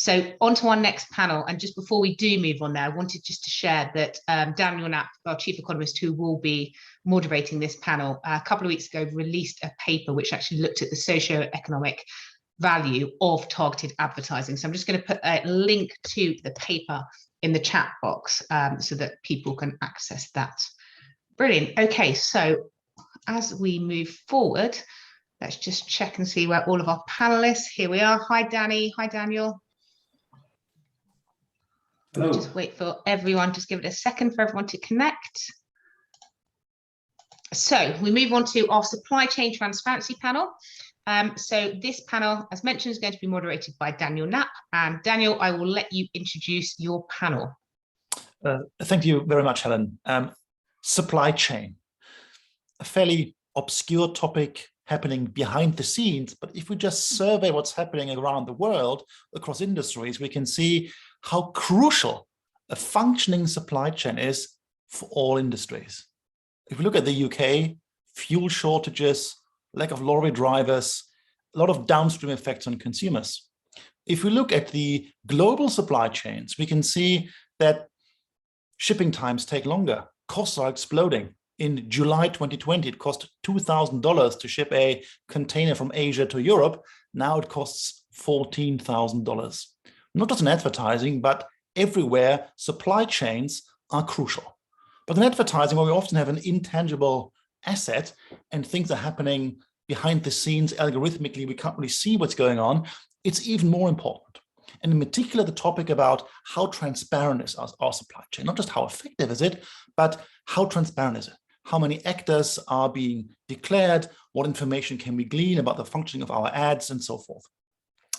So on to our next panel. And just before we do move on there, I wanted just to share that Daniel Knapp, our chief economist, who will be moderating this panel, a couple of weeks ago released a paper which actually looked at the socio-economic value of targeted advertising. So I'm just going to put a link to the paper in the chat box so that people can access that. Brilliant. Okay, so as we move forward, let's just check and see where all of our panelists. Here we are. Hi, Danny. Hi, Daniel. We'll just wait for everyone, just give it a second for everyone to connect. So we move on to our supply chain transparency panel. So this panel, as mentioned, is going to be moderated by Daniel Knapp. And Daniel, I will let you introduce your panel. Thank you very much, Helen. Supply chain, a fairly obscure topic happening behind the scenes, but if we just survey what's happening around the world across industries, we can see how crucial a functioning supply chain is for all industries. If we look at the UK, fuel shortages, lack of lorry drivers, a lot of downstream effects on consumers. If we look at the global supply chains, we can see that shipping times take longer, costs are exploding. In July 2020, it cost $2,000 to ship a container from Asia to Europe. Now it costs $14,000. Not just in advertising, but everywhere, supply chains are crucial. But in advertising, where we often have an intangible asset and things are happening behind the scenes algorithmically, we can't really see what's going on, it's even more important. And in particular, the topic about how transparent is our supply chain, not just how effective is it, but how transparent is it? How many actors are being declared? What information can we glean about the functioning of our ads and so forth?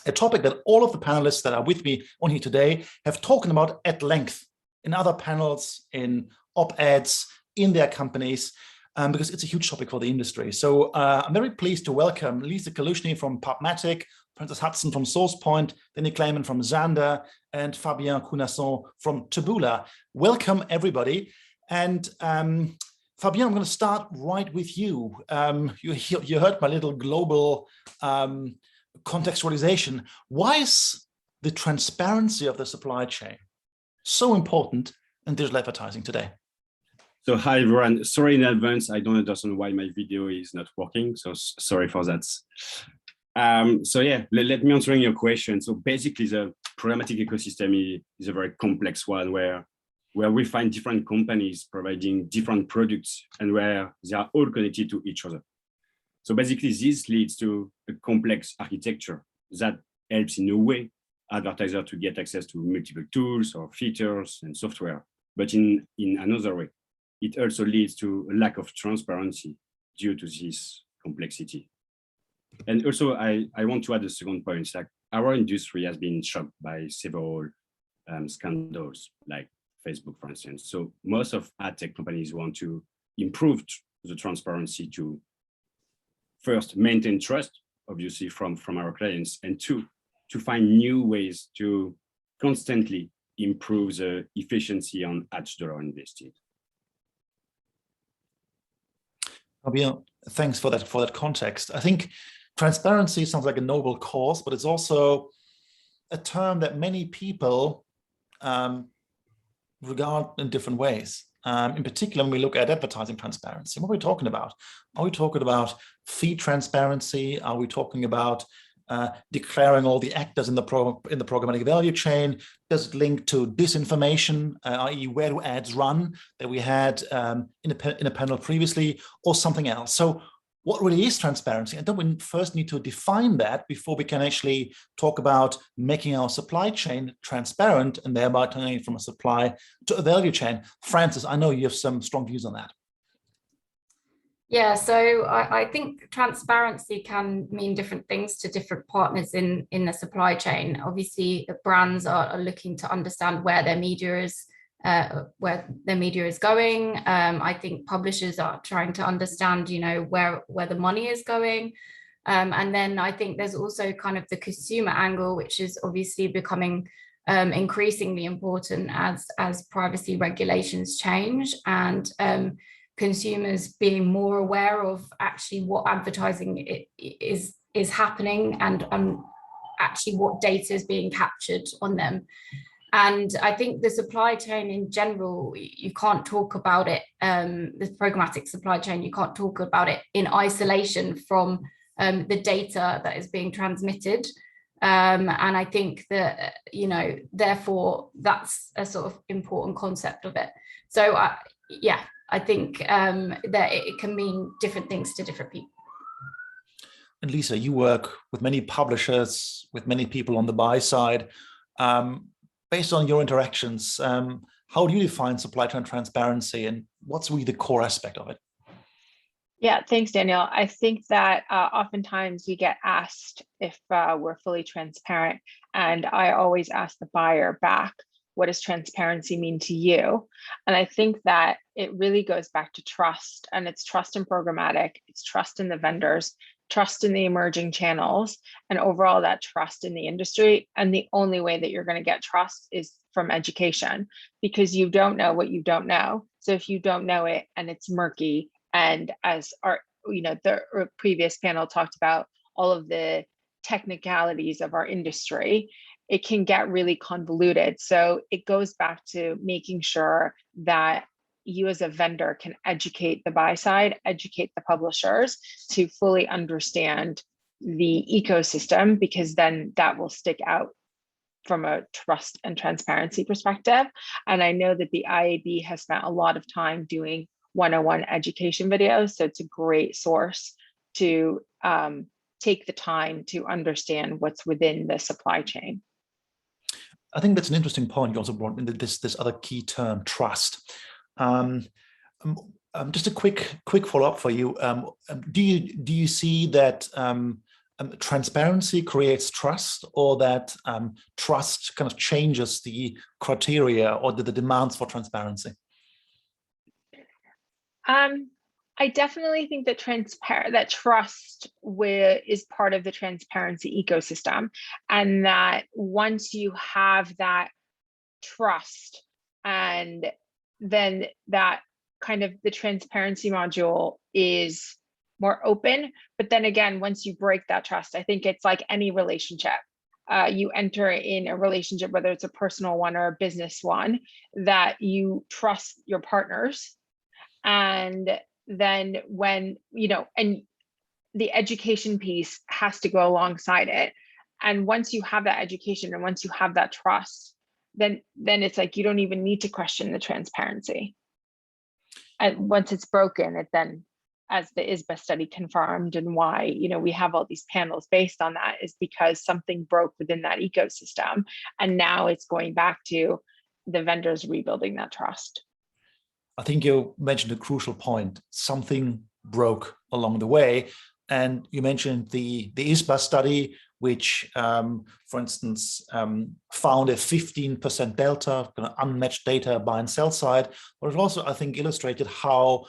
A topic that all of the panelists that are with me on here today have talked about at length in other panels, in op-eds, in their companies, because it's a huge topic for the industry. So I'm very pleased to welcome Lisa Kalushny from Programmatic, Francis Hudson from SourcePoint, Danny Kleiman from Xandr, and Fabien Counasson from Taboola. Welcome, everybody. And Fabien, I'm going to start right with you. You heard my little global contextualization. Why is the transparency of the supply chain so important in digital advertising today? So hi everyone, sorry in advance, I don't understand why my video is not working, so sorry for that. So yeah, let me answer your question. So basically the programmatic ecosystem is a very complex one where we find different companies providing different products and where they are all connected to each other. So basically this leads to a complex architecture that helps in a way advertisers to get access to multiple tools or features and software, but in another way, it also leads to a lack of transparency due to this complexity. And also, I want to add a second point, like our industry has been shocked by several scandals, like Facebook, for instance. So most of ad tech companies want to improve the transparency to first maintain trust, obviously, from our clients, and two, to find new ways to constantly improve the efficiency on ad dollar invested. Fabien, thanks for that context. I think transparency sounds like a noble cause, but it's also a term that many people regard in different ways. In particular, when we look at advertising transparency, what are we talking about? Are we talking about fee transparency? Are we talking about declaring all the actors in the programmatic value chain? Does it link to disinformation, i.e. where do ads run, that we had in a panel previously, or something else? So what really is transparency? And then we first need to define that before we can actually talk about making our supply chain transparent and thereby turning it from a supply to a value chain. Francis, I know you have some strong views on that. Yeah, so I think transparency can mean different things to different partners in the supply chain. Obviously, the brands are looking to understand where their media is going. I think publishers are trying to understand, where the money is going. And then I think there's also kind of the consumer angle, which is obviously becoming increasingly important as privacy regulations change, and consumers being more aware of actually what advertising is happening and actually what data is being captured on them. And I think the supply chain in general, you can't talk about it, the programmatic supply chain, you can't talk about it in isolation from the data that is being transmitted. And I think that, therefore, that's a sort of important concept of it. So, yeah, I think that it can mean different things to different people. And Lisa, you work with many publishers, with many people on the buy side. Based on your interactions, how do you define supply chain transparency, and what's really the core aspect of it? Yeah, thanks, Daniel. I think that oftentimes we get asked if we're fully transparent, and I always ask the buyer back, what does transparency mean to you? And I think that it really goes back to trust, and it's trust in programmatic, it's trust in the vendors, trust in the emerging channels, and overall that trust in the industry. And the only way that you're going to get trust is from education, because you don't know what you don't know. So if you don't know it and it's murky, and as our, the previous panel talked about all of the technicalities of our industry, it can get really convoluted. So it goes back to making sure that you as a vendor can educate the buy side, educate the publishers to fully understand the ecosystem, because then that will stick out from a trust and transparency perspective. And I know that the IAB has spent a lot of time doing 101 education videos. So it's a great source to take the time to understand what's within the supply chain. I think that's an interesting point you also brought into this other key term, trust. Just a quick follow-up for you. Do you see that transparency creates trust, or that trust kind of changes the criteria or the demands for transparency? I definitely think that trust is part of the transparency ecosystem, and that once you have that trust, and then that kind of the transparency module is more open. But then again, once you break that trust, I think it's like any relationship. You enter in a relationship, whether it's a personal one or a business one, that you trust your partners. And then when, and the education piece has to go alongside it. And once you have that education and once you have that trust, then it's like you don't even need to question the transparency. And once it's broken, it then, as the ISBA study confirmed, and why we have all these panels based on that, is because something broke within that ecosystem, and now it's going back to the vendors rebuilding that trust. I think you mentioned a crucial point. Something broke along the way, and you mentioned the ISBA study, which, for instance, found a 15% delta, kind of unmatched data buy and sell side, but it also, I think, illustrated how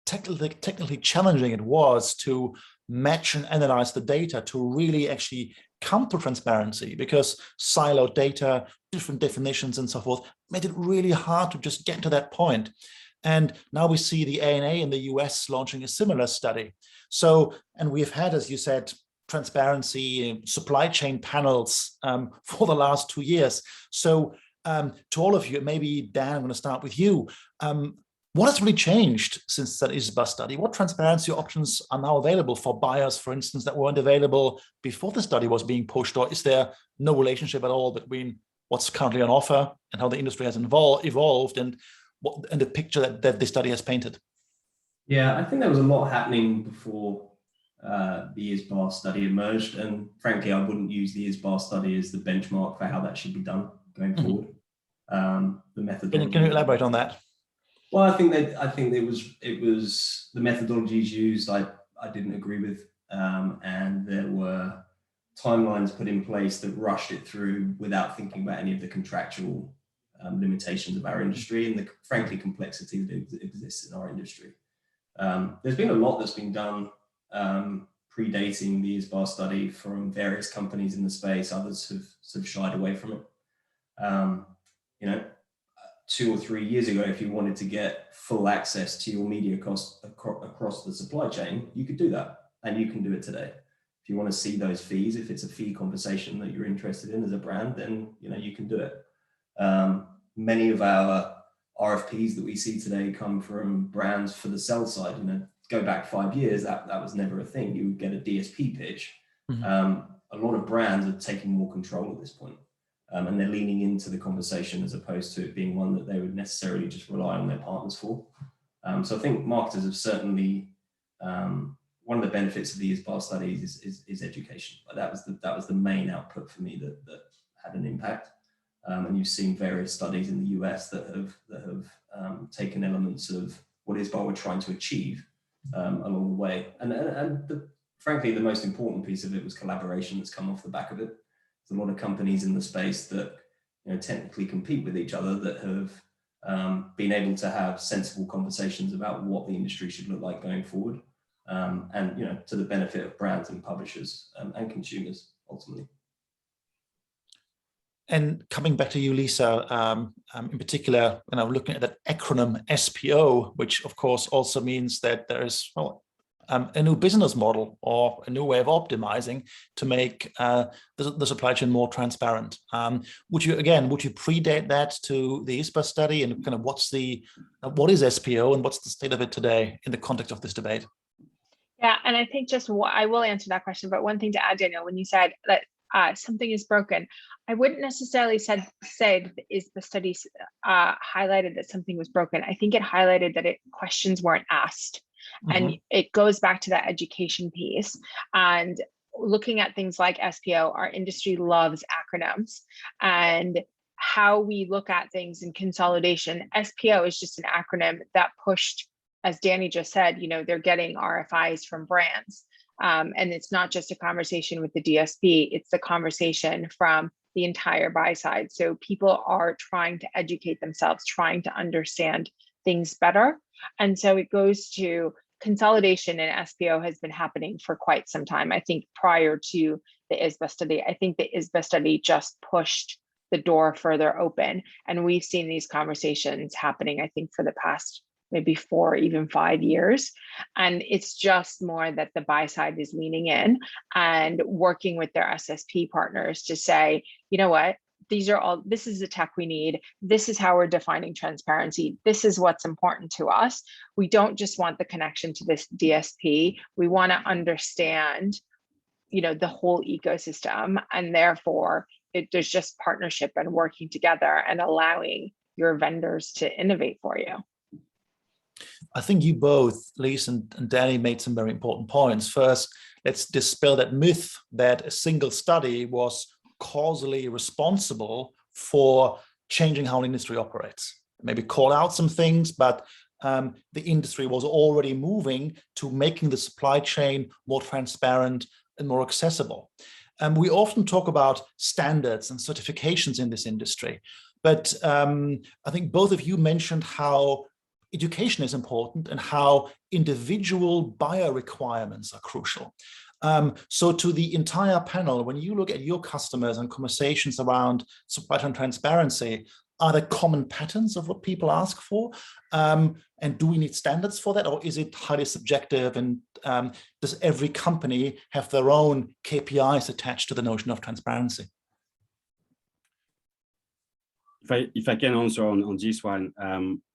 technically challenging it was to match and analyze the data to really actually come to transparency, because siloed data, different definitions and so forth, made it really hard to just get to that point. And now we see the ANA in the US launching a similar study. So, and we've had, as you said, transparency supply chain panels for the last 2 years. So to all of you, maybe Dan, I'm going to start with you. What has really changed since that ISBA study? What transparency options are now available for buyers, for instance, that weren't available before the study was being pushed? Or is there no relationship at all between what's currently on offer and how the industry has evolved and the picture that the study has painted? Yeah, I think there was a lot happening before the ISBA study emerged. And frankly, I wouldn't use the ISBA study as the benchmark for how that should be done going forward. The methodology. Can you elaborate on that? Well, I think it was the methodologies used I didn't agree with, and there were timelines put in place that rushed it through without thinking about any of the contractual limitations of our industry and the frankly complexity that exists in our industry. There's been a lot that's been done predating the ISBA study from various companies in the space. Others have sort of shied away from it. 2 or 3 years ago, if you wanted to get full access to your media costs across the supply chain, you could do that, and you can do it today. If you want to see those fees, if it's a fee conversation that you're interested in as a brand, then you can do it. Many of our RFPs that we see today come from brands for the sell side. Go back 5 years, that was never a thing. You would get a DSP pitch. Mm-hmm. A lot of brands are taking more control at this point, and they're leaning into the conversation as opposed to it being one that they would necessarily just rely on their partners for. So I think marketers have certainly, one of the benefits of the ISBA studies is education. That was the main output for me that had an impact. And you've seen various studies in the US that have taken elements of what ISBA were trying to achieve along the way. And frankly, the most important piece of it was collaboration that's come off the back of it. There's a lot of companies in the space that technically compete with each other that have been able to have sensible conversations about what the industry should look like going forward, and to the benefit of brands and publishers and consumers ultimately. And coming back to you, Lisa, in particular, looking at that acronym SPO, which of course also means that there is a new business model or a new way of optimizing to make the supply chain more transparent. Would you predate that to the ISBA study, and kind of what is SPO and what's the state of it today in the context of this debate? Yeah, and I think I will answer that question, but one thing to add, Daniel, when you said that something is broken, I wouldn't necessarily say that the studies highlighted that something was broken. I think it highlighted that questions weren't asked. Mm-hmm. And it goes back to that education piece. And looking at things like SPO, our industry loves acronyms, and how we look at things in consolidation. SPO is just an acronym that pushed, as Danny just said, they're getting RFIs from brands. And it's not just a conversation with the DSP, it's the conversation from the entire buy side. So people are trying to educate themselves, trying to understand things better. And so it goes to consolidation, and SPO has been happening for quite some time. I think prior to the ISBA study, I think the ISBA study just pushed the door further open. And we've seen these conversations happening, I think, for the past maybe 4, even 5 years. And it's just more that the buy side is leaning in and working with their SSP partners to say, you know what, this is the tech we need. This is how we're defining transparency. This is what's important to us. We don't just want the connection to this DSP. We want to understand, the whole ecosystem. And therefore, there's just partnership and working together and allowing your vendors to innovate for you. I think you both, Lisa and Danny, made some very important points. First, let's dispel that myth that a single study was causally responsible for changing how the industry operates. Maybe call out some things, but the industry was already moving to making the supply chain more transparent and more accessible. We often talk about standards and certifications in this industry, but I think both of you mentioned how education is important and how individual buyer requirements are crucial. So to the entire panel, when you look at your customers and conversations around supply chain transparency, are there common patterns of what people ask for? And do we need standards for that, or is it highly subjective? And does every company have their own KPIs attached to the notion of transparency? If I can answer on this one,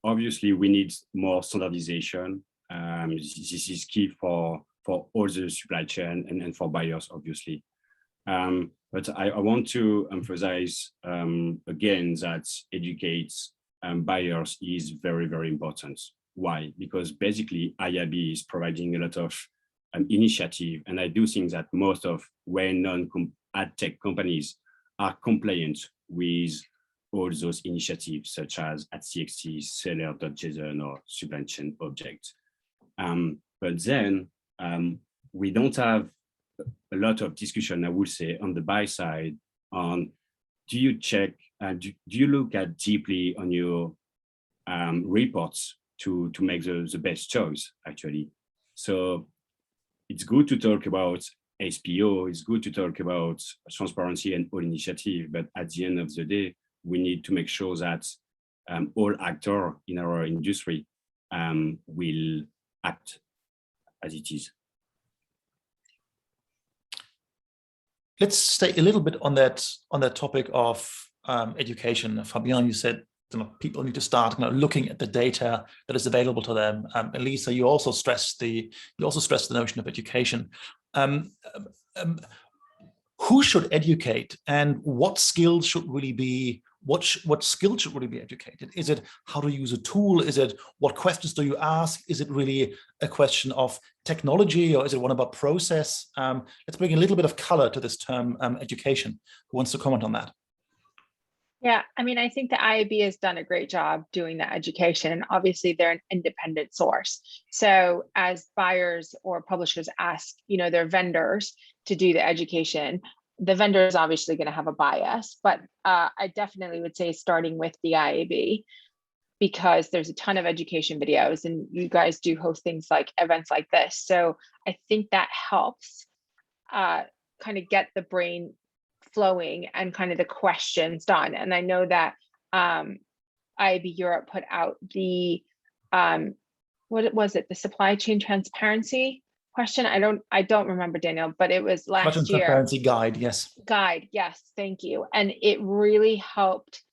obviously we need more standardization. This is key for all the supply chain and for buyers, obviously. But I want to emphasize again that educate buyers is very, very important. Why? Because basically IAB is providing a lot of initiative, and I do think that most of well-known ad tech companies are compliant with all those initiatives, such as @CXT, seller.json, or supply chain object. But then we don't have a lot of discussion, I would say, on the buy side on, do you check, do you look at deeply on your reports to make the best choice, actually? So it's good to talk about SPO, it's good to talk about transparency and all initiative, but at the end of the day, we need to make sure that all actors in our industry will act as it is. let's stay a little bit on that topic of education. Fabian, you said people need to start looking at the data that is available to them. Elisa, you also stressed the notion of education. Who should educate, and what skills should really be? What skills should really be educated? Is it how to use a tool? Is it what questions do you ask? Is it really a question of technology, or is it one about process? Let's bring a little bit of color to this term, education. Who wants to comment on that? Yeah, I mean, I think the IAB has done a great job doing the education, and obviously they're an independent source. So as buyers or publishers ask, their vendors to do the education, the vendor is obviously going to have a bias, but I definitely would say starting with the IAB, because there's a ton of education videos and you guys do host things like events like this. So I think that helps kind of get the brain flowing and kind of the questions done. And I know that IAB Europe put out the, what was it? The supply chain transparency question. I don't remember, Daniel, but it was last year. Transparency guide, yes. Guide, yes, thank you. And it really helped,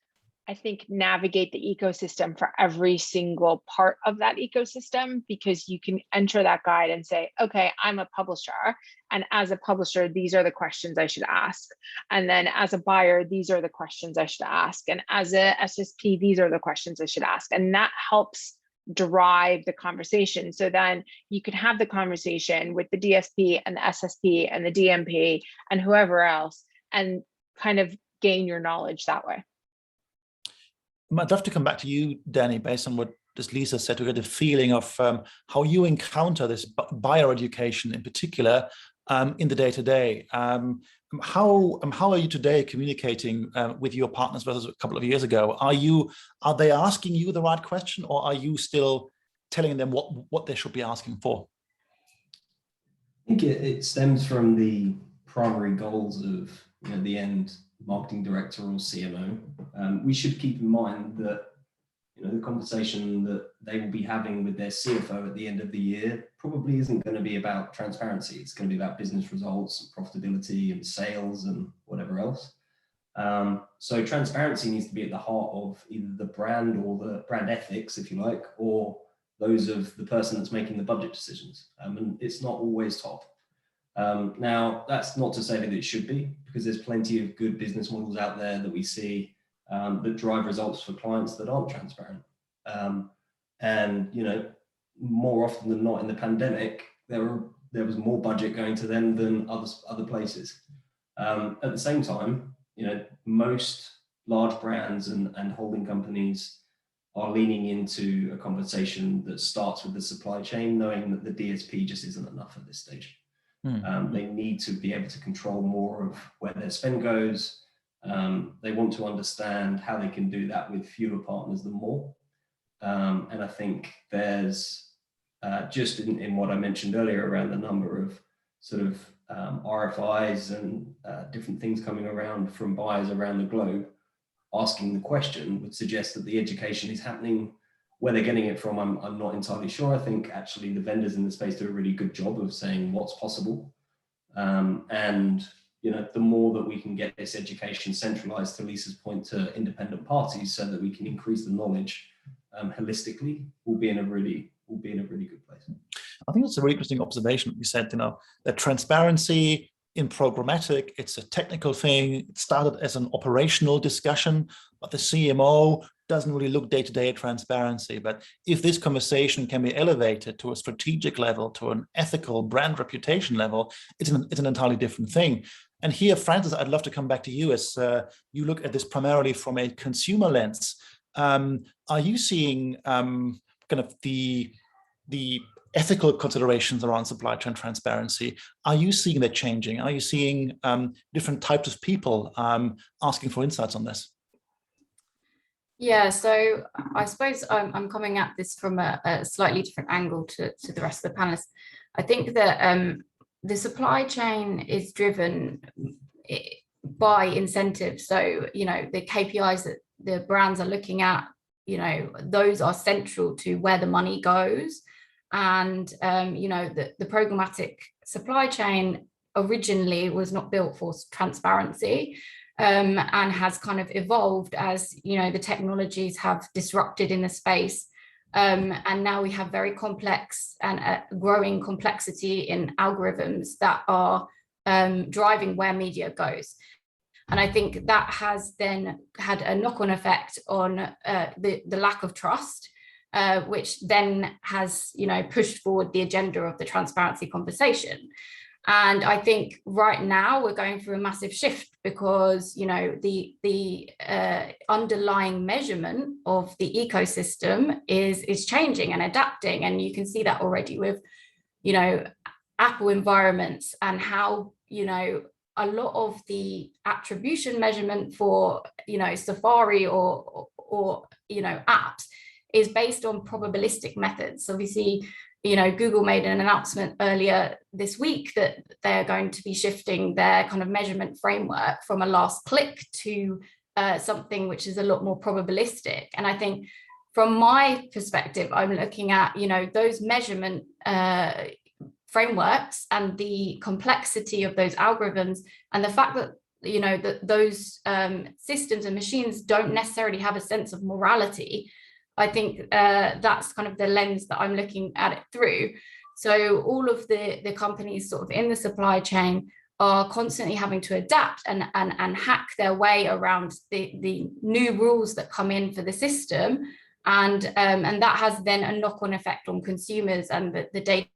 I think, navigate the ecosystem for every single part of that ecosystem, because you can enter that guide and say, okay, I'm a publisher, and as a publisher, these are the questions I should ask. And then as a buyer, these are the questions I should ask. And as a SSP, these are the questions I should ask. And that helps drive the conversation. So then you can have the conversation with the DSP and the SSP and the DMP and whoever else, and kind of gain your knowledge that way. I'd love to come back to you, Danny, based on what Lisa said, to get a feeling of how you encounter this buyer education in particular in the day-to-day. How are you today communicating with your partners versus a couple of years ago? Are they asking you the right question, or are you still telling them what they should be asking for? I think it stems from the primary goals of the end marketing director or CMO. We should keep in mind that the conversation that they will be having with their CFO at the end of the year probably isn't going to be about transparency. It's going to be about business results and profitability and sales and whatever else. So transparency needs to be at the heart of either the brand or the brand ethics, if you like, or those of the person that's making the budget decisions. And it's not always top. Now, that's not to say that it should be, because there's plenty of good business models out there that we see that drive results for clients that aren't transparent. And more often than not in the pandemic, there was more budget going to them than other places. At the same time, most large brands and holding companies are leaning into a conversation that starts with the supply chain, knowing that the DSP just isn't enough at this stage. They need to be able to control more of where their spend goes. They want to understand how they can do that with fewer partners than more. And I think there's just in what I mentioned earlier around the number of sort of RFIs and different things coming around from buyers around the globe, asking the question would suggest that the education is happening. Where they're getting it from, I'm not entirely sure. I think actually the vendors in the space do a really good job of saying what's possible. And the more that we can get this education centralized, to Lisa's point, to independent parties, so that we can increase the knowledge holistically, we'll be in a really good place. I think that's a really interesting observation. You said, that transparency in programmatic, it's a technical thing. It started as an operational discussion, but the CMO doesn't really look day-to-day at transparency. But if this conversation can be elevated to a strategic level, to an ethical brand reputation level, it's an entirely different thing. And here, Francis, I'd love to come back to you as you look at this primarily from a consumer lens. Are you seeing kind of the ethical considerations around supply chain transparency? Are you seeing that changing? Are you seeing different types of people asking for insights on this? Yeah, so I suppose I'm coming at this from a slightly different angle to the rest of the panelists. I think that the supply chain is driven by incentives. So, the KPIs that the brands are looking at, those are central to where the money goes. And, the programmatic supply chain originally was not built for transparency, and has kind of evolved as, you know, the technologies have disrupted in the space. And now we have very complex and growing complexity in algorithms that are driving where media goes. And I think that has then had a knock-on effect on the lack of trust, which then has, you know, pushed forward the agenda of the transparency conversation. And I think right now we're going through a massive shift because, you know, the underlying measurement of the ecosystem is changing and adapting. And you can see that already with, you know, Apple environments and how, you know, a lot of the attribution measurement for, you know, Safari or you know, apps is based on probabilistic methods. So we see, you know, Google made an announcement earlier this week that they're going to be shifting their kind of measurement framework from a last click to something which is a lot more probabilistic. And I think from my perspective, I'm looking at, you know, those measurement frameworks and the complexity of those algorithms, and the fact that, you know, that those systems and machines don't necessarily have a sense of morality. I think that's kind of the lens that I'm looking at it through. So all of the companies sort of in the supply chain are constantly having to adapt and hack their way around the new rules that come in for the system. And that has then a knock-on effect on consumers and the data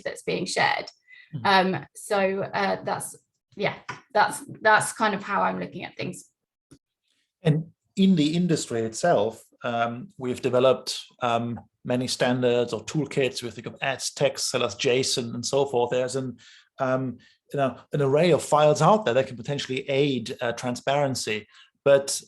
that's being shared. So that's kind of how I'm looking at things. And in the industry itself, we've developed many standards or toolkits. We think of ads, text, sellers, JSON, and so forth. There's an array of files out there that can potentially aid transparency. But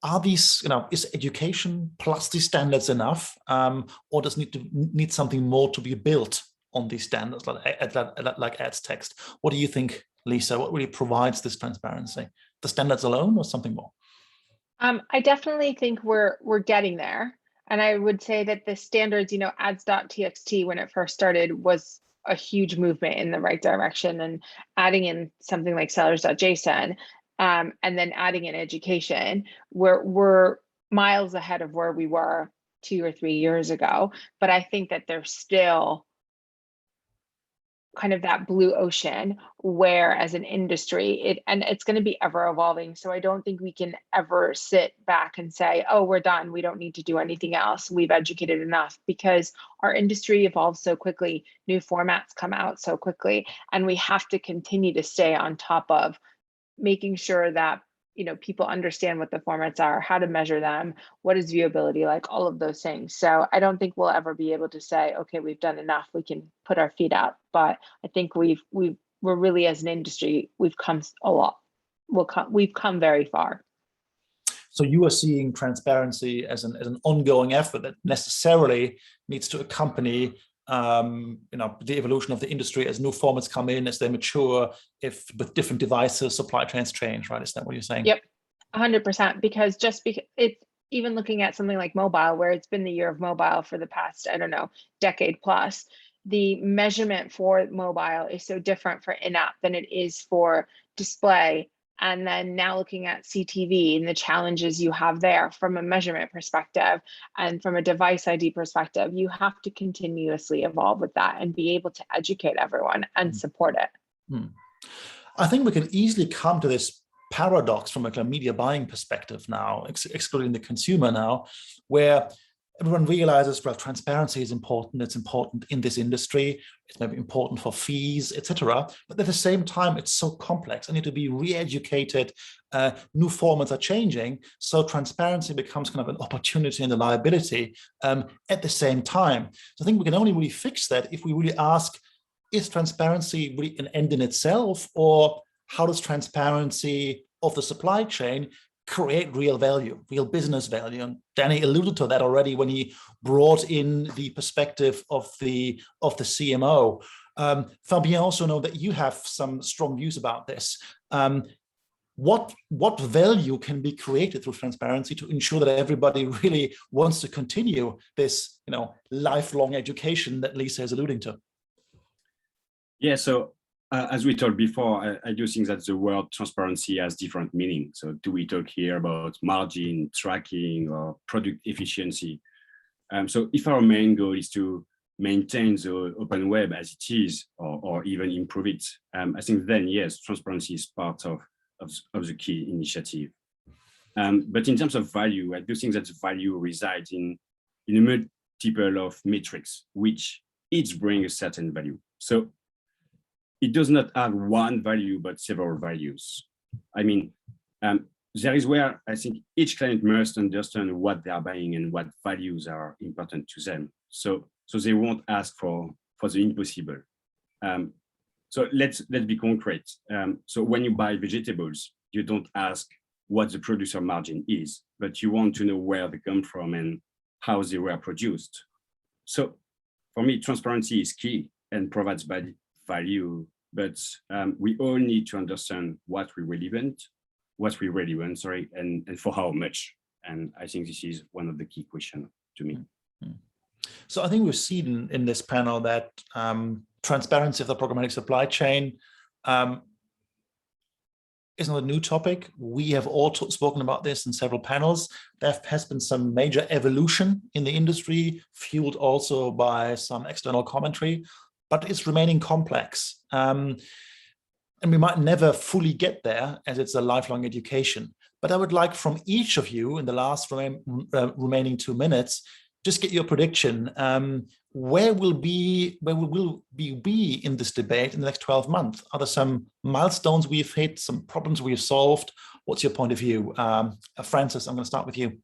are these, you know, is education plus these standards enough, or does need something more to be built on these standards, like ads, text? What do you think, Lisa? What really provides this transparency? The standards alone, or something more? I definitely think we're getting there. And I would say that the standards, you know, ads.txt when it first started was a huge movement in the right direction, and adding in something like sellers.json, and then adding in education, we're miles ahead of where we were 2 or 3 years ago. But I think that there's still kind of that blue ocean where, as an industry, it's going to be ever evolving. So I don't think we can ever sit back and say, oh, we're done, we don't need to do anything else, we've educated enough, because our industry evolves so quickly, new formats come out so quickly, and we have to continue to stay on top of making sure that, you know, people understand what the formats are, how to measure them, what is viewability like, all of those things. So I don't think we'll ever be able to say, okay, we've done enough, we can put our feet up. But I think we're really, as an industry, we've come a lot. We've come very far. So you are seeing transparency as an ongoing effort that necessarily needs to accompany you know, the evolution of the industry as new formats come in, as they mature, if with different devices, supply chains change, right? Is that what you're saying? Yep, 100%. Because it's even looking at something like mobile, where it's been the year of mobile for the past, I don't know, decade plus. The measurement for mobile is so different for in-app than it is for display. And then now looking at CTV and the challenges you have there from a measurement perspective and from a device ID perspective, you have to continuously evolve with that and be able to educate everyone and support it. I think we can easily come to this paradox from a media buying perspective now, excluding the consumer now, where everyone realizes, well, transparency is important. It's important in this industry. It's maybe important for fees, etc. But at the same time, it's so complex. I need to be re-educated. New formats are changing. So transparency becomes kind of an opportunity and a liability at the same time. So I think we can only really fix that if we really ask, is transparency really an end in itself, or how does transparency of the supply chain create real value, real business value? And Danny alluded to that already when he brought in the perspective of the CMO. Fabien, also know that you have some strong views about this. What value can be created through transparency to ensure that everybody really wants to continue this, you know, lifelong education that Lisa is alluding to? Yeah, so as we talked before, I do think that the word transparency has different meaning. So do we talk here about margin, tracking, or product efficiency? So if our main goal is to maintain the open web as it is, or even improve it, I think then, yes, transparency is part of the key initiative. But in terms of value, I do think that the value resides in a multiple of metrics, which each bring a certain value. So it does not have one value, but several values. I mean, there is where I think each client must understand what they are buying and what values are important to them. So they won't ask for the impossible. So let's be concrete. So when you buy vegetables, you don't ask what the producer margin is, but you want to know where they come from and how they were produced. So for me, transparency is key and provides value, but we all need to understand what we really want, and for how much. And I think this is one of the key questions to me. So I think we've seen in this panel that transparency of the programmatic supply chain is not a new topic. We have all spoken about this in several panels. There has been some major evolution in the industry, fueled also by some external commentary, but it's remaining complex. And we might never fully get there, as it's a lifelong education. But I would like from each of you in the last remaining 2 minutes, just get your prediction. Where will we be in this debate in the next 12 months? Are there some milestones we've hit, some problems we've solved? What's your point of view? Francis, I'm going to start with you.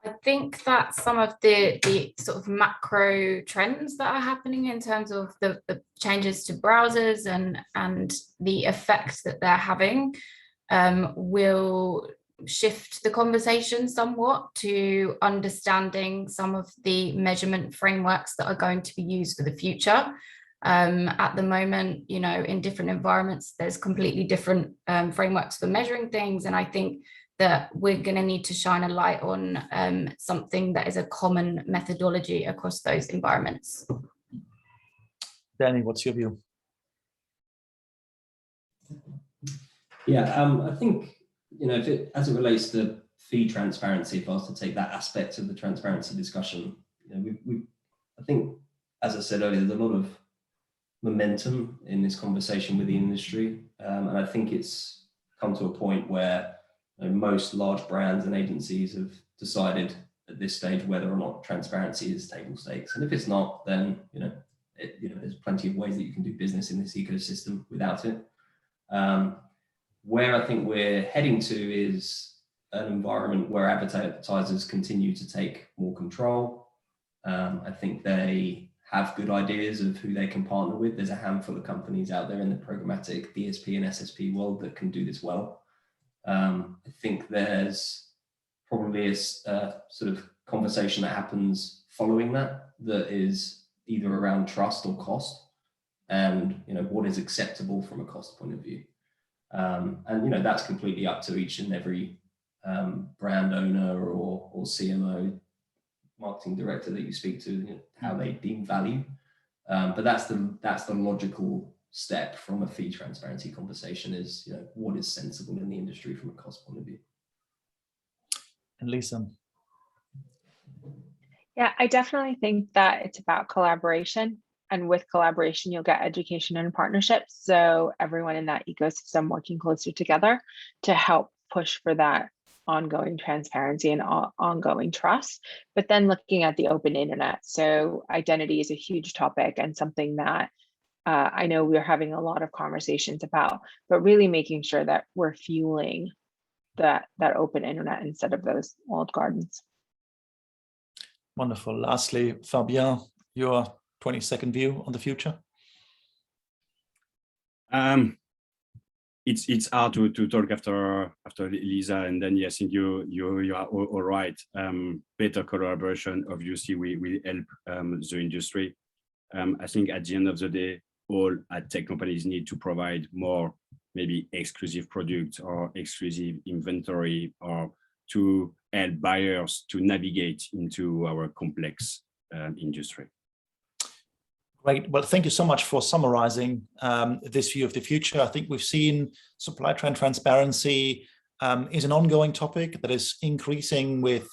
I think that some of the sort of macro trends that are happening in terms of the changes to browsers and the effects that they're having will shift the conversation somewhat to understanding some of the measurement frameworks that are going to be used for the future. At the moment, you know, in different environments, there's completely different frameworks for measuring things. And I think that we're going to need to shine a light on something that is a common methodology across those environments. Danny, what's your view? Yeah, I think, you know, as it relates to fee transparency, if I was to take that aspect of the transparency discussion, you know, I think, as I said earlier, there's a lot of momentum in this conversation with the industry, and I think it's come to a point where, you know, most large brands and agencies have decided at this stage whether or not transparency is table stakes, and if it's not, then there's plenty of ways that you can do business in this ecosystem without it. Where I think we're heading to is an environment where advertisers continue to take more control. I think they have good ideas of who they can partner with. There's a handful of companies out there in the programmatic DSP and SSP world that can do this well. I think there's probably a sort of conversation that happens following that is either around trust or cost, and what is acceptable from a cost point of view. And that's completely up to each and every brand owner or CMO, marketing director that you speak to, how they deem value. But that's the logical step from a fee transparency conversation is, what is sensible in the industry from a cost point of view. And Lisa. Yeah, I definitely think that it's about collaboration. And with collaboration, you'll get education and partnerships. So everyone in that ecosystem working closer together to help push for that ongoing transparency and ongoing trust. But then looking at the open internet. So identity is a huge topic and something that I know we're having a lot of conversations about, but really making sure that we're fueling that open internet instead of those walled gardens. Wonderful. Lastly, Fabien, your 20-second view on the future? It's hard to talk after Lisa, and then yes, I think you are all right. Better collaboration obviously will help the industry. I think at the end of the day, all ad tech companies need to provide more maybe exclusive products or exclusive inventory, or to help buyers to navigate into our complex industry. Right. Well, thank you so much for summarizing this view of the future. I think we've seen supply chain transparency is an ongoing topic that is increasing with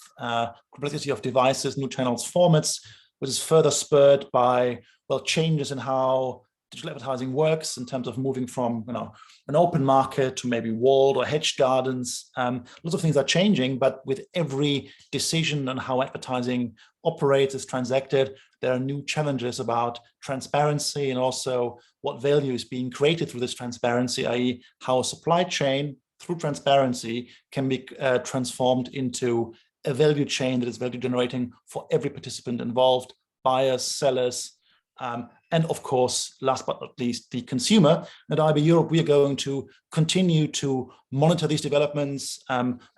complexity of devices, new channels, formats, which is further spurred by, well, changes in how digital advertising works in terms of moving from, an open market to maybe walled or hedged gardens. Lots of things are changing, but with every decision on how advertising operates, is transacted, there are new challenges about transparency and also what value is being created through this transparency, i.e. how a supply chain through transparency can be transformed into a value chain that is value generating for every participant involved, buyers, sellers, and of course, last but not least, the consumer. At IB Europe, we are going to continue to monitor these developments,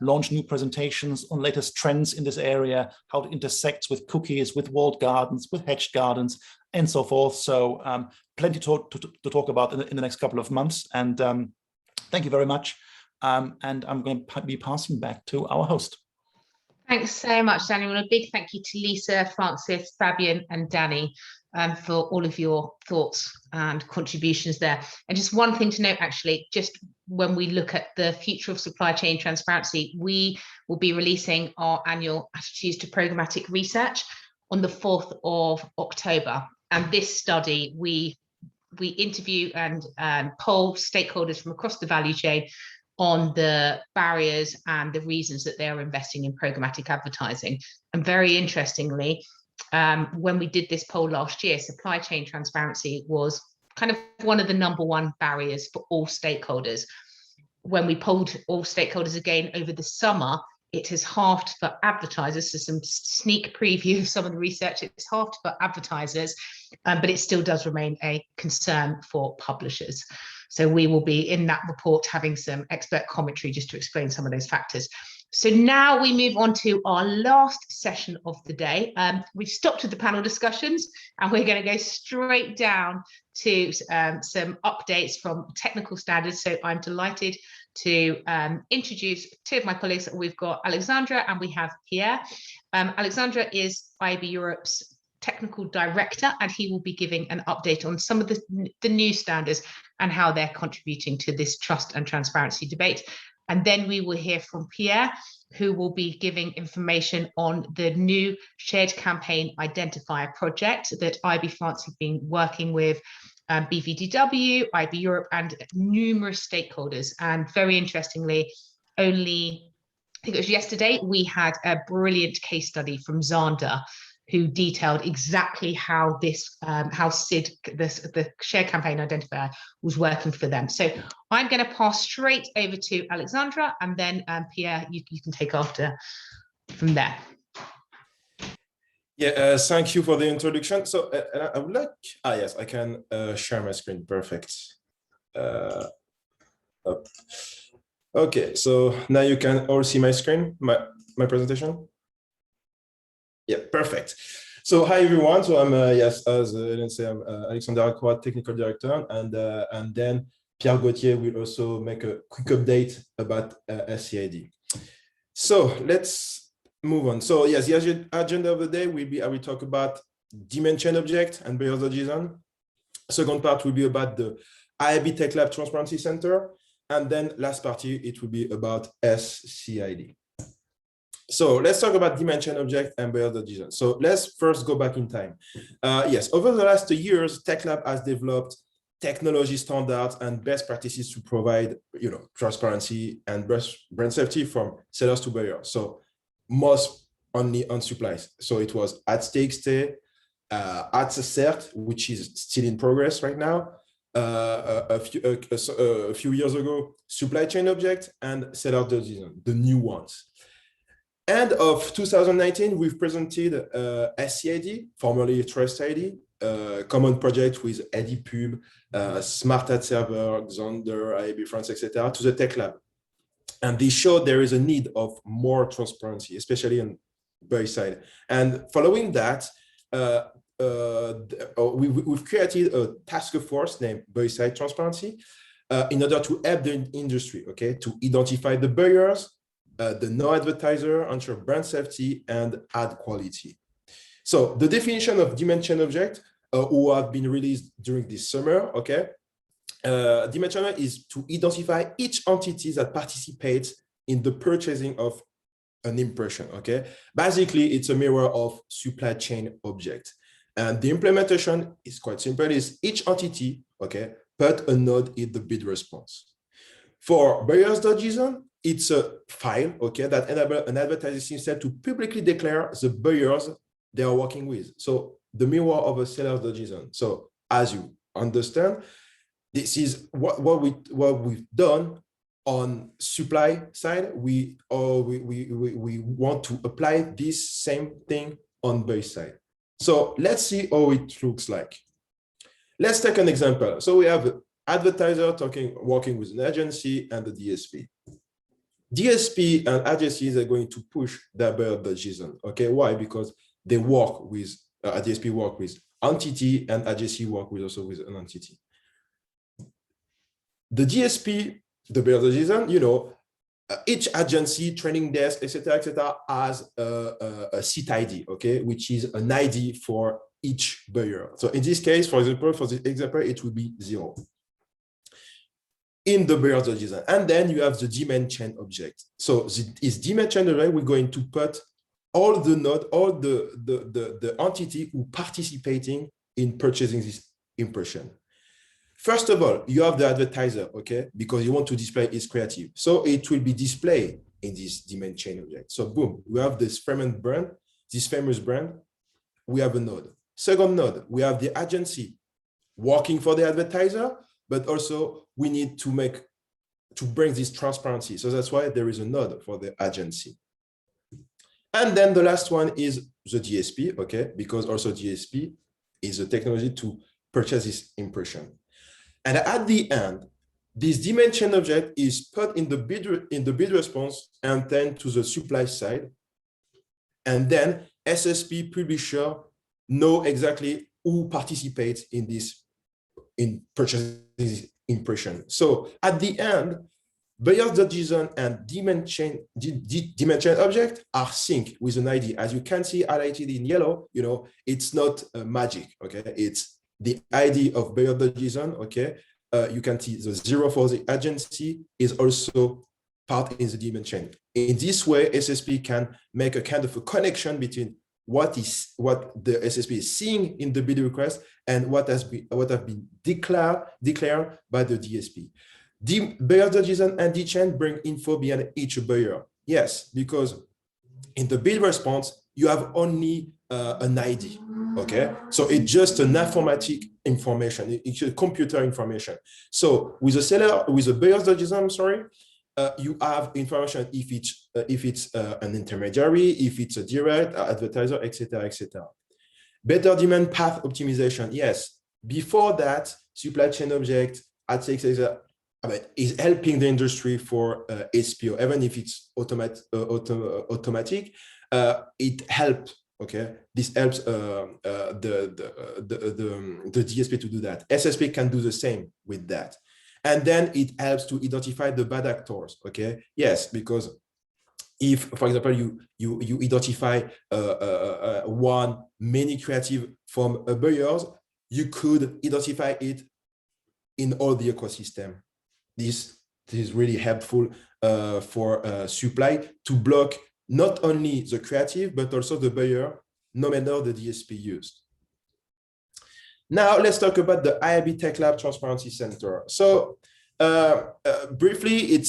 launch new presentations on latest trends in this area, how it intersects with cookies, with walled gardens, with hedged gardens, and so forth. So plenty to talk about in the next couple of months. And thank you very much. And I'm going to be passing back to our host. Thanks so much, Daniel. And a big thank you to Lisa, Francis, Fabian, and Danny for all of your thoughts and contributions there. And just one thing to note, actually, just when we look at the future of supply chain transparency, we will be releasing our annual Attitudes to Programmatic Research on the 4th of October. And this study, we interview and poll stakeholders from across the value chain on the barriers and the reasons that they are investing in programmatic advertising. And very interestingly, when we did this poll last year, supply chain transparency was kind of one of the #1 barriers for all stakeholders. When we polled all stakeholders again over the summer, it has halved for advertisers. So some sneak preview of some of the research, it's halved for advertisers, but it still does remain a concern for publishers. So we will be in that report having some expert commentary just to explain some of those factors. So now we move on to our last session of the day. We've stopped with the panel discussions and we're going to go straight down to some updates from technical standards. So I'm delighted to introduce two of my colleagues. We've got Alexandra and we have Pierre. Alexandra is IB Europe's technical director, and he will be giving an update on some of the new standards and how they're contributing to this trust and transparency debate. And then we will hear from Pierre, who will be giving information on the new shared campaign identifier project that IB France have been working with BVDW, IB Europe, and numerous stakeholders. And very interestingly, I think it was yesterday, we had a brilliant case study from Zander, who detailed exactly how this, how SID, the shared campaign identifier, was working for them. So I'm going to pass straight over to Alexandra, and then Pierre, you can take after from there. Yeah, thank you for the introduction. So I would like, yes, I can share my screen. Perfect. Okay, so now you can all see my screen, my presentation. Yeah, perfect. So hi everyone. So I'm yes, as Hélène said, I'm Alexander Acroix, technical director, and then Pierre Gauthier will also make a quick update about SCID. So let's move on. So yes, the agenda of the day will be, I will talk about demand chain object and barriers of design. Second part will be about the IAB Tech Lab Transparency Center, and then last party it will be about SCID. So let's talk about demand chain object and barriers of design. So let's first go back in time. Yes, over the last 2 years, Tech Lab has developed technology standards and best practices to provide, transparency and brand safety from sellers to buyers. So most only on supplies. So it was AdTXT, AdCert, which is still in progress right now. A few years ago, supply chain object and seller design, the new ones. End of 2019, we've presented SCID, formerly Trust ID, common project with EdiPub, Smart Ad Server, Xander, IAB France, etc., to the Tech Lab. And they showed there is a need of more transparency, especially on buy side. And following that, we've created a task force named Buy Side Transparency in order to help the industry, okay, to identify the buyers, the no advertiser, ensure brand safety and ad quality. So the definition of demand chain object, who have been released during this summer, okay? Demand channel is to identify each entity that participates in the purchasing of an impression, okay? Basically, it's a mirror of supply chain object. And the implementation is quite simple, is each entity, okay, put a node in the bid response. For buyers.json, it's a file, okay, that enables an advertising system to publicly declare the buyers they are working with. So the mirror of a sellers.json. So as you understand, this is what we've done on supply side. We want to apply this same thing on buy side. So let's see how it looks like. Let's take an example. So we have an advertiser working with an agency and the DSP. DSP and agencies are going to push their buyer.json. Okay, why? Because they work with a DSP work with entity and agency work with also with an entity. The DSP, the buyer.json, you know, each agency, training desk, etc., has a seat ID, okay, which is an ID for each buyer. So in this case, for example, it will be 0 in the buyer.json. And then you have the demand chain object. So this demand chain array, we're going to put all the node, all the entity who participating in purchasing this impression. First of all, you have the advertiser, okay, because you want to display its creative. So it will be displayed in this demand chain object. So boom, we have this famous brand, we have a node. Second node, we have the agency working for the advertiser, but also we need to bring this transparency. So that's why there is a node for the agency. And then the last one is the DSP, okay, because also DSP is a technology to purchase this impression. And at the end, this demand chain object is put in the bid response and then to the supply side. And then SSP publisher know exactly who participates in purchasing this impression. So at the end, buyers.json and demand chain object are synced with an ID. As you can see highlighted in yellow, you know, it's not magic, okay? It's the ID of buyer.json, okay? You can see the 0 for the agency is also part in the demand chain. In this way, SSP can make a kind of a connection between what the SSP is seeing in the bid request and what have been declared by the DSP. Buyer.json and dchain bring info behind each buyer. Yes, because in the bid response, you have only an ID, okay? So it's just an informatic information, it's a computer information. So with a buyers.json, you have information if it's an intermediary, if it's a direct advertiser, etc., etc. Better demand path optimization. Yes, before that, supply chain object, etc., is helping the industry for SPO, even if it's automatic. It helps. Okay, this helps the DSP to do that. SSP can do the same with that. And then it helps to identify the bad actors, okay? Yes, because if, for example, you identify one many creative from a buyers, you could identify it in all the ecosystem. This is really helpful for supply to block not only the creative, but also the buyer, no matter the DSP used. Now let's talk about the IAB Tech Lab Transparency Center. So briefly, the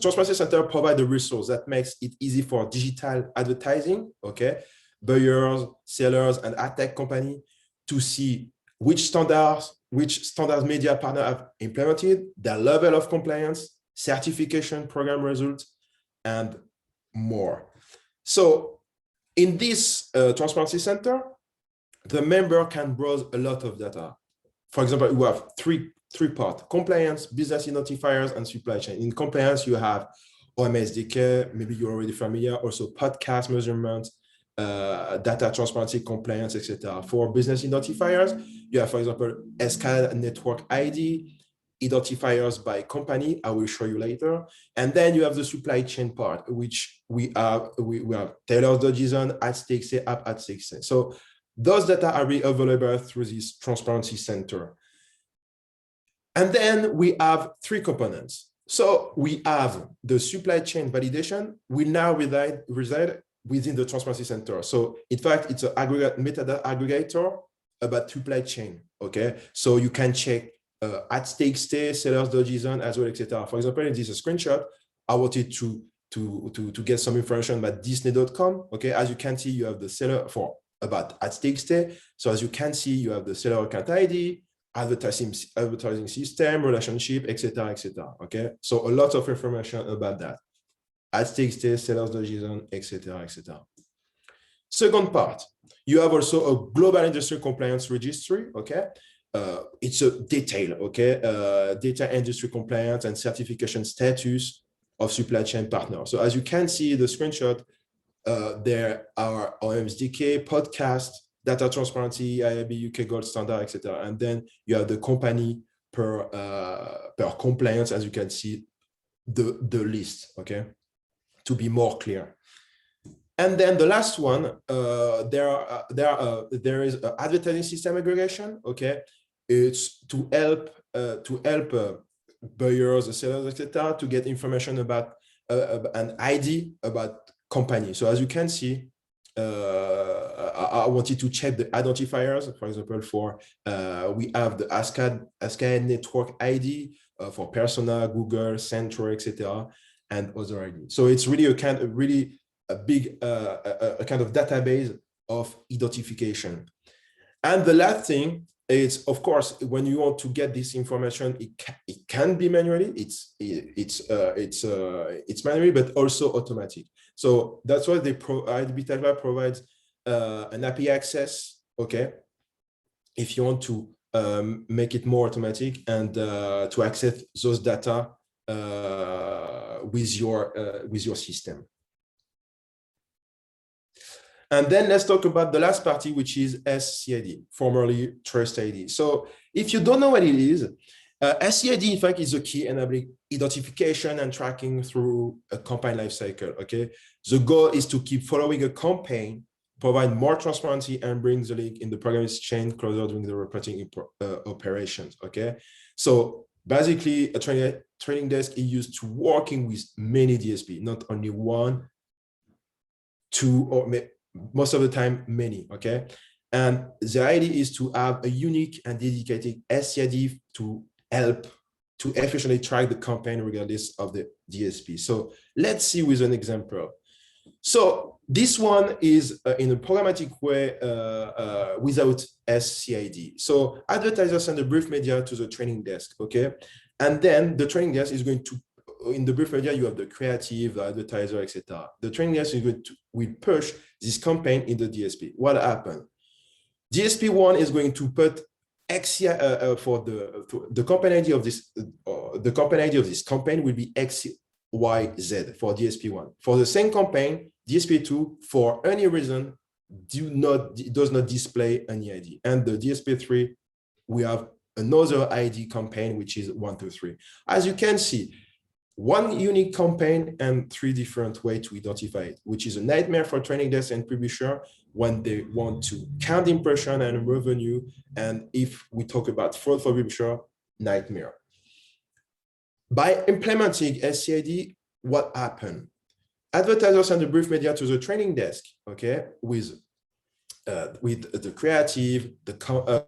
Transparency Center provides a resource that makes it easy for digital advertising, okay, buyers, sellers, and ad tech company to see which standards media partners have implemented, their level of compliance, certification, program results, and more. So in this Transparency Center, the member can browse a lot of data. For example, you have three parts: compliance, business identifiers, and supply chain. In compliance, you have OMSDK, maybe you're already familiar, also podcast measurement, data transparency, compliance, etc. For business identifiers, you have, for example, SCAD network ID, identifiers by company. I will show you later. And then you have the supply chain part, which we have tailors.json, @stxa, app @stxa. So those data are really available through this transparency center. And then we have three components. So we have the supply chain validation will now reside within the transparency center. So in fact, it's an aggregate metadata aggregator about supply chain. Okay, so you can check @stxa, sellers.json as well, etc. For example, in this screenshot, I wanted to get some information about Disney.com. Okay, as you can see, you have the seller for about @stxa. So as you can see, you have the seller account ID, advertising system, relationship, etc., etc. Okay, so a lot of information about that. @stxa, sellers.json, etc., etc. Second part, you have also a global industry compliance registry. Okay, it's a detail. Okay, data industry compliance and certification status of supply chain partners. So as you can see the screenshot, there are OMSDK, podcast, data transparency, IAB, UK gold standard, etc. And then you have the company per compliance, as you can see, the list, okay, to be more clear. And then the last one, there is advertising system aggregation, okay. It's to help buyers, sellers, etc., to get information about an ID about company. So as you can see, I wanted to check the identifiers. For example, we have the ASCAD network ID for Persona, Google, Centro, etc., and other ID. So it's really a big kind of database of identification. And the last thing is, of course, when you want to get this information, it can be manually. It's manually, but also automatic. So that's why they Bitalva provides an API access. Okay, if you want to make it more automatic and to access those data with your system. And then let's talk about the last party, which is SCID, formerly Trust ID. So if you don't know what it is, SCID, in fact, is a key enabling identification and tracking through a campaign lifecycle, okay? The goal is to keep following a campaign, provide more transparency, and bring the link in the programmatic chain closer during the reporting operations, okay? So basically, a training desk is used to working with many DSP, not only one, two, or most of the time, many, okay? And the idea is to have a unique and dedicated SCID to help to efficiently track the campaign regardless of the DSP. So let's see with an example. So this one is in a programmatic way without SCID. So advertisers send a brief media to the training desk, okay? And then the training desk is going to, in the brief media, you have the creative, the advertiser, etc. The training desk is going to will push this campaign in the DSP. What happened? DSP1 is going to put XCI for the company ID of this. The company ID of this campaign will be XYZ for DSP1. For the same campaign, DSP2, for any reason, does not display any ID. And the DSP3, we have another ID campaign, which is 1, 2, 3. As you can see, one unique campaign and three different ways to identify it, which is a nightmare for training desk and publisher when they want to count impression and revenue. And if we talk about fraud for publisher, nightmare. By implementing SCID, what happened? Advertisers send a brief media to the training desk, okay, with the creative, the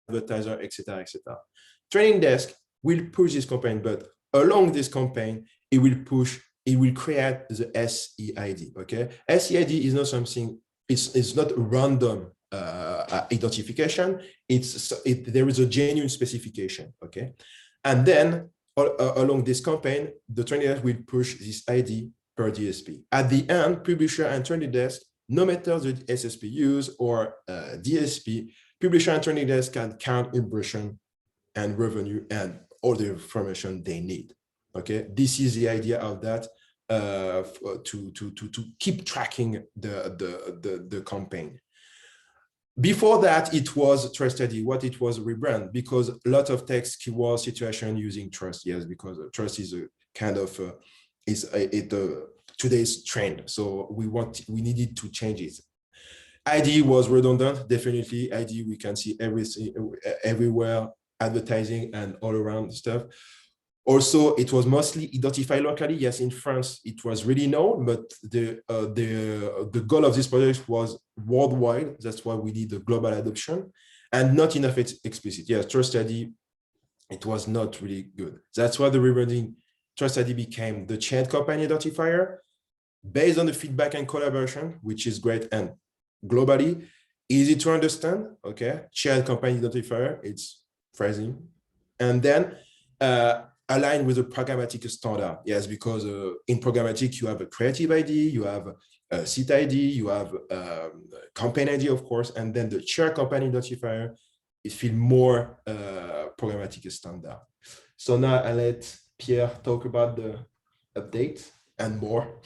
advertiser, etc., etc. Training desk will push this campaign, but along this campaign, it will create the SEID, okay? SEID is not something, it's not a random identification, there is a genuine specification, okay? And then along this campaign, the training desk will push this ID per DSP. At the end, publisher and training desk, no matter the SSP used or DSP, publisher and training desk can count impression and revenue and all the information they need. Okay, this is the idea of that to keep tracking the campaign. Before that, it was Trust ID. What it was rebrand, because a lot of text keyword situation using trust. Yes, because trust is a kind of today's trend. So we needed to change it. ID was redundant, definitely. ID, we can see everything everywhere, advertising and all around stuff. Also, it was mostly identified locally. Yes, in France, it was really known, but the goal of this project was worldwide. That's why we did the global adoption, and not enough explicit. Yes, Trust ID, it was not really good. That's why the rebranding Trust ID became the chain company identifier, based on the feedback and collaboration, which is great, and globally easy to understand. Okay, chain company identifier, it's phrasing, and then aligned with the programmatic standard. Yes, because in programmatic, you have a creative ID, you have a seat ID, you have campaign ID, of course, and then the chair company identifier, it feels more programmatic standard. So now I let Pierre talk about the update and more.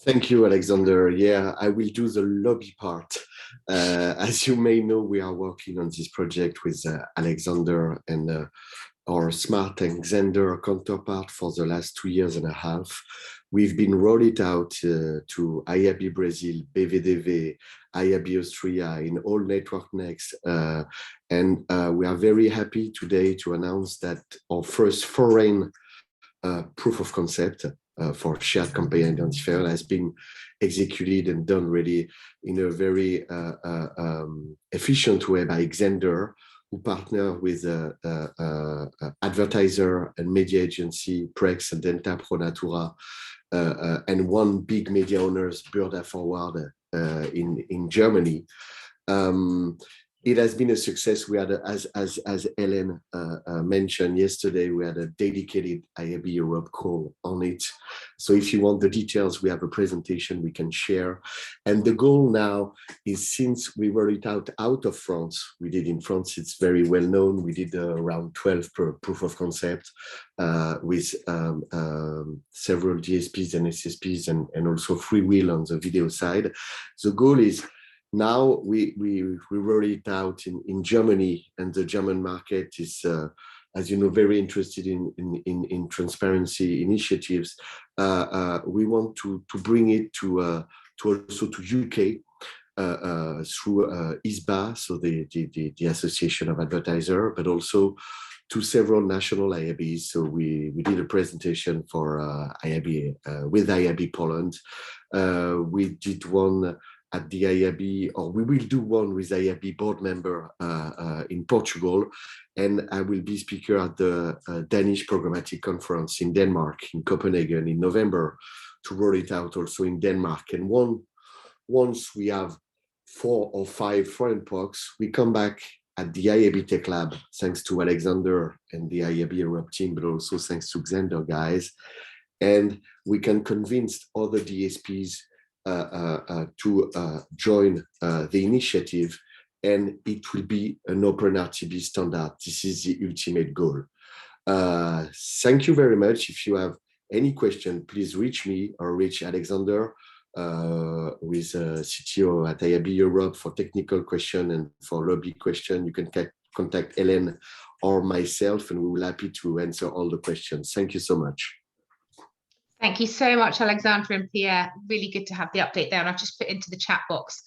Thank you, Alexander. Yeah, I will do the lobby part. As you may know, we are working on this project with Alexander and our Smart and Xender counterpart for the last 2.5 years. We've been rolled it out to IAB Brazil, BVDV, IAB Austria, in all network next. And we are very happy today to announce that our first foreign proof of concept for shared campaign identifier has been executed and done really in a very efficient way by Xender, who partner with advertiser and media agency, Prex and Denta Pro Natura, and one big media owners, Burda Forward, in Germany. It has been a success. We had, as Ellen mentioned yesterday, we had a dedicated IAB Europe call on it. So if you want the details, we have a presentation we can share. And the goal now is, since we rolled it out of France, we did in France, it's very well known. We did around 12 per proof of concept with several DSPs and SSPs and also freewheel on the video side. The goal is, now we roll it out in Germany, and the German market is, as you know, very interested in transparency initiatives. We want to bring it to also to UK through ISBA, so the Association of Advertisers, but also to several national IABs. So we did a presentation for IAB with IAB Poland. We did one at the IAB, or we will do one with IAB board member in Portugal, and I will be speaker at the Danish Programmatic Conference in Denmark, in Copenhagen, in November, to roll it out also in Denmark. And once we have 4 or 5 foreign POCs, we come back at the IAB Tech Lab, thanks to Alexander and the IAB Europe team, but also thanks to Xender guys, and we can convince other DSPs to join the initiative, and it will be an open RTB standard. This is the ultimate goal. Thank you very much. If you have any question, please reach me or reach Alexander with CTO at IAB Europe for technical question, and for lobby question, you can contact Ellen or myself, and we will be happy to answer all the questions. Thank you so much. Thank you so much, Alexandra and Pierre. Really good to have the update there. And I've just put into the chat box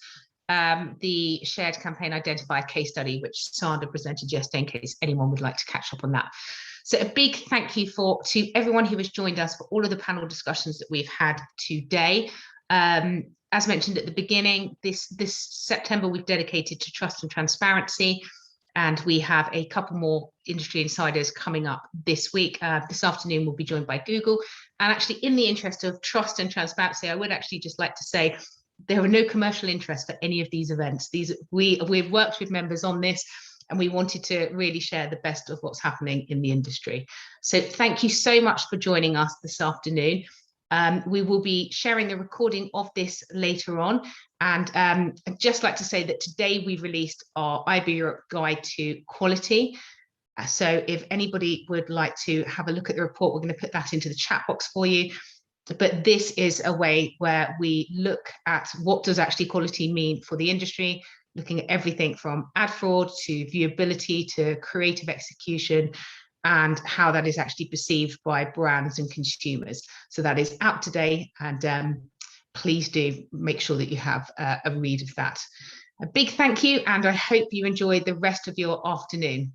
the shared campaign identifier case study, which Sandra presented yesterday, in case anyone would like to catch up on that. So a big thank you to everyone who has joined us for all of the panel discussions that we've had today. As mentioned at the beginning, this September we've dedicated to trust and transparency. And we have a couple more industry insiders coming up this week. This afternoon, we'll be joined by Google. And actually, in the interest of trust and transparency, I would actually just like to say there are no commercial interests for any of these events. We've worked with members on this, and we wanted to really share the best of what's happening in the industry. So thank you so much for joining us this afternoon. We will be sharing the recording of this later on. And I'd just like to say that today we've released our IAB Europe Guide to Quality. So if anybody would like to have a look at the report, we're going to put that into the chat box for you. But this is a way where we look at what does actually quality mean for the industry, looking at everything from ad fraud to viewability to creative execution, and how that is actually perceived by brands and consumers. So that is out today, and please do make sure that you have a read of that. A big thank you, and I hope you enjoyed the rest of your afternoon.